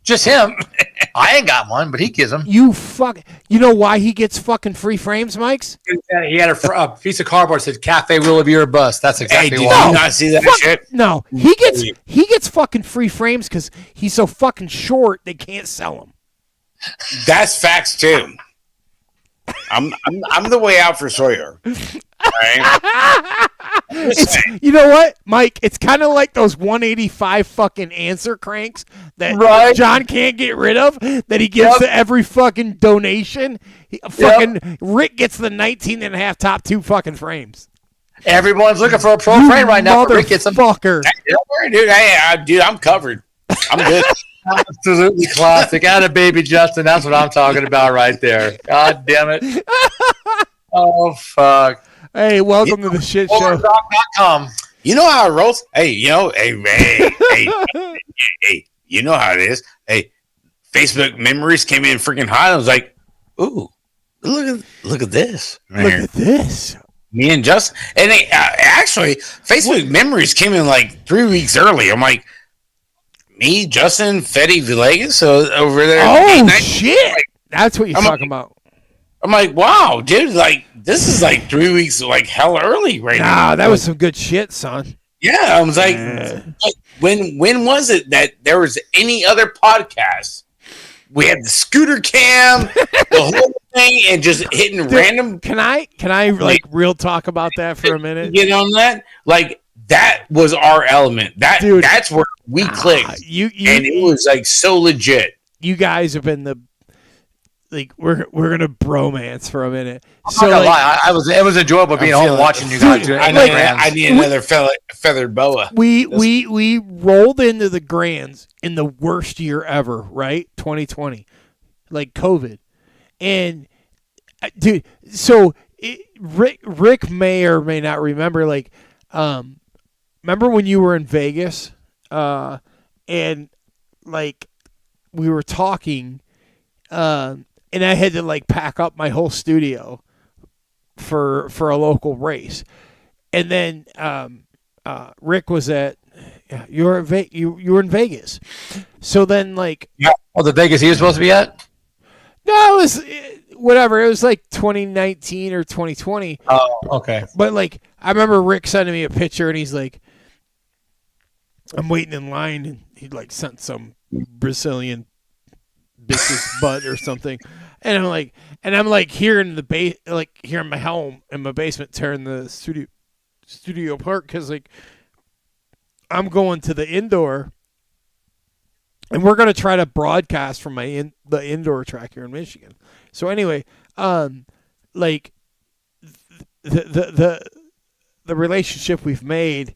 Just him. I ain't got one, but he gives them. You know why he gets fucking free frames, Mikes? He had a piece of cardboard that said "Cafe will be your bus." That's exactly why. Did you not see that shit? No, he gets fucking free frames because he's so fucking short they can't sell them. That's facts too. I'm the way out for Sawyer. Right? You know what, Mike? It's kind of like those 185 fucking answer cranks that John can't get rid of that he gives to every fucking donation. Rick gets the 19 and a half top 2 fucking frames. Everyone's looking for a pro frame right now. Rick gets them. Fucker. Dude, I'm covered. I'm good. Absolutely classic. Out of baby Justin. That's what I'm talking about right there. God damn it. Oh, fuck. Hey, welcome to the shit show. You know how it rolls? Hey, you know how it is. Hey, Facebook memories came in freaking hot. I was like, ooh, look at this. Right look here. At this. Me and Justin. And actually, Facebook memories came in like 3 weeks early. I'm like, me, Justin, Fetty Villegas over there. Oh, shit. That's what you're talking about. I'm like, wow, dude, like, this is like 3 weeks, like, hell early right now. Nah, that was some good shit, son. Yeah, I was like, when was it that there was any other podcast? We had the scooter cam, the whole thing, and just hitting random. Can I like real talk about that for a minute? Get on that? Like, that was our element. That's where we clicked. And it was like so legit. You guys have been we're gonna bromance for a minute. I'm not gonna lie, it was enjoyable being home watching you guys. I need another feathered boa. We rolled into the Grands in the worst year ever, right? 2020, like COVID, and dude. So Rick may or may not remember. Like, remember when you were in Vegas, and like we were talking, and I had to like pack up my whole studio for a local race, and then Rick was at you were in Vegas, so then like the Vegas he was supposed to be at. No, it was whatever. It was like 2019 or 2020. Oh, okay. But like I remember Rick sending me a picture, and he's like, "I'm waiting in line," and he like sent some Brazilian bitch's butt or something, and I'm like here in here in my home in my basement tearing the studio apart because like I'm going to the indoor, and we're gonna try to broadcast from the indoor track here in Michigan. So anyway, like the relationship we've made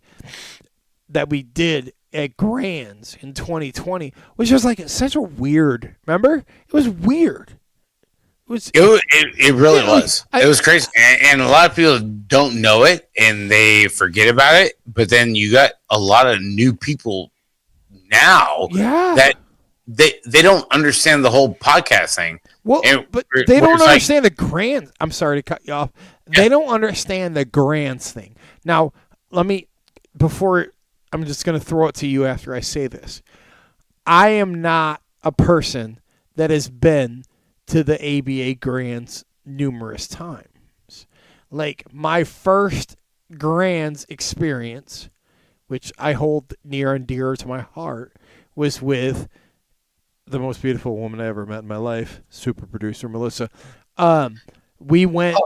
that we did at Grands in 2020 was just like such a weird. Remember, it was weird. It really was. It was crazy, and a lot of people don't know it and they forget about it. But then you got a lot of new people now that they don't understand the whole podcast thing. Well, but they don't understand the Grands. I'm sorry to cut you off. Yeah. They don't understand the Grands thing. Now, I'm just going to throw it to you after I say this. I am not a person that has been to the ABA Grands numerous times. Like my first Grands experience, which I hold near and dear to my heart, was with the most beautiful woman I ever met in my life, super producer Melissa. We went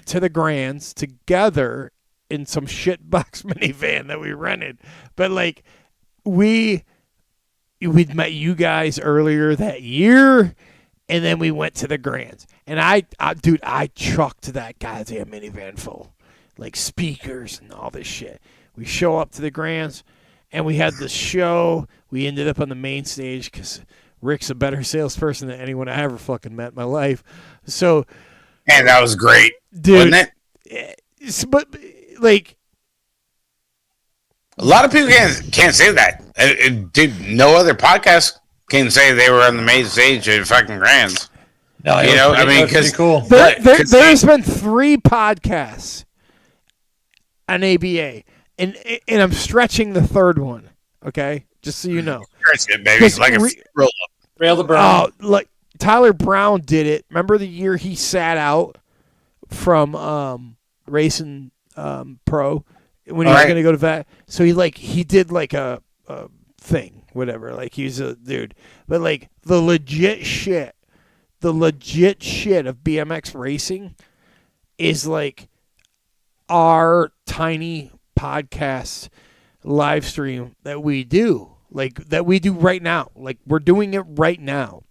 to the Grands together in some shitbox minivan that we rented, but like we'd met you guys earlier that year, and then we went to the Grands, and I chucked that goddamn minivan full, like speakers and all this shit. We show up to the Grands, and we had the show. We ended up on the main stage because Rick's a better salesperson than anyone I ever fucking met in my life. So And that was great, dude. wasn't it? But like, a lot of people can't say that. Dude, no other podcast can say they were on the main stage at fucking Grands. No, you know, I mean, because cool. There's been 3 podcasts on ABA, and I'm stretching the 3rd one. Okay, just so you know. Stretch it, baby. Like a Rail the burn. Oh, like Tyler Brown did it. Remember the year he sat out from racing pro when he was going to go to vet? So he did like a thing, whatever. Like he's a dude, but like the legit shit of BMX racing is like our tiny podcast live stream that we do. Like that we do right now. Like we're doing it right now.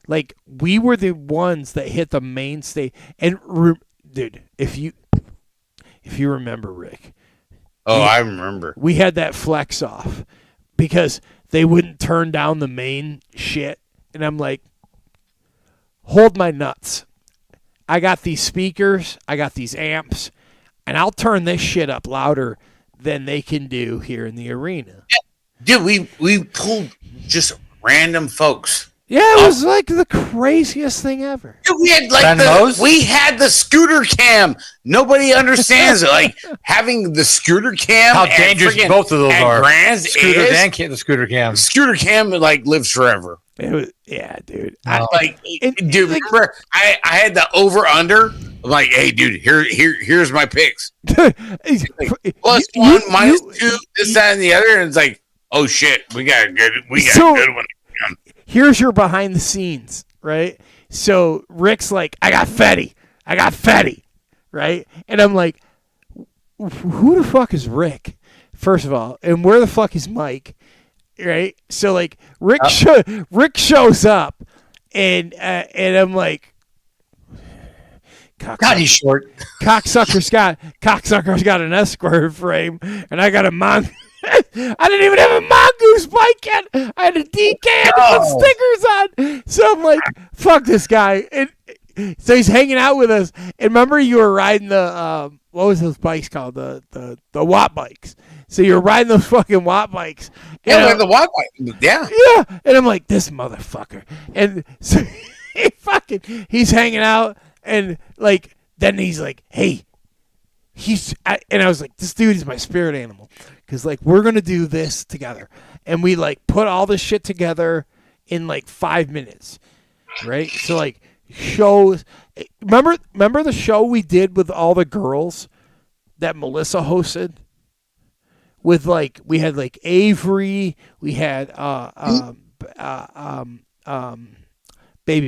Like we were the ones that hit the main stage. And dude, if you remember, Rick. Oh, I remember. We had that flex off because they wouldn't turn down the main shit. And I'm like, hold my nuts. I got these speakers, I got these amps, and I'll turn this shit up louder than they can do here in the arena. Dude, we pulled just random folks. Yeah, it was like the craziest thing ever. Dude, we had the scooter cam. Nobody understands it. Like having the scooter cam. How dangerous both of those are. Grands scooter and the scooter cam. Scooter cam like lives forever. Yeah, dude. Remember I had the over under. I'm like, hey, dude, here's my picks. Plus one, minus 2, this, that, and the other, and it's like, oh shit, we got a good one. Here's your behind the scenes, right? So Rick's like, I got Fetty, right? And I'm like, who the fuck is Rick? First of all, and where the fuck is Mike? Right? So like Rick shows up, and I'm like, God, he's short. Cocksucker's got an Esquire frame, and I got a Mongoose. I didn't even have a Mongoose bike yet. I had a DK with stickers on. So I'm like, fuck this guy. And so he's hanging out with us. And remember, you were riding the what was those bikes called? The Watt bikes. So you're riding those fucking Watt bikes. Yeah, the Watt bike. Yeah. Yeah. And I'm like, this motherfucker. And so he's hanging out, and like then he's like, hey. And I was like, this dude is my spirit animal. Because, like, we're going to do this together. And we, like, put all this shit together in, like, 5 minutes. Right? So, like, shows. Remember the show we did with all the girls that Melissa hosted? With, like, we had, like, Avery. We had Baby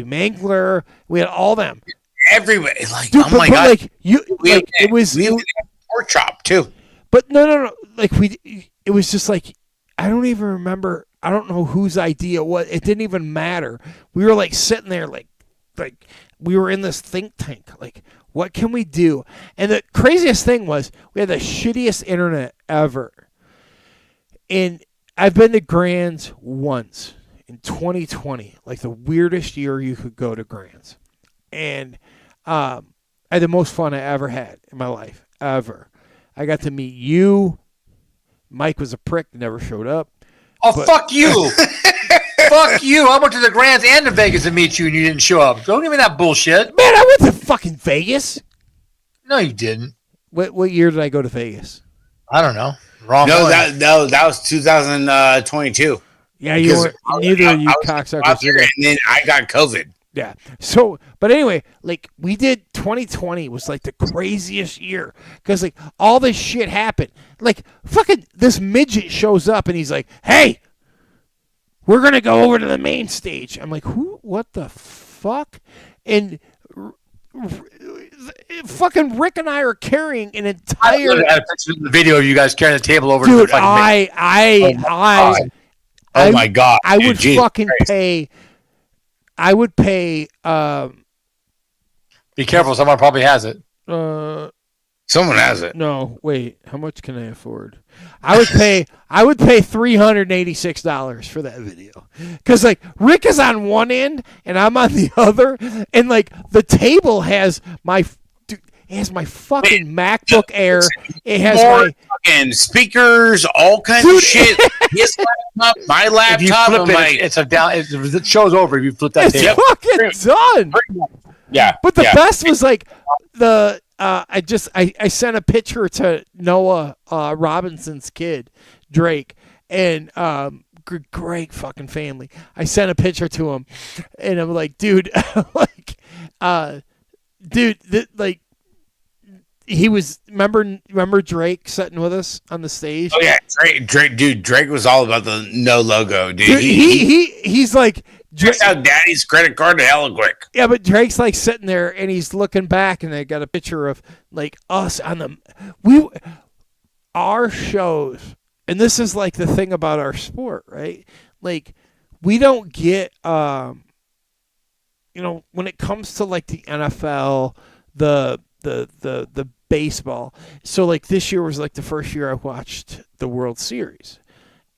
Mangler. We had all them. Everybody. Like, dude, oh, my God. Like, it was pork chop, too. But no. Like it was just like, I don't even remember. I don't know whose idea it was. It didn't even matter. We were like sitting there like we were in this think tank. Like, what can we do? And the craziest thing was we had the shittiest internet ever. And I've been to Grands once in 2020, like the weirdest year you could go to Grands. And I had the most fun I ever had in my life, ever. I got to meet you. Mike was a prick, never showed up. Oh, fuck you. Fuck you. I went to the Grands and to Vegas to meet you, and you didn't show up. Don't give me that bullshit. Man, I went to fucking Vegas. No, you didn't. What year did I go to Vegas? I don't know. Wrong. No, that was 2022. Yeah, you weren't. Neither of you cocksuckers. And then I got COVID. Yeah. So, but anyway, like we did 2020 was like the craziest year because like all this shit happened. Like fucking this midget shows up and he's like, "Hey, we're gonna go over to the main stage." I'm like, "Who? What the fuck?" And fucking Rick and I are carrying an entire. I had a picture of the video of you guys carrying the table over. Dude, to the oh my God! I would fucking pay. I would pay. Be careful, someone probably has it. Someone has it. No, wait. How much can I afford? I would pay $386 for that video. Because, like, Rick is on one end and I'm on the other. And, like, the table has my fucking MacBook Air. It has my fucking speakers, all kinds of shit. His laptop, my laptop. If you flip it, it shows over if you flip that it's table. fucking done. Yeah. But the best was, like, I sent a picture to Noah Robinson's kid, Drake, and great fucking family. I sent a picture to him, and I'm like, dude, he was remember Drake sitting with us on the stage. Oh yeah, Drake was all about the no logo, dude. He's like, Drake's out daddy's credit card to hella quick. Yeah, but Drake's like sitting there and he's looking back, and they got a picture of like us on our shows, and this is like the thing about our sport, right? Like, we don't get when it comes to like the NFL, the baseball. So like this year was like the first year I watched the World Series,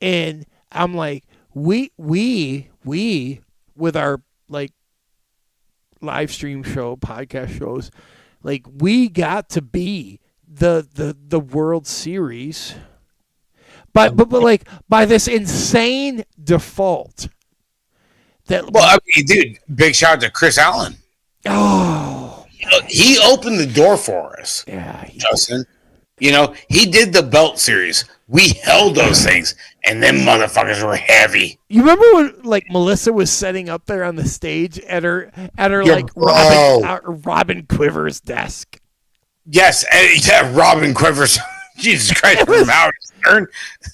and I'm like, we with our like live stream show, podcast shows, like we got to be the World Series, but like by this insane default. I mean, dude, big shout out to Chris Allen. Oh, he opened the door for us. Yeah, Justin. He did the belt series. We held those things, and them motherfuckers were heavy. You remember when like Melissa was setting up there on the stage at her like Robin Quivers' desk? Yes, Robin Quivers. Jesus Christ, from Howard Stern.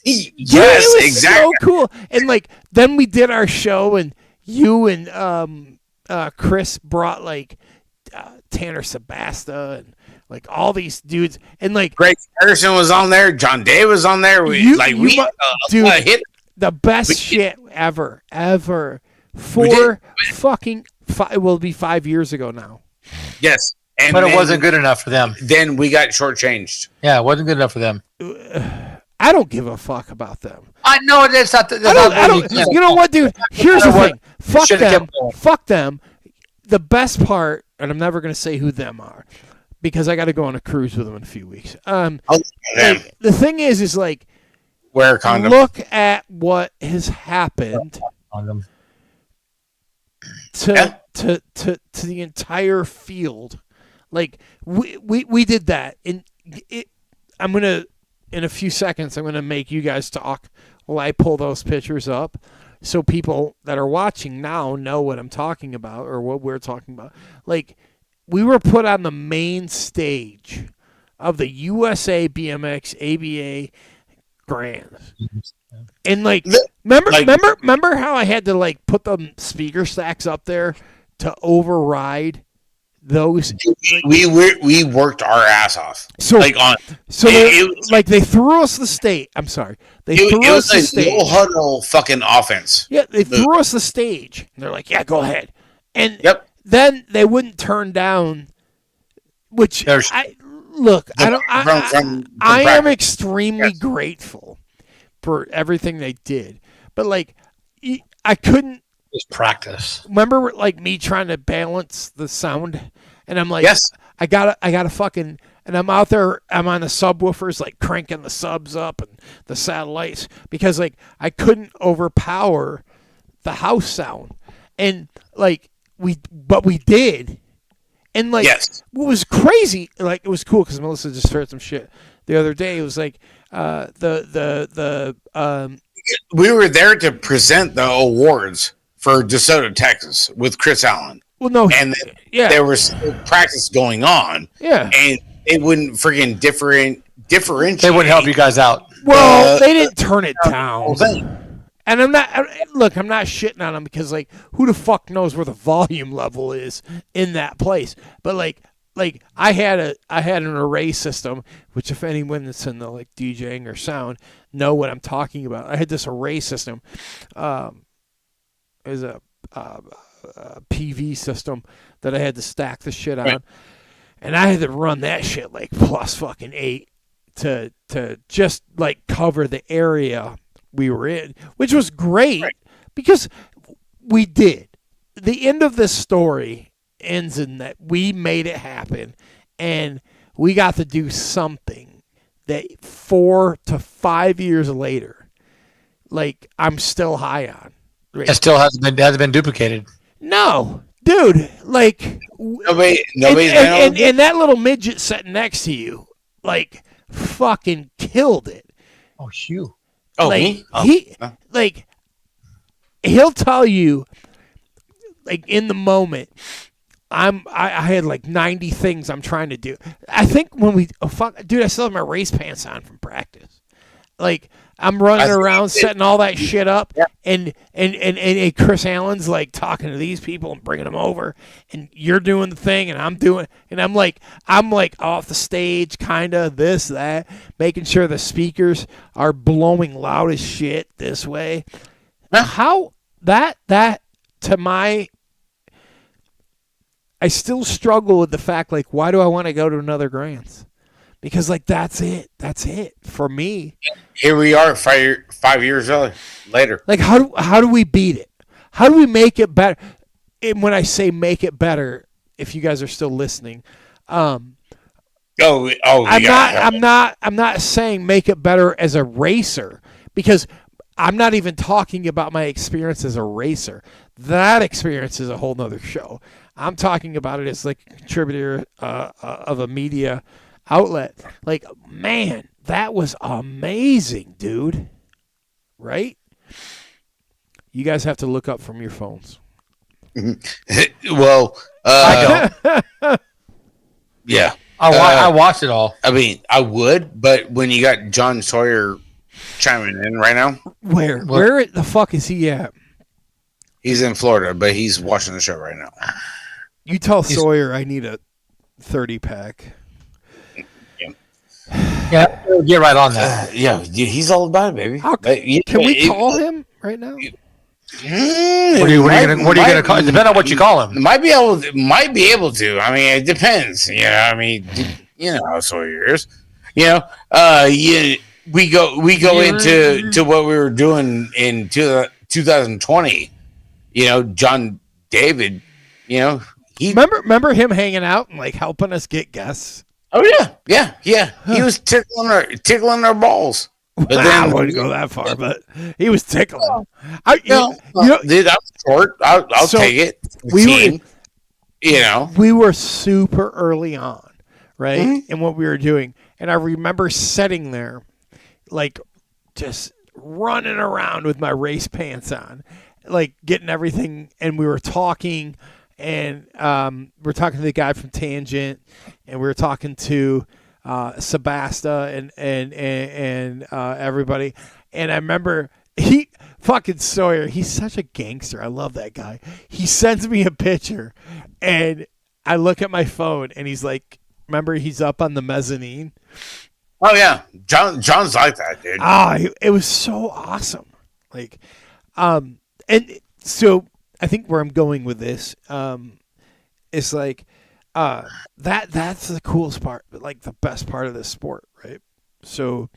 Yes, it was exactly. So cool. And like then we did our show, and you and Chris brought like Tanner Sebasta and like all these dudes, and like Greg Harrison was on there, John Day was on there. Dude, the best shit ever. It will be 5 years ago now. Yes. But it wasn't good enough for them. Then we got shortchanged. Yeah, it wasn't good enough for them. I don't give a fuck about them. I know it's not. I don't. You know what, dude? Here's the thing. Fuck them. Fuck them. The best part, and I'm never going to say who them are, because I got to go on a cruise with them in a few weeks. Like, the thing is like, wear a condom. Look at what has happened to the entire field. Like we did that, and I'm gonna in a few seconds. I'm gonna make you guys talk while I pull those pictures up, so people that are watching now know what I'm talking about or what we're talking about. Like, we were put on the main stage of the USA BMX ABA Grands. And like, remember how I had to like put the speaker stacks up there to override those? We worked our ass off. So they threw us the stage. I'm sorry, they threw us the stage. No huddle fucking offense. Yeah, they threw us the stage. And they're like, yeah, go ahead. And then they wouldn't turn down. Which I am extremely grateful for everything they did, but like I couldn't. Just practice. Remember, like me trying to balance the sound, and I'm like, yes, I gotta fucking, and I'm out there, I'm on the subwoofers, like cranking the subs up and the satellites, because like I couldn't overpower the house sound, and like we did, and like what was crazy, like it was cool because Melissa just heard some shit the other day. It was like we were there to present the awards for DeSoto, Texas, with Chris Allen. Well, no, and there was practice going on. Yeah, and they wouldn't freaking differentiate. They wouldn't help you guys out. Well, they didn't turn it down. And I'm not shitting on them, because like, who the fuck knows where the volume level is in that place? But like I had an array system, which if anyone that's in the like DJing or sound know what I'm talking about. I had this array system. Is a PV system that I had to stack the shit on, And I had to run that shit like plus fucking 8 to just like cover the area we were in, which was great because we did. The end of this story ends in that we made it happen, and we got to do something that 4 to 5 years later, like I'm still high on. It still hasn't been duplicated. No, dude, like nobody's and that little midget sitting next to you, like fucking killed it. Oh, you. Oh, like, me? Oh. Like he'll tell you, like in the moment, I had like 90 things I'm trying to do. I think when dude, I still have my race pants on from practice. Like I'm running around setting all that shit up, and Chris Allen's like talking to these people and bringing them over, and you're doing the thing, and I'm like off the stage, kind of this, that, making sure the speakers are blowing loud as shit this way. How that to my, I still struggle with the fact, like, why do I want to go to another Grants? Because, like, that's it for me. Here we are 5 years later. Like, how do we beat it? How do we make it better? And when I say make it better, if you guys are still listening, I'm not saying make it better as a racer, because I'm not even talking about my experience as a racer. That experience is a whole nother show. I'm talking about it as like a contributor of a media outlet. Like, man, that was amazing, dude. Right? You guys have to look up from your phones. Well, I don't. Yeah. I watched it all. I mean, I would, but when you got John Sawyer chiming in right now. Where the fuck is he at? He's in Florida, but he's watching the show right now. You tell Sawyer I need a 30-pack. Yeah, get right on that. Yeah, he's all about it, baby. Can we call him right now? What are you gonna call? Depending on what you call him. Might be able to. I mean, it depends. I mean, you know how Sawyer is. We go into what we were doing in 2020. John David. He remember him hanging out and like helping us get guests. Oh yeah. He was tickling our balls. But then I wouldn't go that far, but he was tickling. Dude, I'm short. I'll take it. We were super early on, right? Mm-hmm. In what we were doing, and I remember sitting there, like just running around with my race pants on, like getting everything, and we were talking. And we're talking to the guy from Tangent, and we were talking to Sebasta and everybody. And I remember Sawyer, he's such a gangster. I love that guy. He sends me a picture, and I look at my phone, and he's like, remember, he's up on the mezzanine. Oh yeah, John's like that, dude. It was so awesome. Like, and so. I think where I'm going with this is like that's the coolest part, but like the best part of this sport, right? So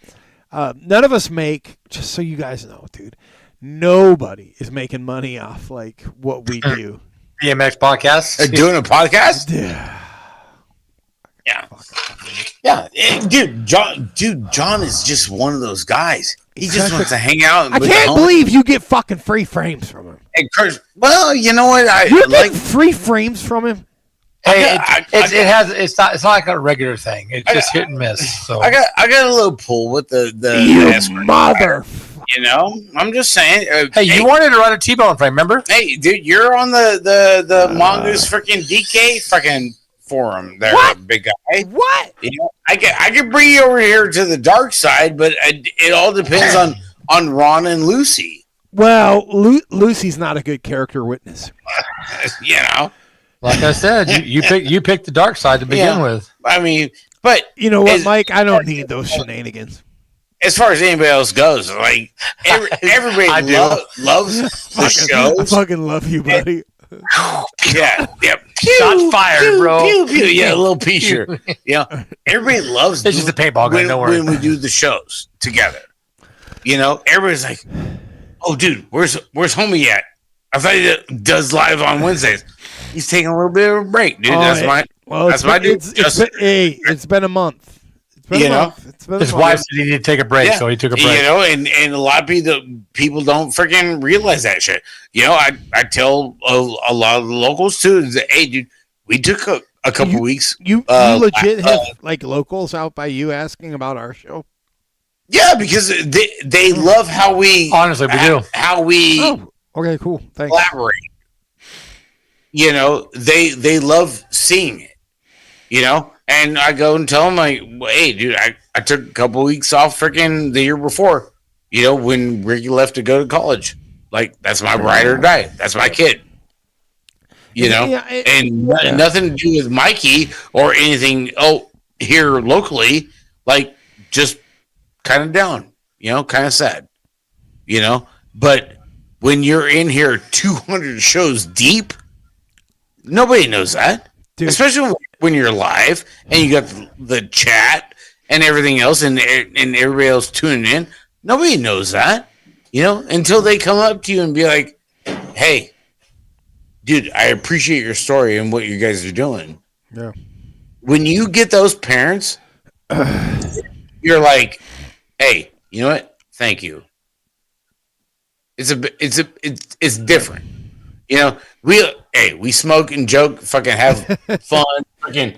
none of us make, just so you guys know, dude, nobody is making money off like what we do. BMX podcast? Doing a podcast? Yeah. Dude, John is just one of those guys. He just wants to hang out. I can't believe you get fucking free frames from him. Well, you know what? You get free frames from him. Hey, it's not like a regular thing. It's just hit and miss. So I got a little pull with the mother. I'm just saying. Hey, you wanted to run a T-bone frame, remember? Hey, dude, you're on the Mongoose freaking DK freaking forum there, big guy. What? I can bring you over here to the dark side, but it all depends on Ron and Lucy. Well, Lucy's not a good character witness. Like I said, you picked the dark side to begin with. I mean, but you know what, Mike? I don't need those shenanigans. As far as anybody else goes, like everybody loves the show. I fucking love you, buddy. Yeah. Shots fired, bro. Pew, pew. Yeah, a little P-shirt. Everybody loves It's just a paintball gun, don't worry. when we do the shows together. Everybody's like, "Oh, dude, where's homie at? I thought he does live on Wednesdays. He's taking a little bit of a break, dude. That's my dude. It's been a month. His wife said he needed to take a break, so he took a break. And a lot of people don't freaking realize that shit. I tell a lot of the locals too. Hey, dude, we took a couple weeks. You legit have like locals out by you asking about our show. Yeah, because they love how we honestly we do how we. Oh, okay, cool. Thanks. Collaborate. They love seeing it. And I go and tell them, like, hey, dude, I took a couple weeks off freaking the year before, when Ricky left to go to college. Like, that's my ride or die. That's my kid. Nothing to do with Mikey or anything here locally. Like, just kind of down, kind of sad, But when you're in here 200 shows deep, nobody knows that. Dude. Especially when you're live and you got the chat and everything else and everybody else tuning in. Nobody knows that, until they come up to you and be like, hey, dude, I appreciate your story and what you guys are doing. Yeah. When you get those parents, you're like, hey, you know what? Thank you. It's different. We smoke and joke, fucking have fun, fucking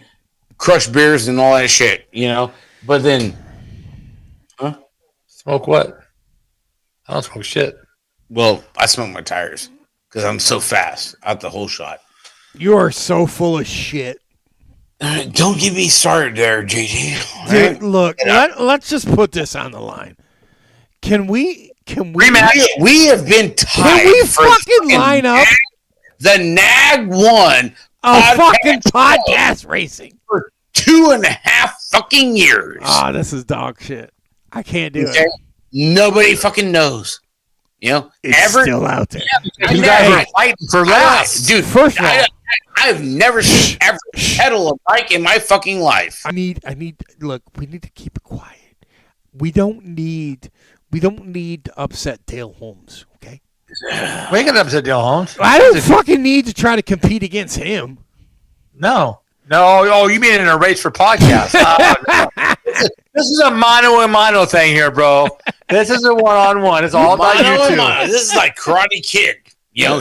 crush beers and all that shit, But then, smoke what? I don't smoke shit. Well, I smoke my tires because I'm so fast out the whole shot. You are so full of shit. Don't get me started there, JJ. Dude, right? Look, let's just put this on the line. Can we We have been tied. Can we fucking line up? The NAG won fucking podcast racing for 2.5 fucking years. This is dog shit. I can't do it. Nobody fucking knows. It's still out there. You guys are fighting for less, dude. First of all, I've never seen ever pedal a bike in my fucking life. Look, we need to keep it quiet. We don't need to upset Dale Holmes, okay? We ain't gonna upset Dale Holmes. I don't fucking need to try to compete against him. No. Oh, you mean in a race for podcasts? No. This is a mano thing here, bro. This is a one-on-one. It's all about YouTube. This is like Karate Kid.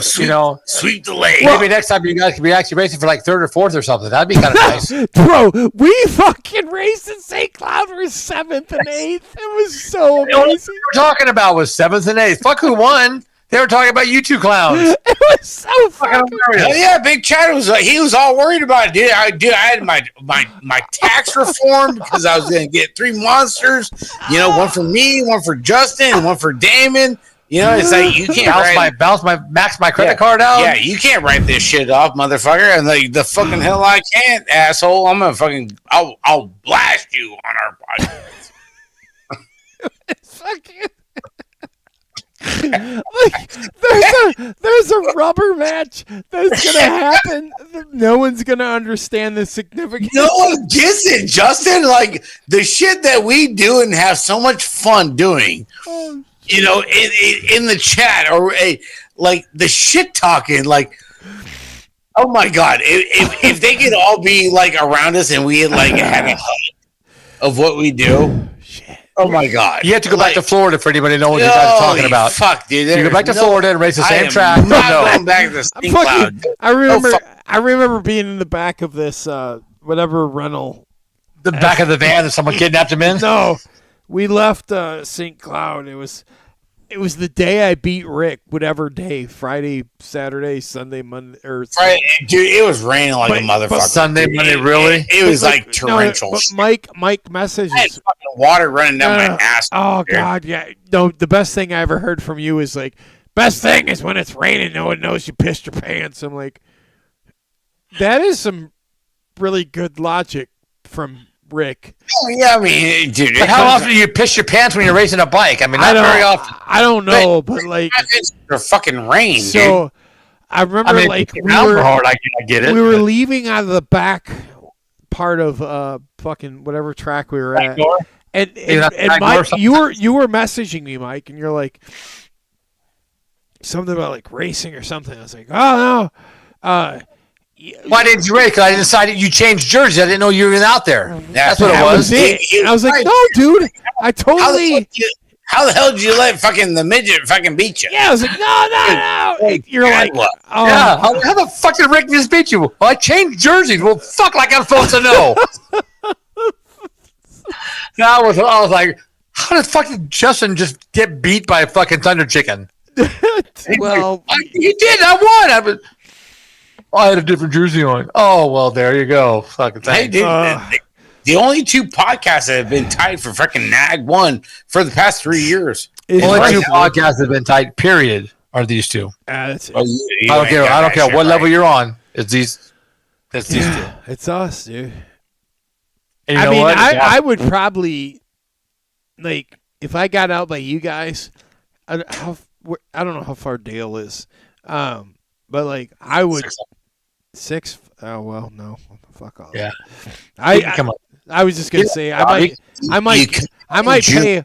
Sweep the leg. Maybe next time you guys could be actually racing for like 3rd or 4th or something. That'd be kind of nice. Bro, we fucking raced in St. Cloud for 7th and 8th. It was so amazing. What we were talking about was 7th and 8th. Fuck who won. They were talking about you two clowns. It was so fucking hilarious. Oh, yeah, Big Chad was all worried about it, dude. I had my tax reform because I was going to get 3 monsters. One for me, one for Justin, and one for Damon. It's like you can't max my credit card out. Yeah, you can't write this shit off, motherfucker. And like the fucking hell I can't, asshole. I'm gonna fucking I'll blast you on our podcast. There's a rubber match that's gonna happen. No one's gonna understand the significance. No one gets it, Justin. Like the shit that we do and have so much fun doing. In the chat or like the shit talking, like, oh my god, if they could all be like around us and we had like had a hug of what we do, shit. Oh my god, you have to go back to Florida for anybody to know what you guys are talking about. Fuck, dude, you go back to Florida and race the same track. Going back to the same cloud. I remember being in the back of this whatever rental, the back of the van that someone kidnapped him in. No. We left St. Cloud. It was the day I beat Rick, whatever day, Friday, Saturday, Sunday, Monday, or Friday. Dude, it was raining like a motherfucker. Sunday, Monday, really? It was like torrential. But Mike messages. I had fucking water running down my ass. Oh god, yeah. No, the best thing I ever heard from you is like, best thing is when it's raining, no one knows you pissed your pants. I'm like, that is some really good logic from Rick. Oh, yeah, I mean, dude. But how often do you piss your pants when you're racing a bike? I mean, not very often. I don't know, but like, it's for fucking rain. So, I remember like we were leaving out of the back part of fucking whatever track we were at. And Mike, you were messaging me, Mike, and you're like something about like racing or something. I was like, oh no. Why didn't you race? Because I decided you changed jerseys. I didn't know you were even out there. That's what it was. And I was like, no, dude. I totally. How the hell did you let fucking the midget fucking beat you? Yeah, I was like, no. You're like, oh. Yeah, how the fuck did Rick just beat you? Well, I changed jerseys. Well, fuck, like I'm supposed to know. I was like, how the fuck did Justin just get beat by a fucking Thunder Chicken? Well, he did. I won. I had a different jersey on. Oh, well, there you go. Fucking thanks. Hey, dude, the only two podcasts that have been tied for freaking Nag 1 for the past 3 years. Only two podcasts that have been tied, period, are these two. That's it. I don't care what level you're on. It's these two. It's us, dude. And I mean, I would probably, like, if I got out by you guys, I don't know how far Dale is, but, like, I would... 6? Oh, well, no. Fuck off. Yeah. I was just gonna say I might pay a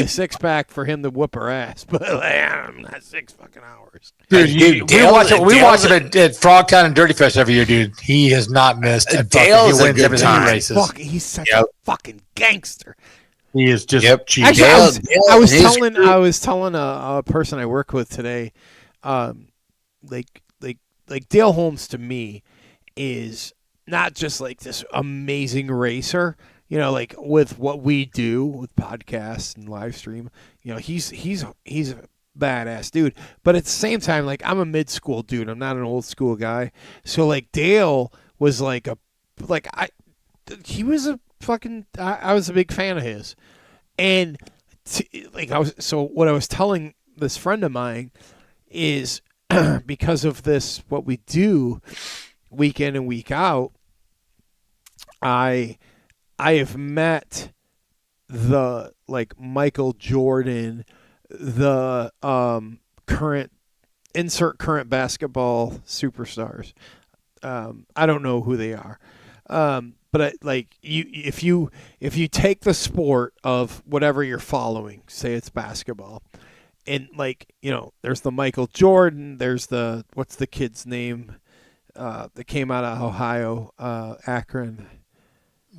6-pack for him to whoop her ass, but like, not 6 fucking hours. Dude, we watch him at Frogtown and Dirty Fest every year, dude. He has not missed. Dale's a good time. Fuck, he's such a fucking gangster. He is just cheap. Actually, I was telling a person I work with today, like Dale Holmes to me is not just like this amazing racer, you know, like with what we do with podcasts and live stream, you know, he's a badass dude. But at the same time, like I'm a mid-school dude. I'm not an old school guy. So like Dale was I was a big fan of his. And what I was telling this friend of mine is because of this, what we do week in and week out, I have met the like Michael Jordan, the current basketball superstars. I don't know who they are, but if you take the sport of whatever you're following, say it's basketball, and like you know, there's the Michael Jordan, there's the what's the kid's name that came out of Ohio, Akron.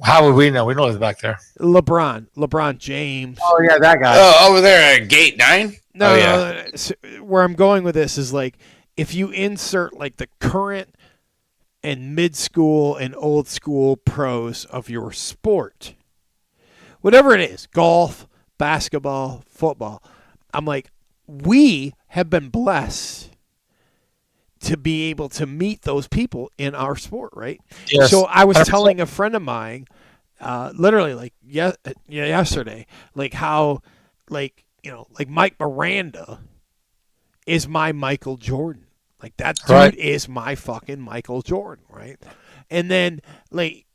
How would we know? We know he's back there. LeBron James. Oh yeah, that guy. Oh, over there at Gate 9. No. So where I'm going with this is like if you insert like the current and mid-school and old school pros of your sport, whatever it is, golf, basketball, football. I'm like, we have been blessed to be able to meet those people in our sport, right? Yes. So I was telling a friend of mine, literally like yesterday, like how, like, you know, like Mike Miranda is my Michael Jordan. Like that dude is my fucking Michael Jordan, right? And then like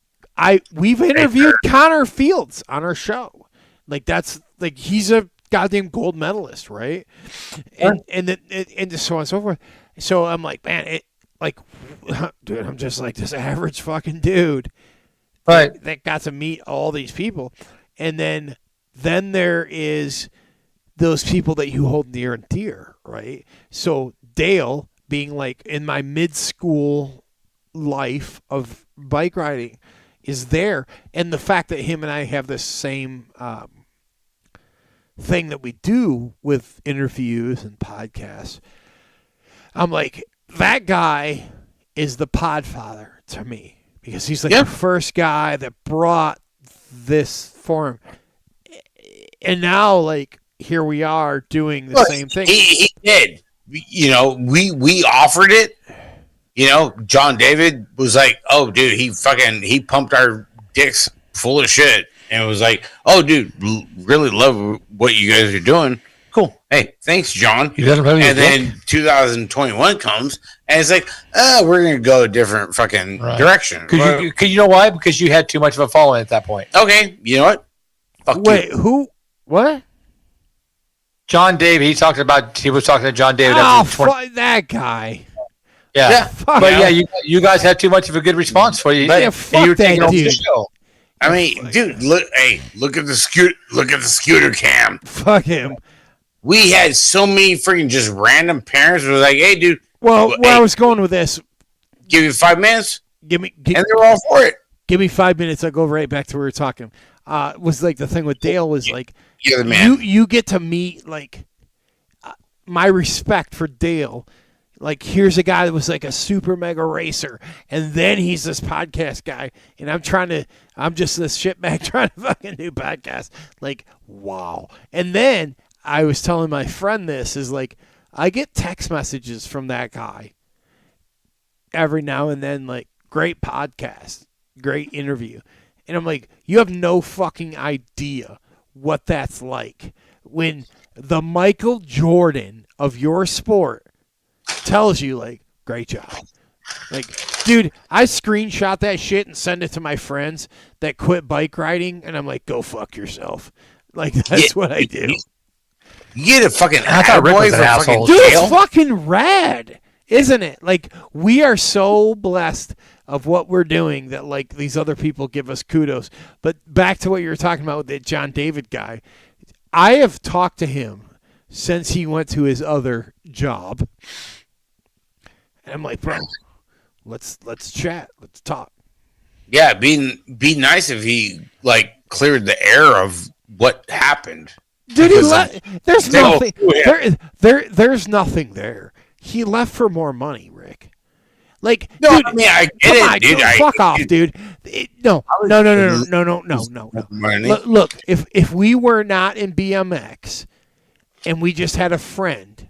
we've interviewed Connor Fields on our show. Like that's like he's a goddamn gold medalist, right? And so on and so forth. So I'm like, man, dude, I'm just like this average fucking dude, right? That got to meet all these people, and then there is those people that you hold near and dear, right? So Dale, being like in my mid-school life of bike riding, is there, and the fact that him and I have this same thing that we do with interviews and podcasts. I'm like, that guy is the podfather to me because he's like the first guy that brought this form. And now, like, here we are doing the same thing. He did. You know, we offered it. You know, John David was like, oh, dude, he pumped our dicks full of shit. And it was like, oh, dude, really love what you guys are doing. Cool. Hey, thanks, John. And then 2021 comes, and it's like, we're going to go a different fucking direction. Because you know why? Because you had too much of a following at that point. Okay, you know what? Wait, who? What? John David. He was talking to John David. Oh, fuck that guy. Yeah. But yeah, you guys had too much of a good response for you. Yeah, fuck that dude. I mean, dude, look at the scooter cam. Fuck him. We had so many freaking just random parents who was like, "Hey, dude." Well, where I was going with this, give you 5 minutes. And they're all for it. Give me 5 minutes. I'll go right back to where we were talking. Was like the thing with Dale was like, you're the man. You get to meet like my respect for Dale. Like, here's a guy that was like a super mega racer, and then he's this podcast guy, and I'm just this shitbag trying to fucking do podcast. Like, wow. And then I was telling my friend this is like, I get text messages from that guy every now and then, like, great podcast, great interview. And I'm like, you have no fucking idea what that's like when the Michael Jordan of your sport tells you, like, great job. Like, dude, I screenshot that shit and send it to my friends that quit bike riding, and I'm like, go fuck yourself. Like, that's what I do. You get a fucking attaboy for fucking dude, it's fucking rad, isn't it? Like, we are so blessed of what we're doing that, like, these other people give us kudos. But back to what you were talking about with the John David guy, I have talked to him since he went to his other job. And I'm like, bro, let's chat. Let's talk. Yeah, be nice if he, like, cleared the air of what happened. Dude, there's nothing. There's nothing there. He left for more money, Rick. Like, no, dude, I mean, I get it, dude. Fuck off, dude. No. Look, if we were not in BMX and we just had a friend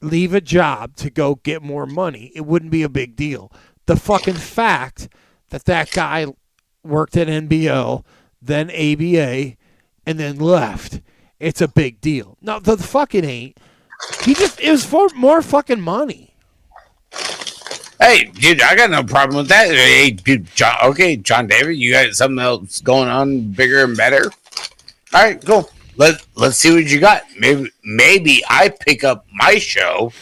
leave a job to go get more money, it wouldn't be a big deal. The fucking fact that guy worked at NBL, then ABA, and then left, it's a big deal. No, the fucking ain't. It was for more fucking money. Hey, dude, I got no problem with that. Hey, dude, John David, you got something else going on bigger and better? All right, cool. Let's see what you got. Maybe I pick up our show,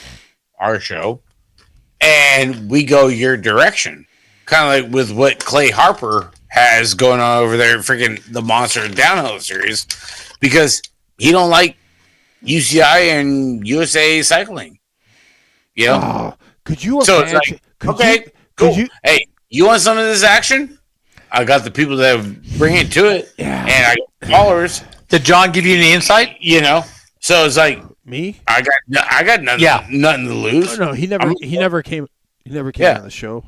and we go your direction. Kind of like with what Clay Harper has going on over there, freaking the Monster Downhill Series, because he don't like UCI and USA Cycling. You know? Oh, could you imagine? So it's like, cool. Hey, you want some of this action? I got the people that bring it to it, and I got followers. Did John give you any insight? You know, so it's like me. I got nothing, nothing to lose. No, he never came. He never came on the show.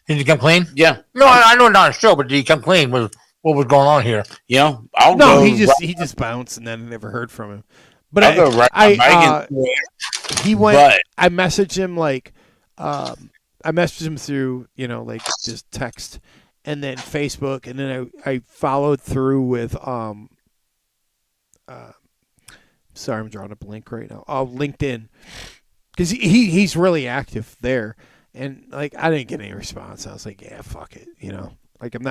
Did he come clean? Yeah. No, I know not a show, but did he come clean with what was going on here? You know, he just bounced, and then I never heard from him. But he went. But I messaged him I messaged him through like just text, and then Facebook, and then I followed through with sorry, I'm drawing a blank right now. LinkedIn, because he's really active there, and like I didn't get any response. I was like, yeah, fuck it, like I'm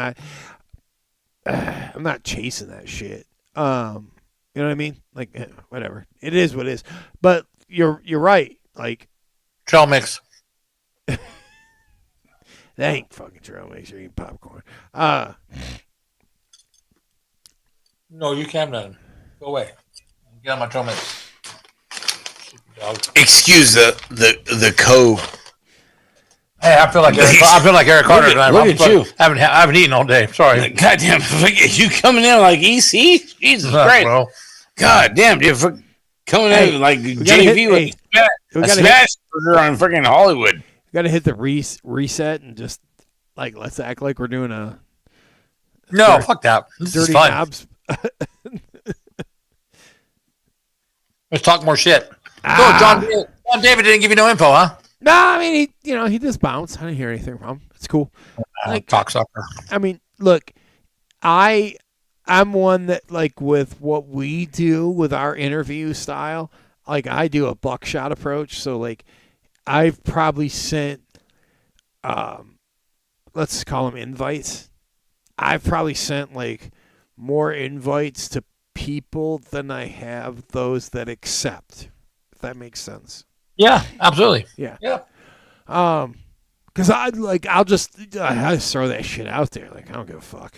not chasing that shit. You know what I mean? Like whatever, it is what it is. But you're right. Like trail mix. That ain't fucking trail mix. You're eating popcorn. No, you can't. None. Go away. Get on my trail mix. Excuse the co. Hey, I feel like Eric Carter tonight. Look at you. I haven't eaten all day. Sorry. Goddamn, you coming in like EC? Jesus Christ. Bro. Goddamn, dude, coming in like JV with a smash burger on freaking Hollywood. You got to hit the reset and just like let's act like we're doing a. No, fuck that. This is fun. Knobs. Let's talk more shit. John David didn't give you no info, huh? No, I mean he just bounced. I didn't hear anything from him. It's cool. Cocksucker. I mean, look, I'm one that like with what we do with our interview style, like I do a buckshot approach. So like I've probably sent let's call them invites. I've probably sent like more invites to people than I have those that accept. If that makes sense. Yeah, absolutely. Yeah. Because I'll just throw that shit out there. Like, I don't give a fuck.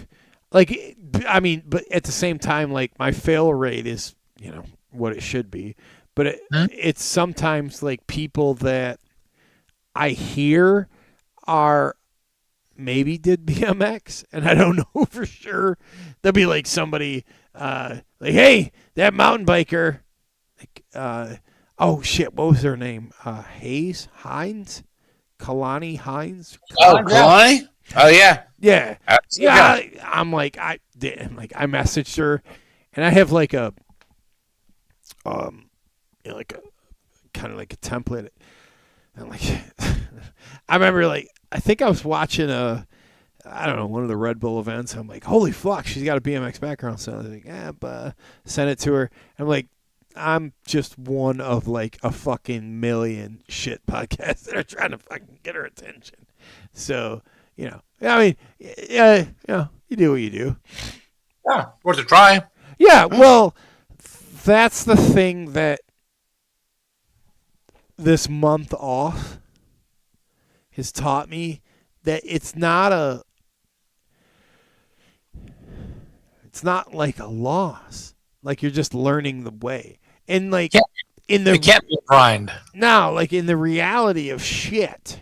Like, I mean, but at the same time, like, my fail rate is, what it should be. But it's sometimes like people that I hear are maybe did BMX, and I don't know for sure. There'll be like somebody like, hey, that mountain biker, like, oh shit, what was their name? Hines? Kalani Hines? Oh, Kalani? Oh yeah. Yeah. I'm like, I messaged her, and I have like a like a kind of like a template. And like, I remember, like, I think I was watching one of the Red Bull events. I'm like, holy fuck, she's got a BMX background. So I was like, send it to her. I'm like, I'm just one of like a fucking million shit podcasts that are trying to fucking get her attention. So, I mean, you do what you do. Yeah, worth a try. Yeah, well, that's the thing that this month off has taught me, that it's not like a loss. Like, you're just learning the way. And like it can't be a grind. Now, like, in the reality of shit,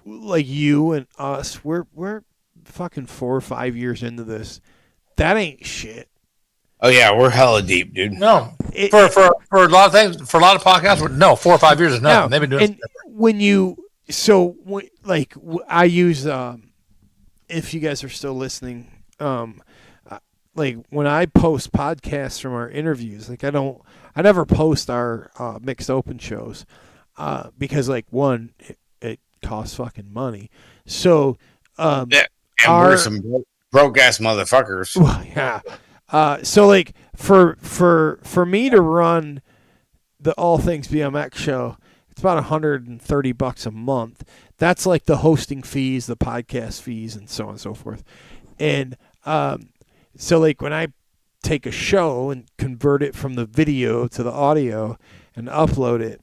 like you and us, we're fucking 4 or 5 years into this. That ain't shit. Oh yeah, we're hella deep, dude. No, for a lot of things, for a lot of podcasts, no, 4 or 5 years is nothing. They've been doing. And when I use, if you guys are still listening, like when I post podcasts from our interviews, like I never post our mixed open shows, because like, one, it costs fucking money. So we're some broke ass motherfuckers. Well, yeah. So like for me to run the All Things BMX show, it's about $130 a month. That's like the hosting fees, the podcast fees, and so on and so forth. And so like when I take a show and convert it from the video to the audio and upload it,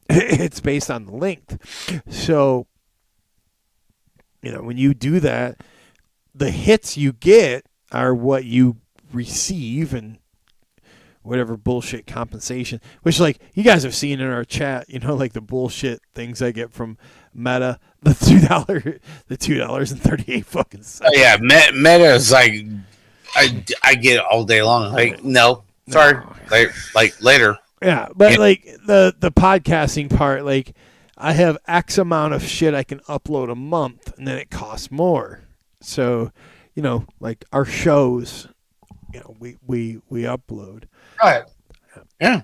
it's based on the length. So, when you do that, the hits you get are what you receive, and whatever bullshit compensation, which, like, you guys have seen in our chat, like the bullshit things I get from Meta, the $2.38 fucking cents. Oh yeah, Meta is like, I get it all day long. Like, no, sorry, like later. Yeah, but like the podcasting part, like, I have X amount of shit I can upload a month, and then it costs more. So, like our shows, we upload. Right. Yeah.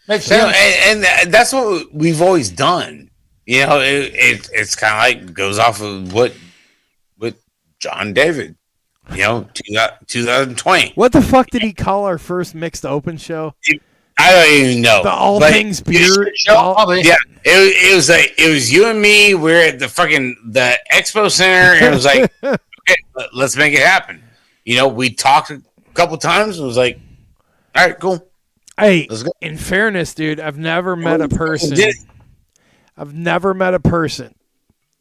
Makes sense. And that's what we've always done. It's kind of like goes off of what with John David. 2020. What the fuck did he call our first mixed open show? I don't even know. The All Things Beer show. Yeah, it was you and me. We're at the expo center, and it was like, okay, let's make it happen. We talked a couple times, and it was like, all right, cool. Hey, in fairness, dude, I've never met a person. I've never met a person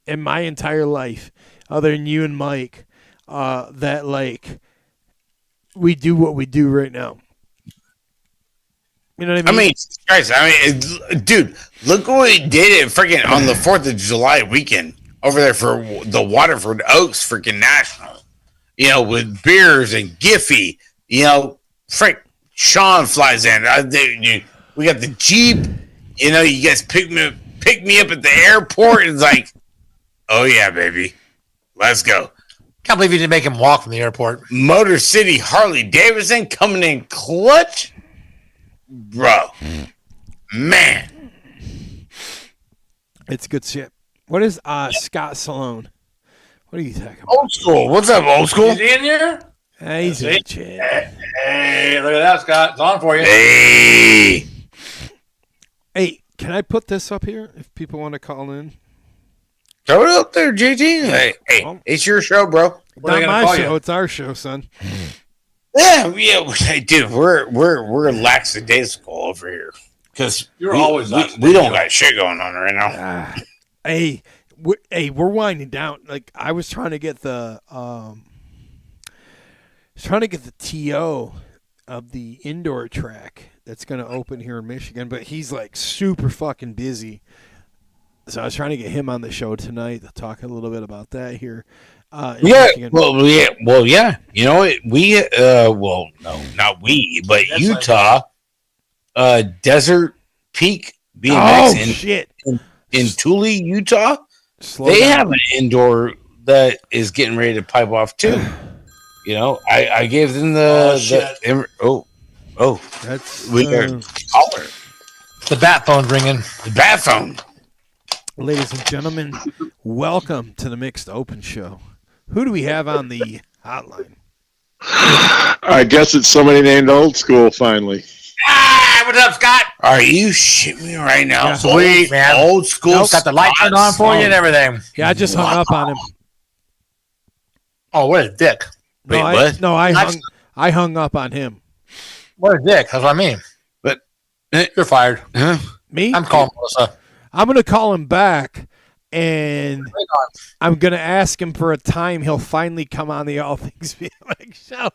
in my entire life, other than you and Mike, that like we do what we do right now. You know what I mean? Dude, look what we did freaking on the 4th of July weekend over there for the Waterford Oaks freaking National. With beers and Giffy. Sean flies in. We got the Jeep. You guys pick me up at the airport. It's like, oh yeah, baby, let's go. Can't believe you didn't make him walk from the airport. Motor City Harley Davidson coming in clutch. Bro, man, it's good shit. What is Scott Salone? What are you talking about? Old school. What's up, old school? Is he in here? He's in the chat. Hey, look at that, Scott. It's on for you. Hey, can I put this up here if people want to call in? Throw it up there, JT. Hey, it's your show, bro. Not my show. It's our show, son. Yeah, dude, we're lackadaisical over here. because You're always we don't got shit going on right now. Hey, we're winding down. Like I was trying to get the TO of the indoor track that's going to open here in Michigan, but he's like super fucking busy. So I was trying to get him on the show tonight to talk a little bit about that here. Michigan. Well, yeah. You know, no, not we, but that's Utah, Desert Peak BMX in Thule, Utah. They have an indoor that is getting ready to pipe off too. You know, I gave them that's caller. The bat phone's ringing. The bat phone. Ladies and gentlemen, welcome to the Mixed Open Show. Who do we have on the hotline? I guess it's somebody named Old School finally. What's up, Scott? Are you shitting me right now? Yeah, sweet, man. Old School. Nope, got the light turned on for you and everything. Yeah, I just hung up on him. Oh, what a dick. Wait, what? I hung up on him. What a dick. That's what I mean. But you're fired. Huh? Me? I'm calling Melissa. I'm going to call him back, and I'm going to ask him for a time he'll finally come on the All Things BMX Show.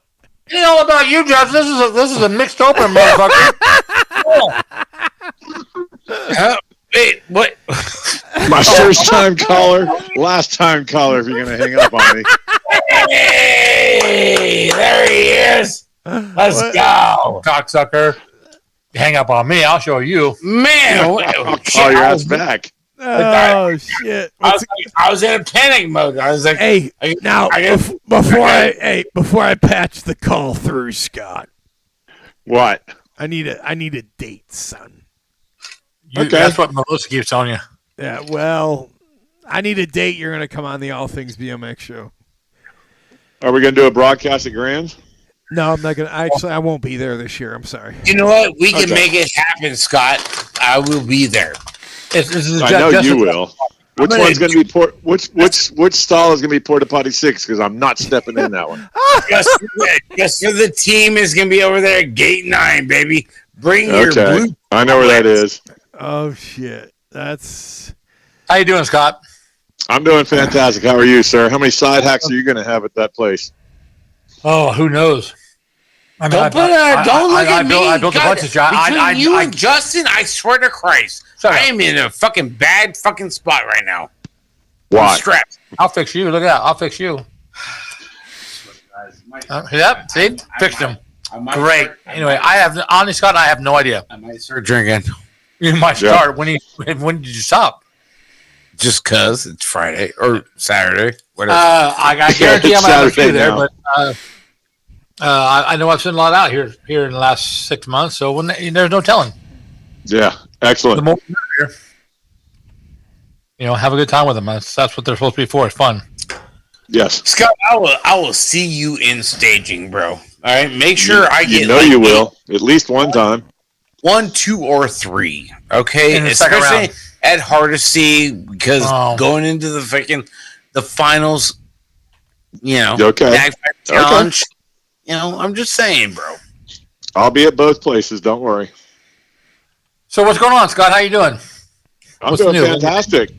It ain't all about you, Josh. This is a mixed open, motherfucker. Wait, what? My first time caller, last time caller. If you're gonna hang up on me. Hey, there he is. Let's go, cocksucker. Hang up on me. I'll show you, man. I'll call your ass back. Oh shit! I was in a panic mode. I was like, "Hey, before I patch the call through, Scott. What? I need a date, son. Okay, that's what Melissa keeps telling you. Yeah, well, I need a date. You're gonna come on the All Things BMX Show. Are we gonna do a broadcast at Grand's? No, I'm not gonna. Actually, I won't be there this year. I'm sorry. You know what? We can make it happen, Scott. I will be there. I know you will. Which one's going to be which stall is going to be porta potty 6? Because I'm not stepping in that one. Just for the team is going to be over there at gate 9, baby. Bring your blue. I know where that is. Oh shit! That's. How you doing, Scott? I'm doing fantastic. How are you, sir? How many side hacks are you going to have at that place? Oh, who knows? Don't look at me. I built a bunch of jobs. Between you and Justin, I swear to Christ, I am in a fucking bad fucking spot right now. Why? I'm strapped. I'll fix you. Look at that. I'll fix you. Yep. See? Fixed him. Great. Anyway, honestly, Scott, I have no idea. I might start drinking. You might start. When did you stop? Just because it's Friday or Saturday. Whatever. I guarantee I might have a few there, but I know I've seen a lot out here in the last 6 months, so there's no telling. Yeah, excellent. The more here, have a good time with them. That's what they're supposed to be for. It's fun. Yes, Scott, I will see you in staging, bro. All right, make sure I get. You will at least one time. 1, 2, or 3. Okay, especially at Hardesty because going into the finals, okay. Challenge. I'm just saying, bro. I'll be at both places. Don't worry. So what's going on, Scott? How you doing? I'm doing fantastic.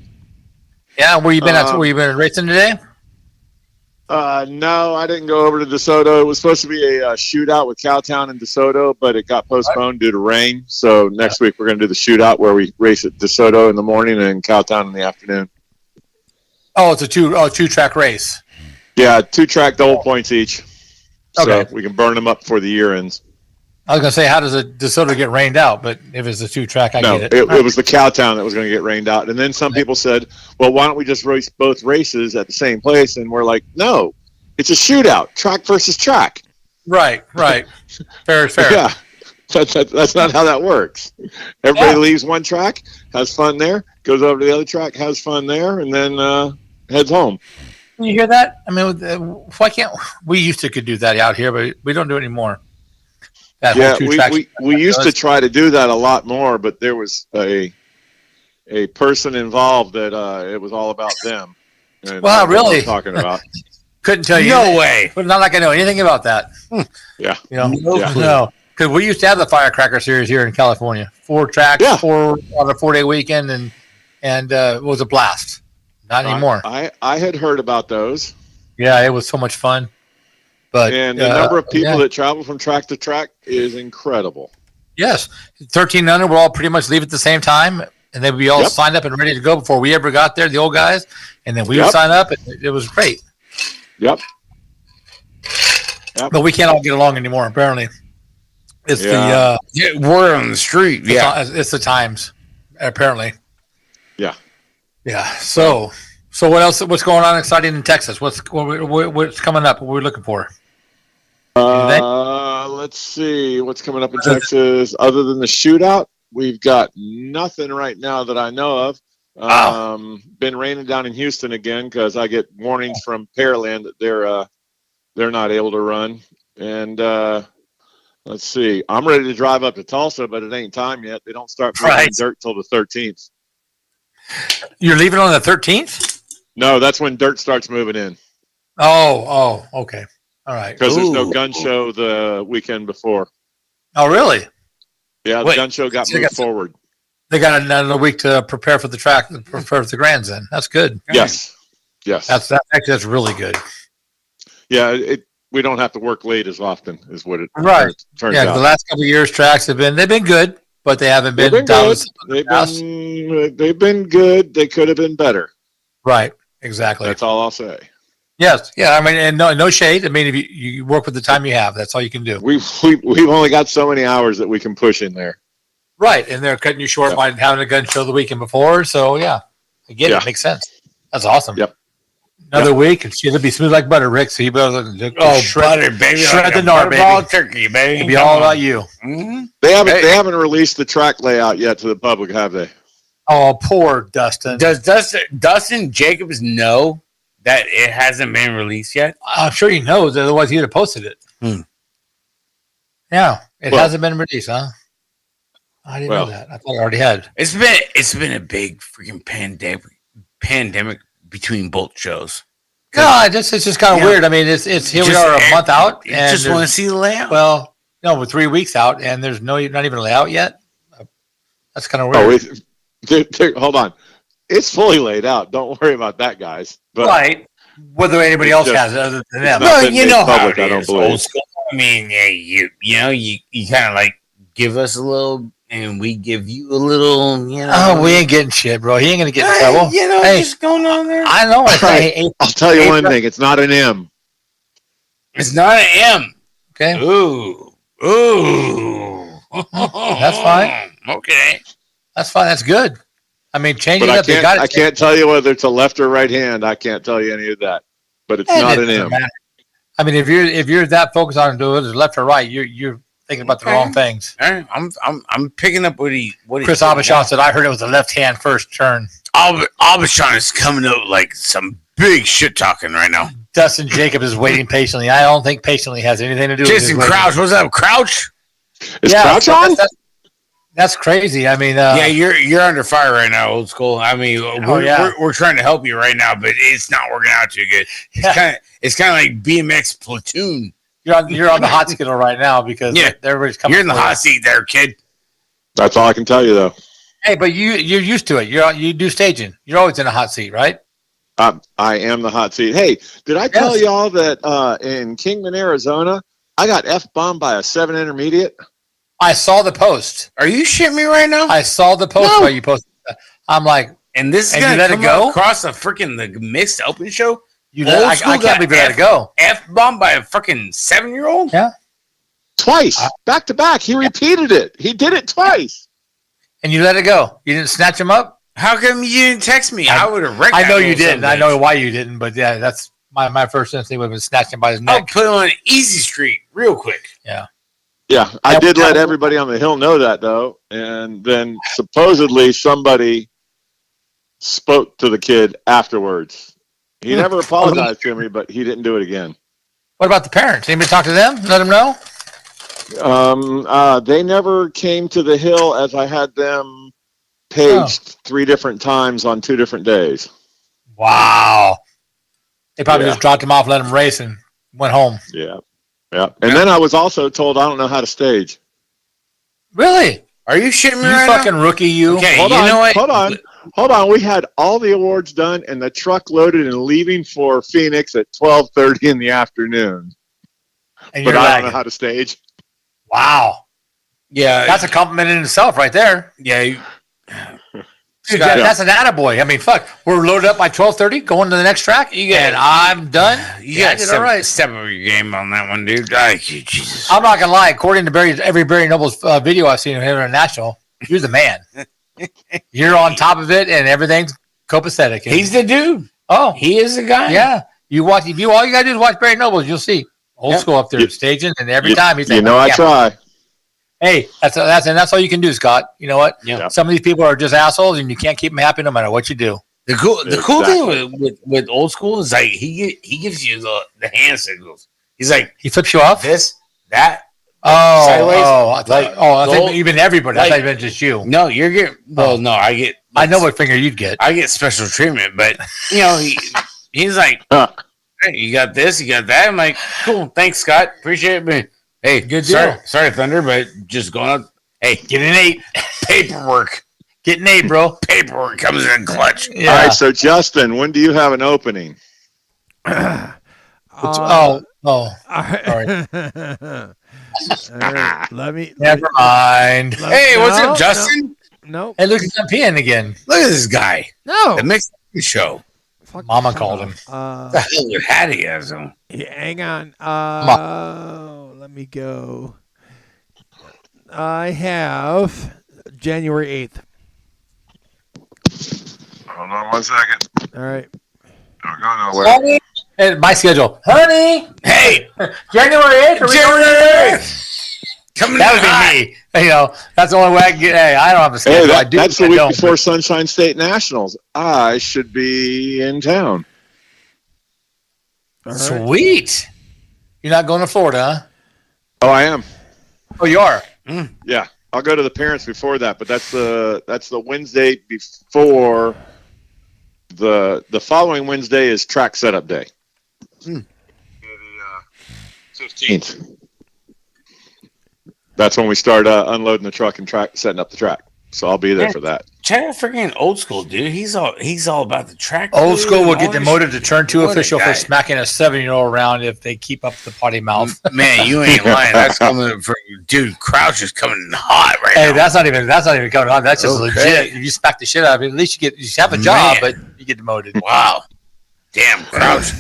Yeah, where you been racing today? No, I didn't go over to DeSoto. It was supposed to be a shootout with Cowtown and DeSoto, but it got postponed due to rain. So next week we're going to do the shootout where we race at DeSoto in the morning and Cowtown in the afternoon. Oh, it's a two-track race. Yeah, 2-track double points each. Okay. So we can burn them up before the year ends. I was going to say, how does a DeSoto get rained out? But if it's a 2-track, I get it. It was the Cowtown that was going to get rained out. And then some people said, well, why don't we just race both races at the same place? And we're like, no, it's a shootout, track versus track. Right. Fair is fair. Yeah, that's not how that works. Everybody leaves one track, has fun there, goes over to the other track, has fun there, and then heads home. You hear that? I mean, why can't we used to could do that out here, but we don't do it anymore. We used to try to do that a lot more, but there was a person involved that it was all about them. Well, really? I'm talking about. Couldn't tell you. No way. But not like I know anything about that. Yeah. No. Because we used to have the Firecracker Series here in California. 4 tracks, 4 on a 4-day weekend, and it was a blast. Not anymore. I had heard about those. Yeah, it was so much fun. But and the number of people that travel from track to track is incredible. Yes. 1300 we'll all pretty much leave at the same time, and they would be all signed up and ready to go before we ever got there, the old guys. And then we would sign up, and it was great. Yep. But we can't all get along anymore, apparently. It's the word on the street. It's the times, apparently. Yeah. Yeah. So what else? What's going on exciting in Texas? What's coming up? What are we looking for? Let's see what's coming up in Texas. Other than the shootout, we've got nothing right now that I know of. Been raining down in Houston again because I get warnings from Pearland that they're not able to run. And let's see, I'm ready to drive up to Tulsa, but it ain't time yet. They don't start moving dirt till the 13th. You're leaving on the 13th? No, that's when dirt starts moving in. Oh, okay. All right. Because there's no gun show the weekend before. Oh, really? Yeah, the gun show got moved forward. They got another week to prepare for the track, prepare for the grands. Then that's good. Yes. That's really good. Yeah, we don't have to work late as often, is what it turns out. The last couple of years, tracks they've been good, but they haven't been. They've been good. They could have been better. Right. Exactly. That's all I'll say. Yes. Yeah. I mean, and no shade. I mean, if you work with the time you have, that's all you can do. We've only got so many hours that we can push in there. Right, and they're cutting you short by having a gun show the weekend before. So I get it. Makes sense. That's awesome. Yep. Another week, and it'll be smooth like butter, Rick. So you better butter, baby, shred the gnar, baby. Turkey, baby. It'll be all about you. Mm-hmm. They haven't released the track layout yet to the public, have they? Oh, poor Dustin. Does Dustin Jacobs know that it hasn't been released yet? I'm sure he knows. Otherwise, he'd have posted it. Yeah, it hasn't been released, huh? I didn't know that. I thought it already had. It's been a big freaking pandemic between both shows. No, it's just kind of weird. I mean, it's here we are a month out, and just want to see the layout. Well, no, we're 3 weeks out, and there's not even a layout yet. That's kind of weird. Hold on, it's fully laid out. Don't worry about that, guys. But right. Whether anybody else has it other than them. Well, you know public, how it I don't is. believe. Old school. I mean, you kind of like give us a little, and we give you a little. Oh, we ain't getting shit, bro. He ain't gonna get in trouble. Just going on there. I know. I'll tell you one thing. It's not an M. It's not an M. Okay. Ooh. That's fine. Okay. That's fine. That's good. I mean, change it up. I can't tell you whether it's a left or right hand. I can't tell you any of that. But it's not an M. I mean, if you're that focused on doing it left or right, you're thinking about the wrong things. All right. I'm picking up what Chris Abishon said. I heard it was a left hand first turn. Abishon is coming up like some big shit talking right now. Dustin Jacobs is waiting patiently. I don't think patiently has anything to do with Jason Crouch. What's up, Crouch? Is Crouch on? That's crazy. I mean, you're under fire right now, old school. I mean, we're trying to help you right now, but it's not working out too good. It's kind of like BMX platoon. You're on the hot schedule right now because everybody's coming. You're in the hot seat there, kid. That's all I can tell you, though. Hey, but you're used to it. You do staging. You're always in a hot seat, right? I am the hot seat. Hey, did I tell y'all that in Kingman, Arizona, I got F-bombed by a 7 intermediate? I saw the post. Are you shitting me right now? I saw the post where you posted that. I'm like, and this is going to come across the mixed open show? I can't believe you let it go. F-bombed by a freaking 7-year-old? Yeah. Twice. Back to back. He repeated it. He did it twice. And you let it go. You didn't snatch him up? How come you didn't text me? I would have wrecked I know you didn't. I know why you didn't, but yeah, that's my first instinct would have been snatching him by his neck. I'll put him on Easy Street real quick. Yeah. Yeah, I did let everybody on the hill know that, though. And then supposedly somebody spoke to the kid afterwards. He never apologized to me, but he didn't do it again. What about the parents? Anybody talk to them? Let them know? They never came to the hill as I had them paged 3 different times on 2 different days. Wow. They probably just dropped him off, let him race, and went home. Yeah. Yeah. And then I was also told I don't know how to stage. Really? Are you shitting me You right fucking now? rookie, you. Okay, Hold you on, know what? Hold on. We had all the awards done and the truck loaded and leaving for Phoenix at 12:30 in the afternoon. And But you're I don't lagging. know how to stage. Wow. Yeah, That's a compliment in itself right there. yeah. Dude, that's an attaboy. I mean, fuck. We're loaded up by 12:30, going to the next track, and I'm done. You got to step up your game on that one, dude. Jesus. I'm not gonna lie. According to every Barry Noble's video I've seen of him international, you're the man. You're on top of it, and everything's copacetic. He's the dude. Oh, He is the guy. yeah. You watch. If you all you gotta do is watch Barry Nobles, you'll see old school up there staging, and every time he's like, I try. Hey, that's all you can do, Scott. You know what? Yeah. Some of these people are just assholes, and you can't keep them happy no matter what you do. The cool thing with old school is like he gives you the hand signals. He's like He flips you off. this, that. Oh, sideways. I think even everybody. I like- thought even just you. No, you're getting. Well, no, I get. I know what finger you'd get. I get special treatment, but he's like, hey, you got this, you got that. I'm like, cool, thanks, Scott, appreciate it. But hey, Good deal. Sorry, Thunder, but just going up. Hey, Get an 8. paperwork. Get an 8, bro. Paperwork comes in clutch. Yeah. All right, so Justin, when do you have an opening? Sorry. Let me. Never mind. Hey, what's up, Justin? No. Hey, look, I'm peeing again. Look at this guy. No. The mixed show. Fuck Mama off. called him. What the hell your hattie has on? Yeah, hang on. Let me go. I have January 8th. Hold on 1 second. All right. Don't go nowhere. Honey, and my schedule. Honey, Hey, January 8th. January coming That would be me. You know, that's the only way I can get. Hey, I don't have a Hey, schedule. I do. that's the I week don't. before Sunshine State Nationals. I should be in town. All right. Sweet. You're not going to Florida, huh? Oh, I am. Oh, you are. Yeah, I'll go to the parents before that, but that's the Wednesday before. The following Wednesday is track setup day. The 15th. That's when we start unloading the truck and setting up the track. So I'll be there for that. Check out freaking old school, dude. He's all about the track. Old dude, school will and get all this demoted to turn 2 What a official guy. for smacking a 7-year-old around if they keep up the potty mouth. Man, you ain't lying. That's coming from dude. Crouch is coming in hot right Hey, now. that's not even coming on. That's just Okay. legit. If you smack the shit out of it, at least you have a job, Man. but you get demoted. Wow. Damn, Crouch.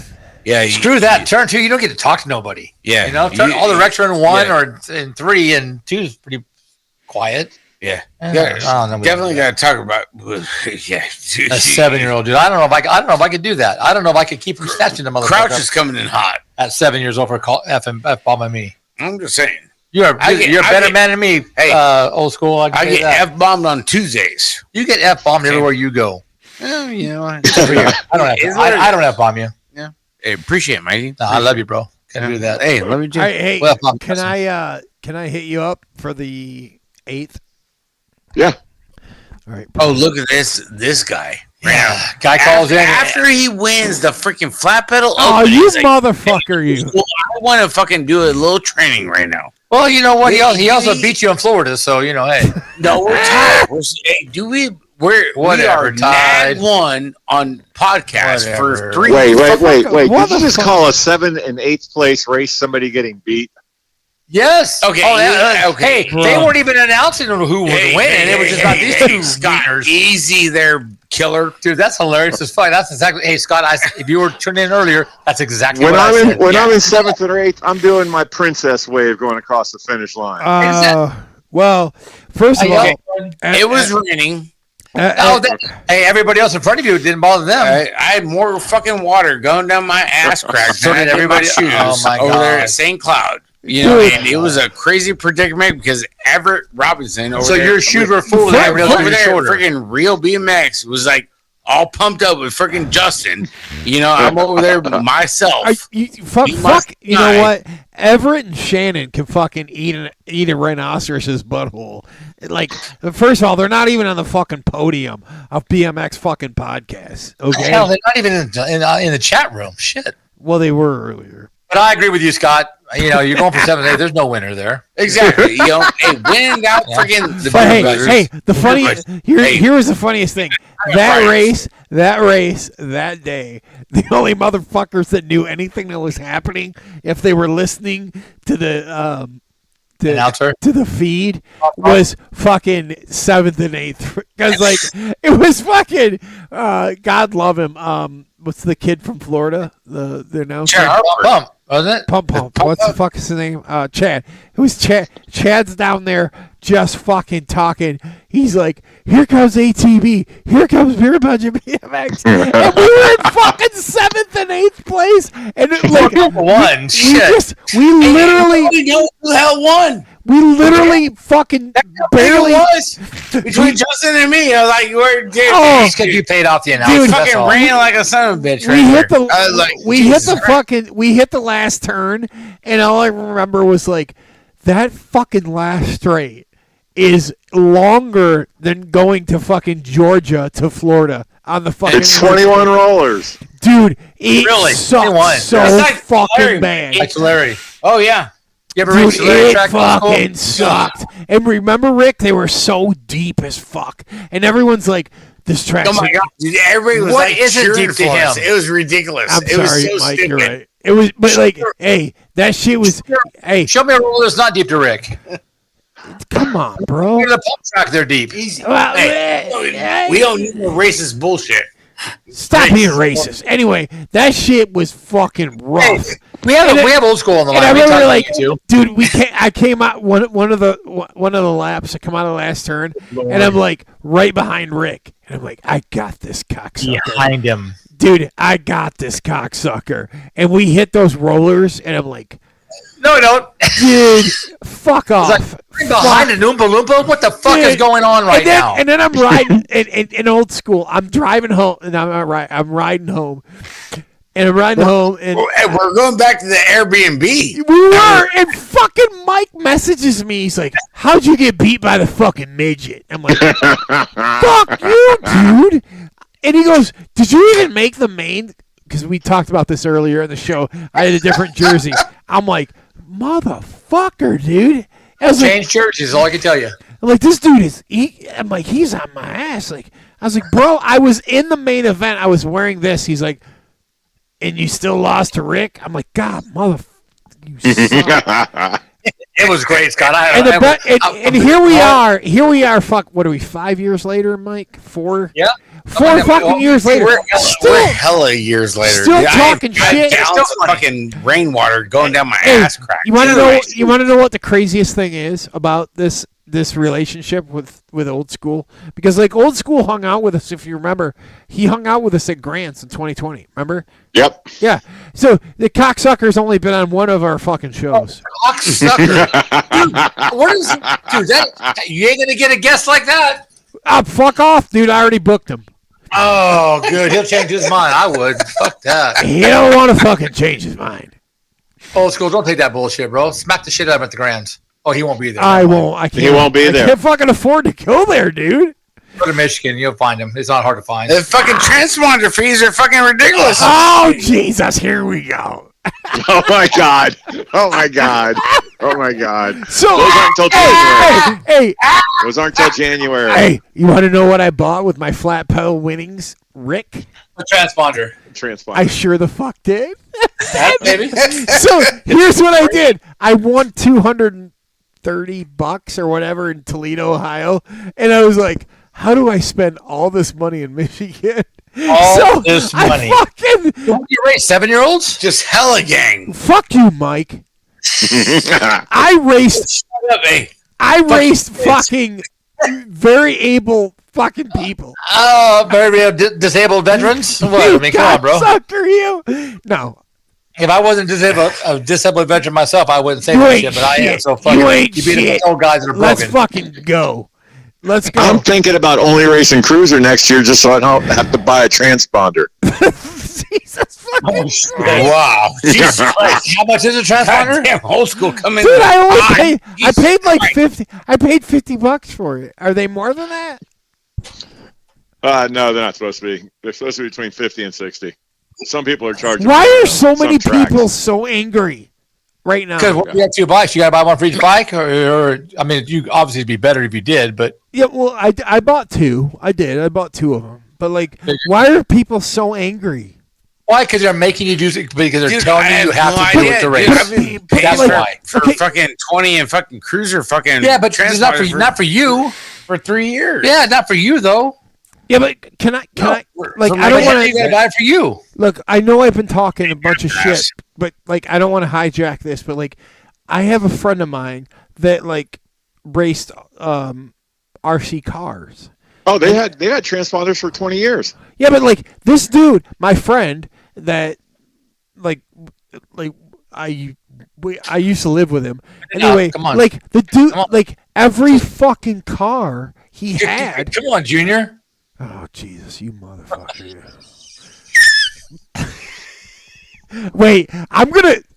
Yeah. Screw that. Turn 2, you don't get to talk to nobody. Yeah. You know, all the wrecks are in 1 yeah. or in 3, and 2 is pretty quiet. Yeah. I Yeah. don't know. Definitely got to talk about. Yeah. Dude, A 7-year-old dude. I don't know if I could do that. I don't know if I could keep from snatching the motherfucker Crouch up is coming in hot. at 7 years old for F bombing me. I'm just saying. You're a I get- better man than me. Hey, old school. I get F bombed on Tuesdays. You get F bombed everywhere you go. Well, you know, I don't F bomb you. Hey, appreciate it, Mikey. No, I love you, bro. Can't do that. Hey, let me All do. right, hey, Well, can I hit you up for the 8th? Yeah. All right. Oh, look at this guy. Yeah. Guy calls after he wins the freaking flat pedal. Oh, open, you he's like, mother-fucker, you. well, I want to fucking do a little training right now. Well, you know what? He also beat you in Florida, so you know, hey. No, we're tied. We Whatever, are tied. nag one on podcast for Whatever. 3 Wait. What Did you the just fuck? call a 7th and 8th place race somebody getting beat? Yes. Okay, Oh, okay. Hey, they weren't even announcing who was winning. It was just about these two Scott, winners. easy there, killer. Dude, that's hilarious as fuck. That's exactly. Hey, Scott, if you were tuning in earlier, that's exactly When what I said. I'm in 7th or 8th, I'm doing my princess way of going across the finish line. Well, first of all, It was raining. Hey, everybody else in front of you didn't bother them. I had more fucking water going down my ass crack So than I did did everybody- my shoes Oh, my over there God. at St. Cloud. You know, Dude. and it was a crazy predicament because Everett Robinson over So there, your shoes were full, and Fuck, everybody else over was there, shorter. freaking real BMX was like all pumped up with freaking Justin. You know, I'm over there myself. Fuck, You must you know die. what? Everett and Shannon can fucking eat a rhinoceros's butthole. Like, first of all, they're not even on the fucking podium of BMX fucking podcasts. Okay. Hell, they're not even in the chat room. Shit. Well, they were earlier. But I agree with you, Scott. You know, you're going for 7th, 8th. There's no winner there. Exactly. You know, hey, win out friggin' the But Brothers. hey, the funny here was the funniest thing. That race, that day, the only motherfuckers that knew anything that was happening, if they were listening to the Announcer? to the feed, was fucking 7th and 8th. Because like it was fucking God love him. What's the kid from Florida? The announcer. Pump, wasn't it? Pump. What's the fuck is his name? Chad. It was Chad. Chad's down there just fucking talking. He's like, "Here comes ATV. Here comes Beer Budget BMX." And we were in fucking 7th and 8th place. And it, like, we literally know who the hell won. We literally fucking barely was between Justin and me. I was like, "We're because you paid off the announcer." Dude, fucking ran like a son of a bitch. We hit the last turn, and all I remember was like that fucking last straight is longer than going to fucking Georgia to Florida on the fucking. It's 21 rollers, dude. It really sucks so fucking bad. Like Larry. Oh yeah. You ever Dude, reached the Larry it track? fucking sucked. And remember, Rick, they were so deep as fuck, and everyone's like, "This track." Oh my god! Dude, everybody was What like, is it deep to him? It was ridiculous. I'm it sorry, was so Mike. stupid. You're right. It was, but like, hey, that shit was. Hey, Show me a roller that's not deep to Rick. come on, bro. Look at the pump track; they're deep. Well, We don't need no racist bullshit. Stop being racist. Anyway, that shit was fucking rough. Hey, we have old school on the line. And I We remember, talked like, about you too. dude, I came out one of the laps. I come out of the last turn, and I'm like right behind Rick, and I'm like, I got this cocksucker Behind him. dude. I got this cocksucker, and we hit those rollers, and I'm like, No, we don't. dude, fuck off. Like, behind an Oompa Loompa? What the fuck is going on right now? And then I'm riding in old school. I'm driving home, and I'm riding home. And I'm riding home, and we're going back to the Airbnb. We were, and fucking Mike messages me. He's like, "How'd you get beat by the fucking midget?" I'm like, "Fuck you, dude." And he goes, "Did you even make the main?" Because we talked about this earlier in the show. I had a different jersey. I'm like, "Motherfucker, dude." Change jerseys, all I can tell you. I'm like, this dude is. I'm like, he's on my ass. Like, I was like, bro, I was in the main event. I was wearing this. He's like, and you still lost to Rick? I'm like, God, you suck. It was great, Scott. And here we are. Here we are. Fuck, what are we? 5 years later, Mike? 4? Yeah. 4 fucking years later. We're hella years later. Still talking shit. Gallons of fucking rainwater going down my ass crack. You want to know? You want to know what the craziest thing is about this relationship with old school? Because like old school hung out with us. If you remember, he hung out with us at Grants in 2020. Remember? Yep. Yeah. So the cocksucker's only been on one of our fucking shows. Cocksucker. Dude, what is that? You ain't gonna get a guest like that. Fuck off, dude. I already booked him. Oh, good. He'll change his mind. I would. Fuck that. He don't want to fucking change his mind. Old school, don't take that bullshit, bro. Smack the shit out of him at the Grands. Oh, he won't be there. I won't. I can't. He won't be there. I can't fucking afford to go there, dude. Go to Michigan. You'll find him. It's not hard to find. The fucking transponder fees are fucking ridiculous. Oh, Jesus. Here we go. Oh my god! Oh my god! Oh my god! So, those aren't until January. Hey, Those aren't until January. hey, you want to know what I bought with my flat pedal winnings, Rick? A transponder. I sure the fuck did. Maybe. So here's what I did. I won $230 or whatever in Toledo, Ohio, and I was like, "How do I spend all this money in Michigan?" All this money. You race 7-year-olds? Just hella gang. Fuck you, Mike. I raced. I raced fucking very able fucking people. Oh, very disabled veterans? What? I mean, come on, bro. Sucker you. No. If I wasn't a disabled veteran myself, I wouldn't say that shit, but I am. So fucking, you beat up old guys that are broken. Let's fucking go. Let's go. I'm thinking about only racing Cruiser next year just so I don't have to buy a transponder. Jesus fucking Wow. Jesus Christ. How much is a transponder? Damn, old school coming. Dude, I paid like 50. I paid $50 for it. Are they more than that? No, they're not supposed to be. They're supposed to be between 50 and 60. some people are charging. Why are so some many tracks. people so angry right now? Because you have 2 bikes, you got to buy one for each bike, or I mean, you obviously it'd be better if you did, but Yeah, well, I bought 2. I did. I bought 2 of them. But like, why are people so angry? why? Because they're making you do it because they're Dude, telling I you you have have no to do it idea, to dude. race. I've been paying That's like, why. for fucking 20 and fucking cruiser fucking. Yeah, but it's not for transponders not for you. for 3 years. Yeah, not for you though. Yeah, but can I like For I don't me, want you got to to buy it for you. look. I know I've been talking a bunch of shit, but like I don't want to hijack this. But like, I have a friend of mine that like raced RC cars. Oh, they had transponders for 20 years. Yeah, but like this dude, my friend that like I used to live with him. Anyway, come on. like the dude, Come on. like every fucking car he had. Come on, Junior. Oh Jesus, you motherfucker! Wait,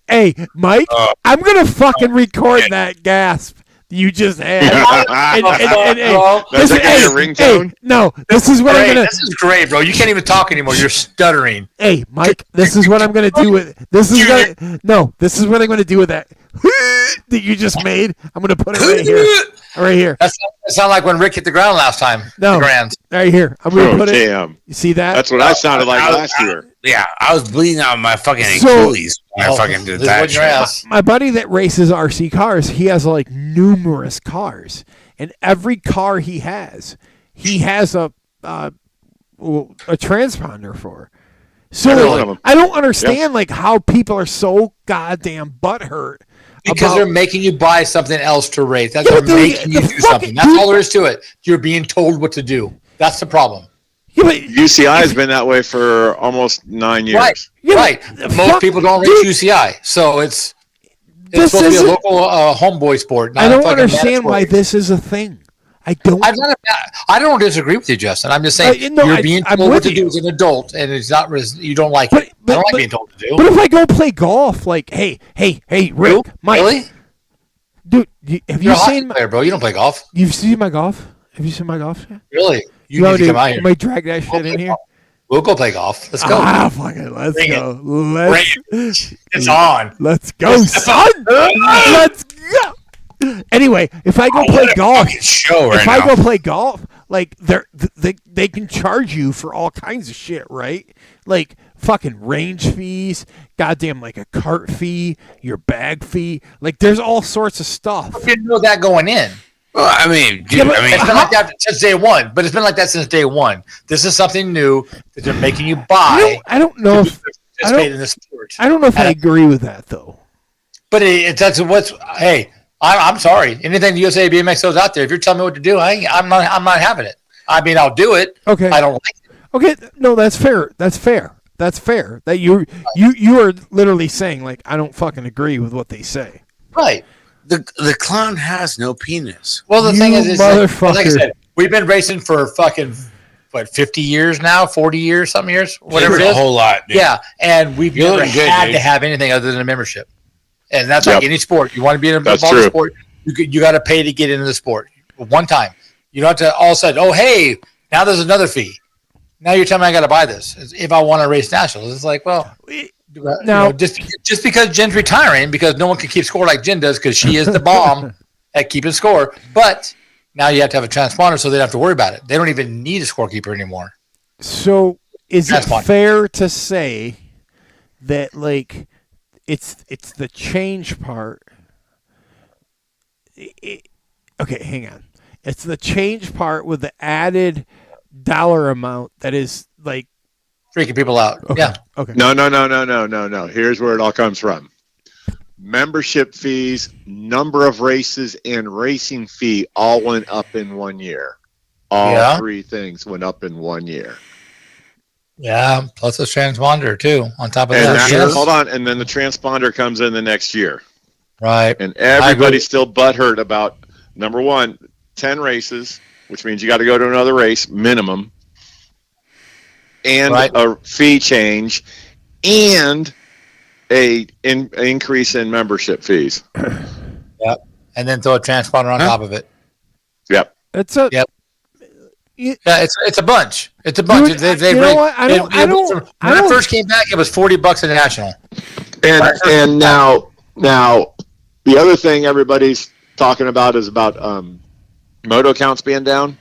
hey, Mike, I'm gonna fucking record that gasp you just had. That's like a ringtone. No, this is what I'm gonna. This is great, bro. You can't even talk anymore. You're stuttering. Hey, Mike, this is what I'm gonna do with this is this is what I'm gonna do with that that you just made. I'm gonna put it right here, right here. That sounded like when Rick hit the ground last time. No, the grand. right here. I'm gonna put it. Damn. You see that? That's what I sounded like last year. Yeah, I was bleeding out my fucking So- Achilles when I fucking did This that was your shit. ass. My buddy that races RC cars, he has like numerous cars, and every car he has a transponder for. So Every like, one of 'em. I don't understand like how people are so goddamn butthurt Because about- they're making you buy something else to race. That's Yeah, they're but dude, making you the do fucking- something. That's dude- all there is to it. You're being told what to do. That's the problem. Yeah, but, UCI has been that way for almost 9 years. Right. Yeah, Right. but- Most fuck, people don't race dude. UCI, so it's This supposed to be a isn't- local homeboy sport. Not I a don't fucking understand why mandatory. this is a thing. I don't. I don't disagree with you, Justin. I'm just saying no, you're being I'm told what with to do you. as an adult, and it's not. You don't like But- it. but- I don't like but- being told to do. But if I go play golf, like, hey, Rick, Mike, Really? dude, have You're you a hockey seen? player, bro. You don't play golf. You've seen my golf? Have you seen my golf? Yet? Really? You know, need to dude, come out here. Might drag that shit in here. We'll go play golf. Let's go. Ah, fuck it. Let's Bring go. Let's It's on. let's go, son. Let's go. Anyway, if I go play golf, Fucking show right if I now. go play golf, like they can charge you for all kinds of shit, right? Like fucking range fees, goddamn like a cart fee, your bag fee. Like there's all sorts of stuff. You didn't know that going in. Well, I mean, dude, Yeah, but- I mean, It's been like that since day one, but it's been like that since day one. This is something new that they're making you buy. I don't know if Participate in this sport. I don't know if I agree with that though. But that's what's. Hey, I'm sorry. Anything the USA BMX throws out there, if you're telling me what to do, I'm not having it. I mean, I'll do it. Okay. I don't like it. Okay, no, that's fair. That's fair. That's fair. That you are literally saying like I don't fucking agree with what they say. Right. the clown has no penis. Well, the You thing is like I motherfucker. said, we've been racing for fucking 50 years now, 40 years, some years, whatever it It's is. a whole lot, dude. Yeah, and we've You're never looking good, had dude. to have anything other than a membership, and that's like Yep. any sport. You want to be in a That's ball true. sport, you got to pay to get into the sport. One time, you don't have to all of a sudden. Oh, hey, now there's another fee. Now you're telling me I got to buy this if I want to race nationals. It's like, well, Now- just because Jen's retiring, because no one can keep score like Jen does, because she is the bomb at keeping score. But now you have to have a transponder, so they don't have to worry about it. They don't even need a scorekeeper anymore. So is That's it fine. fair to say that like it's the change part? Okay, hang on. It's the change part with the added dollar amount that is like Freaking people out. okay, Yeah. okay. No. Here's where it all comes from. Membership fees, number of races, and racing fee all went up in 1 year. All Yeah. three things went up in 1 year. Yeah. Plus a transponder, too, on top of And that. that, hold on, and then the transponder comes in the next year. Right. And everybody's still butthurt about, number one, 10 races, which means you got to go to another race, minimum, and Right. a fee change, and a increase in membership fees. And then throw a transponder on top of it. Yep. It's a Yep. Yeah, it's a bunch. It's a bunch. Dude, you know what? When I first came back, it was $40 a national. And now the other thing everybody's talking about is about moto counts being down.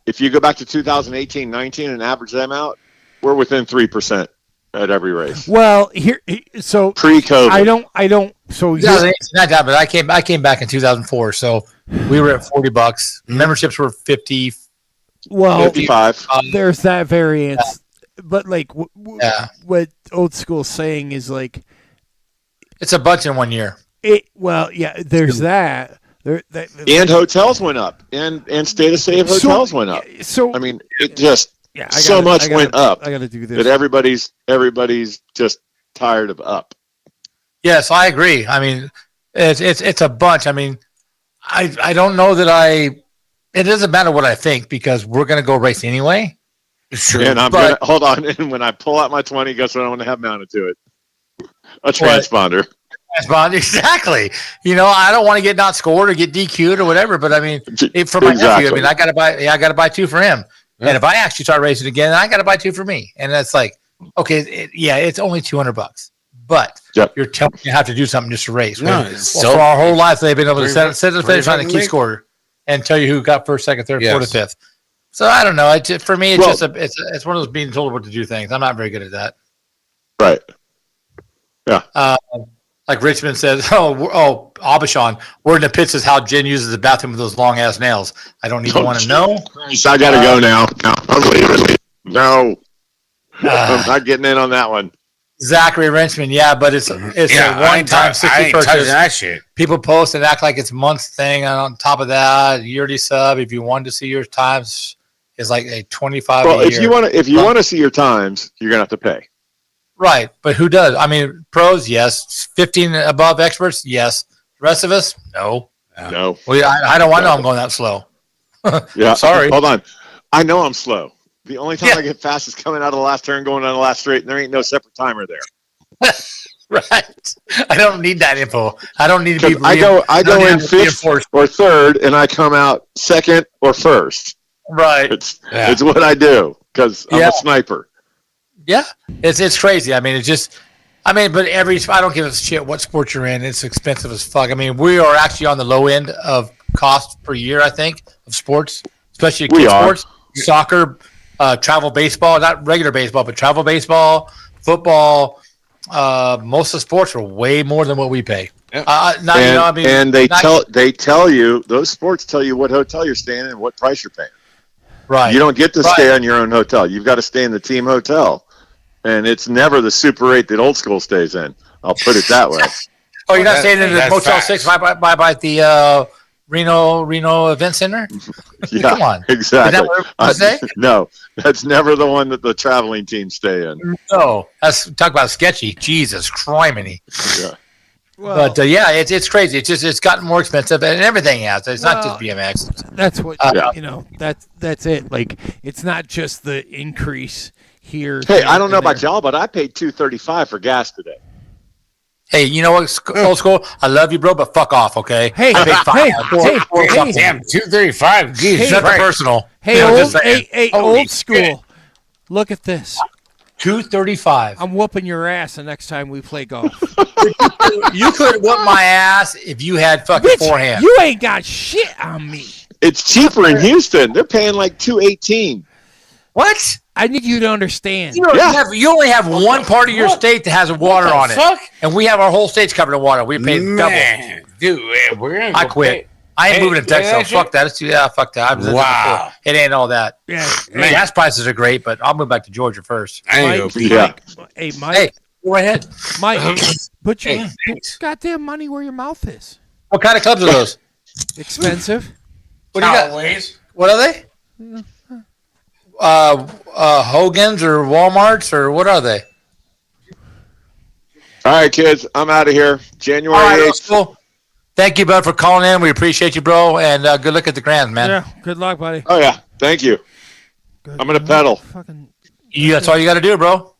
If you go back to 2018-19 and average them out, we're within 3% at every race. Well, so pre-COVID. I don't. So not that, but I came back in 2004, so we were at $40. Memberships were 50. Well, 55. There's that variance, but like what old school saying is like, it's a bunch in 1 year. There's that. And hotels went up, and state of save hotels went up. So I mean, it just so much went up. I got to do this. That everybody's just tired of up. Yes, I agree. I mean, it's a bunch. I mean, I don't know that it doesn't matter what I think because we're going to go race anyway. Sure. And hold on. And when I pull out my 20, guess what I want to have mounted to it? A transponder. Exactly. I don't want to get not scored or get DQ'd or whatever. But I mean, for my nephew, I mean, I got to buy two for him. Yeah. And if I actually start racing again, I got to buy two for me. And that's like, okay, it's only $200. But you're telling me I have to do something just to race. No, for our whole life, they've been able to sit at the finish line and keep score and tell you who got first, second, third, fourth, fifth. So I don't know. For me, it's it's one of those being told what to do things. I'm not very good at that. Right. Yeah. Like Richmond says, Abishan, we're in the pits is how Jen uses the bathroom with those long ass nails. I don't even want to know. I got to go now. No, I'm leaving. No. I'm not getting in on that one. Zachary Wrenchman, but it's a one-time 60 purchase. That shit. People post and act like it's a month thing, and on top of that, yearly sub. If you wanted to see your times, is like a 25. Well, if you want to see your times, you're gonna have to pay. Right, but who does? I mean, pros, yes. 15 above experts, yes. The rest of us, no. No. Well, I don't want to know I'm going that slow. Yeah. Sorry. Hold on. I know I'm slow. The only time I get fast is coming out of the last turn, going down the last straight, and there ain't no separate timer there. Right. I don't need that info. I don't need to be. I go in fifth or third, and I come out second or first. Right. It's what I do because I'm a sniper. Yeah, it's crazy. I mean, but I don't give a shit what sport you're in. It's expensive as fuck. I mean, we are actually on the low end of cost per year, I think, of sports, especially kids sports, soccer, travel baseball, not regular baseball, but travel baseball, football. Most of the sports are way more than what we pay. Yeah. And they tell you, those sports tell you what hotel you're staying in and what price you're paying. Right. You don't get to stay on your own hotel. You've got to stay in the team hotel. And it's never the super 8 that old school stays in. I'll put it that way. Oh, you're not staying in the Motel 6 by the Reno Event Center? Yeah, come on. Exactly. No, that's never the one that the traveling teams stay in. No, talk about sketchy. Jesus criminy. Yeah. Well, but it's crazy. It's gotten more expensive, and everything has. It's not just BMX. That's what That's it. Like it's not just the increase here. Hey, I don't know about y'all, but I paid $2.35 for gas today. Hey, you know what, old school? I love you, bro, but fuck off, okay? Hey, damn, $2.35. It's nothing personal. Hey, old school. Look at this. $2.35. I'm whooping your ass the next time we play golf. You could whoop my ass if you had fucking forehand. You ain't got shit on me. It's cheaper in Houston. They're paying like $2.18. What? I need you to understand. You only have one part of your state that has water on it, and we have our whole state's covered in water. We pay double. Dude, we're gonna I quit. I ain't moving to Texas. So fuck that. Fuck that. Wow. It ain't all that. Yeah. Gas prices are great, but I'll move back to Georgia first. Mike, Hey, go ahead. Mike, put your goddamn money where your mouth is. What kind of clubs are those? Expensive. What do you got? What are they? Hogan's or Walmart's or what are they? All right, kids, I'm out of here. January 8th. Cool. Thank you, bud, for calling in. We appreciate you, bro, and good luck at the Grand, man. Yeah, good luck, buddy. Oh, yeah, thank you. I'm going to pedal. That's all you got to do, bro.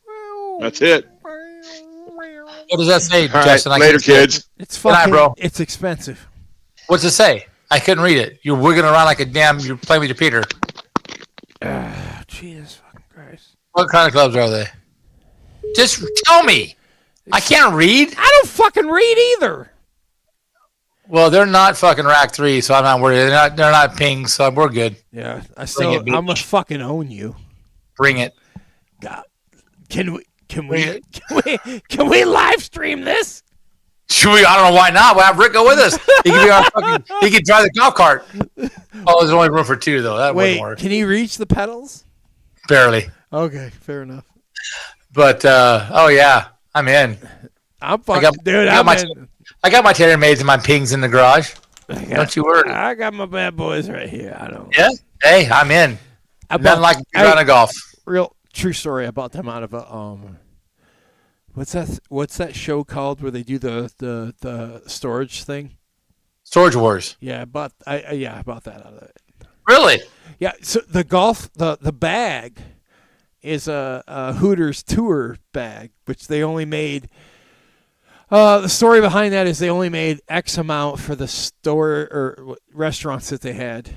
That's it. What does that say, Justin? Right, later, kids. It's fucking, bro. It's expensive. What's it say? I couldn't read it. You're wiggling around like a damn, you're playing with your Peter. Jesus fucking Christ. What kind of clubs are they? Just tell me. I can't read. I don't fucking read either. Well, they're not fucking rack 3, so I'm not worried. They're not pings, so we're good. Yeah, I'm gonna fucking own you. Bring it. God, can we live stream this? Should we? I don't know why not. We'll have Rick go with us. He can drive the golf cart. Oh, there's only room for 2 though. That wouldn't work. Can he reach the pedals? Barely. Okay, fair enough. But yeah, I'm in. I'm fucking dude. I got my TaylorMades and my pings in the garage. Don't you worry. I got my bad boys right here. I don't. Yeah. Hey, I'm in. Nothing like a round of golf. Real true story. I bought them out of a What's that show called where they do the storage thing? Storage Wars. Yeah, I bought that out of it. Really? Yeah. So the bag is a Hooters tour bag, which they only made. The story behind that is they only made X amount for the store or restaurants that they had,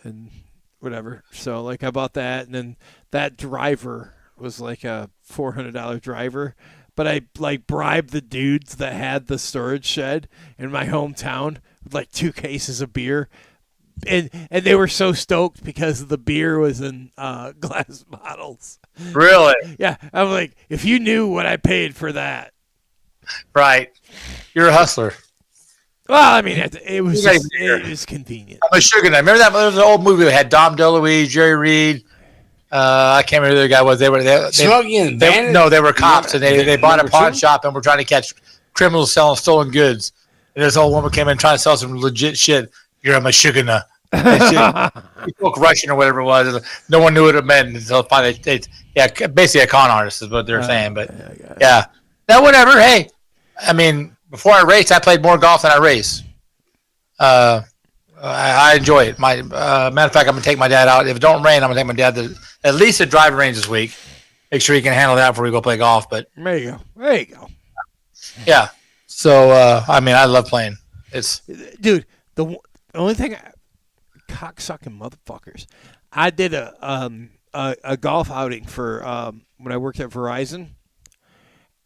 and whatever. So like I bought that, and then that driver was like a $400 driver. But I like bribed the dudes that had the storage shed in my hometown with like 2 cases of beer. And they were so stoked because the beer was in glass bottles. Really? Yeah. I'm like, if you knew what I paid for that. Right. You're a hustler. Well, I mean, it was convenient. I'm a sugar nut. Remember that? There was an old movie that had Dom DeLuise, Jerry Reed. I can't remember who the guy was. They were cops, and they bought a pawn shop and were trying to catch criminals selling stolen goods. And this old woman came in trying to sell some legit shit. You're a Michigan. He spoke Russian or whatever it was. No one knew what it meant until finally, basically a con artist is what they're saying. But yeah, now whatever. Hey, I mean, before I race, I played more golf than I race. I enjoy it. Matter of fact, I'm gonna take my dad out. If it don't rain, I'm gonna take my dad to at least a driving range this week. Make sure he can handle that before we go play golf. But there you go. Yeah. So I mean, I love playing. It's dude. The only thing, cocksucking motherfuckers. I did a golf outing for when I worked at Verizon,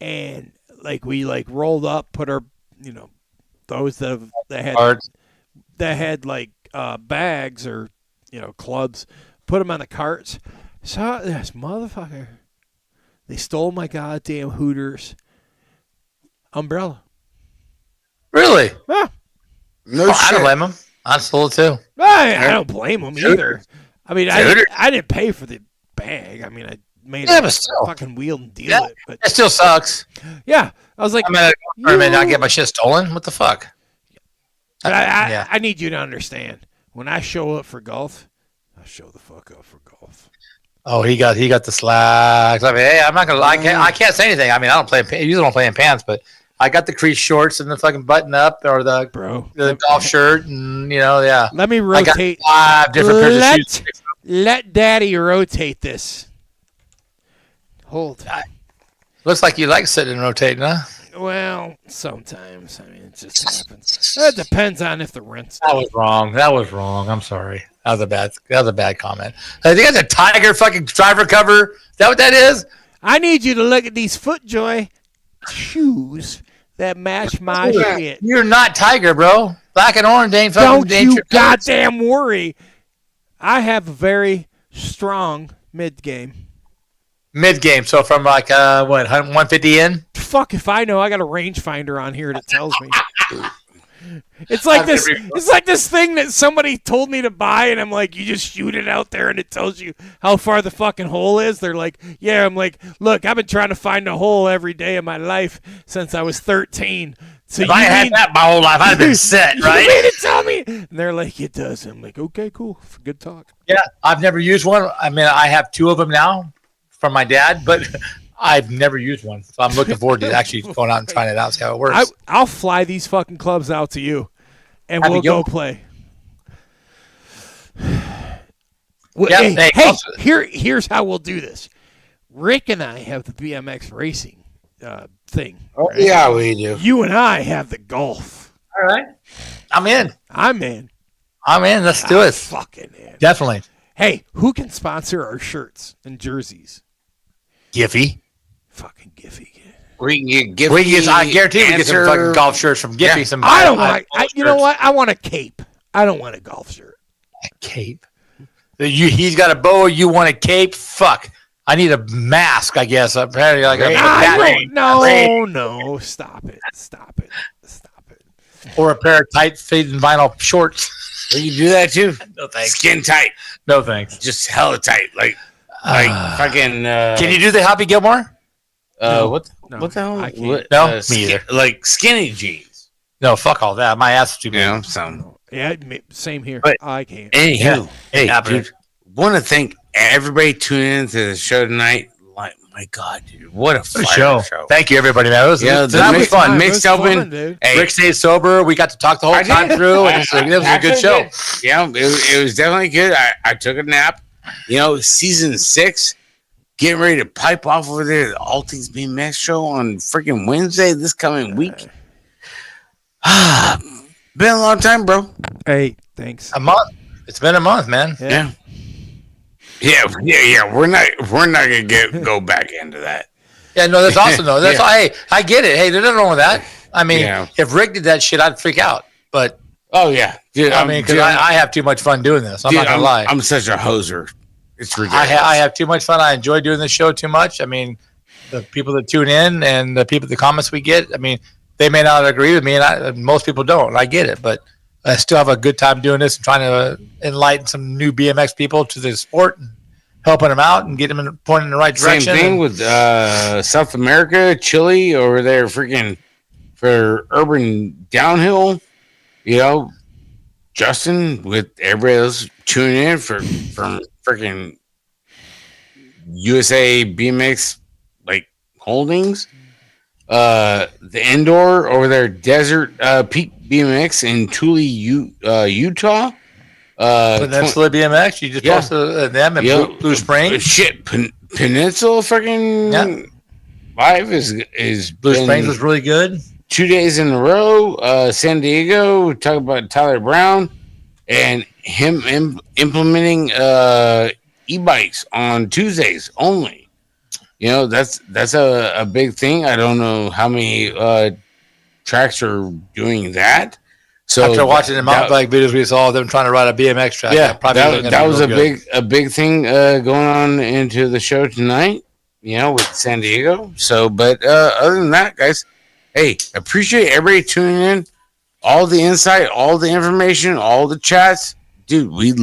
and like we rolled up, put our those that had like bags or clubs, put them on the carts. So this motherfucker, they stole my goddamn Hooters umbrella. Really? Yeah. No shit. I don't blame him. I stole it too. I don't blame them either. I mean, I didn't pay for the bag. I mean, I made a fucking wheel and deal it. But it still sucks. Yeah, I was like, I'm at a tournament and not get my shit stolen. What the fuck? But I need you to understand. When I show up for golf, I show the fuck up for golf. Oh, he got the slacks. I mean, hey, I'm not gonna. I can't say anything. I mean, I usually don't play in pants, but I got the crease shorts and the fucking button up or the golf shirt and yeah. Let me rotate. I got 5 different pairs of shoes. Let Daddy rotate this. Hold. Looks like you like sitting and rotating, huh? Well, sometimes. I mean, it just happens. It depends on if the rent's. That was wrong. I'm sorry. That was a bad comment. I think that's a Tiger fucking driver cover. Is that what that is? I need you to look at these FootJoy shoes that match my shit. You're not Tiger, bro. Black and orange ain't fucking. Don't you goddamn worry. I have a very strong mid game. Mid game, so from like 150 in. Fuck if I know. I got a rangefinder on here that tells me. It's like this. It's like this thing that somebody told me to buy, and I'm like, you just shoot it out there, and it tells you how far the fucking hole is. They're like, yeah. I'm like, look, I've been trying to find a hole every day of my life since I was 13. So if I had that my whole life, I'd have been set, right? You mean to tell me? And they're like, it does. I'm like, okay, cool, good talk. Yeah, I've never used one. I mean, I have 2 of them now from my dad, but I've never used one. So I'm looking forward to actually going out and trying it out, see how it works. I'll fly these fucking clubs out to you, and we'll go play. Here's how we'll do this. Rick and I have the BMX racing thing. Oh, right? Yeah, we do. You and I have the golf. All right. I'm in. I'm in. Let's do it. Fucking in. Definitely. Hey, who can sponsor our shirts and jerseys? Giphy. Fucking Giphy. We can get Giphy. I guarantee we get some fucking golf shirts from Giphy. Yeah. Some. I don't want. You know what? I want a cape. I don't want a golf shirt. A cape. He's got a bow. You want a cape? Fuck. I need a mask. I guess apparently like no. Stop it. Or a pair of tight fitting vinyl shorts. You do that too? No thanks. Skin tight. No thanks. Just hella tight. Like fucking. Can you do the Happy Gilmore? What the hell? I can't. No, me either. Like skinny jeans. No, fuck all that. My ass is too big. You know, so. Yeah, same here. But I can't. Anywho, hey, dude, want to thank everybody tuning in to the show tonight. Like, my God, dude, what a fire show! Thank you, everybody, man. That was fun. Mixed open. Hey, Rick stayed sober. We got to talk the whole time through, and it was a good show. Good. Yeah, it was definitely good. I took a nap. You know, season 6, getting ready to pipe off over there. The All Things BMX Show on freaking Wednesday this coming week. Been a long time, bro. Hey, thanks. A month. It's been a month, man. Yeah. We're not gonna go back into that. Yeah, no, that's awesome though. That's hey, I get it. Hey, there's nothing wrong with that. I mean, if Rick did that shit, I'd freak out. But dude, I mean, because I have too much fun doing this. I'm not gonna lie. I'm such a hoser. It's ridiculous. I have too much fun. I enjoy doing this show too much. I mean, the people that tune in and the comments we get. I mean, they may not agree with me, and most people don't. I get it, but I still have a good time doing this and trying to enlighten some new BMX people to the sport and helping them out and getting them pointing in the right direction. Same thing with South America, Chile over there, freaking for urban downhill. You know, Justin with everybody else tuning in from freaking USA BMX like holdings. The indoor over there, Desert Peak BMX in Thule, Utah. Peninsula BMX. You just posted them in Blue Springs. Shit, Peninsula freaking live is Blue Springs was really good. 2 days in a row. San Diego, talk about Tyler Brown and him implementing e-bikes on Tuesdays only. You know, that's a big thing. I don't know how many tracks are doing that. So after watching the mountain bike videos, we saw them trying to ride a BMX track. Yeah, that was a big thing going on into the show tonight. You know, with San Diego. So, but other than that, guys, hey, appreciate everybody tuning in. All the insight, all the information, all the chats, dude. We love.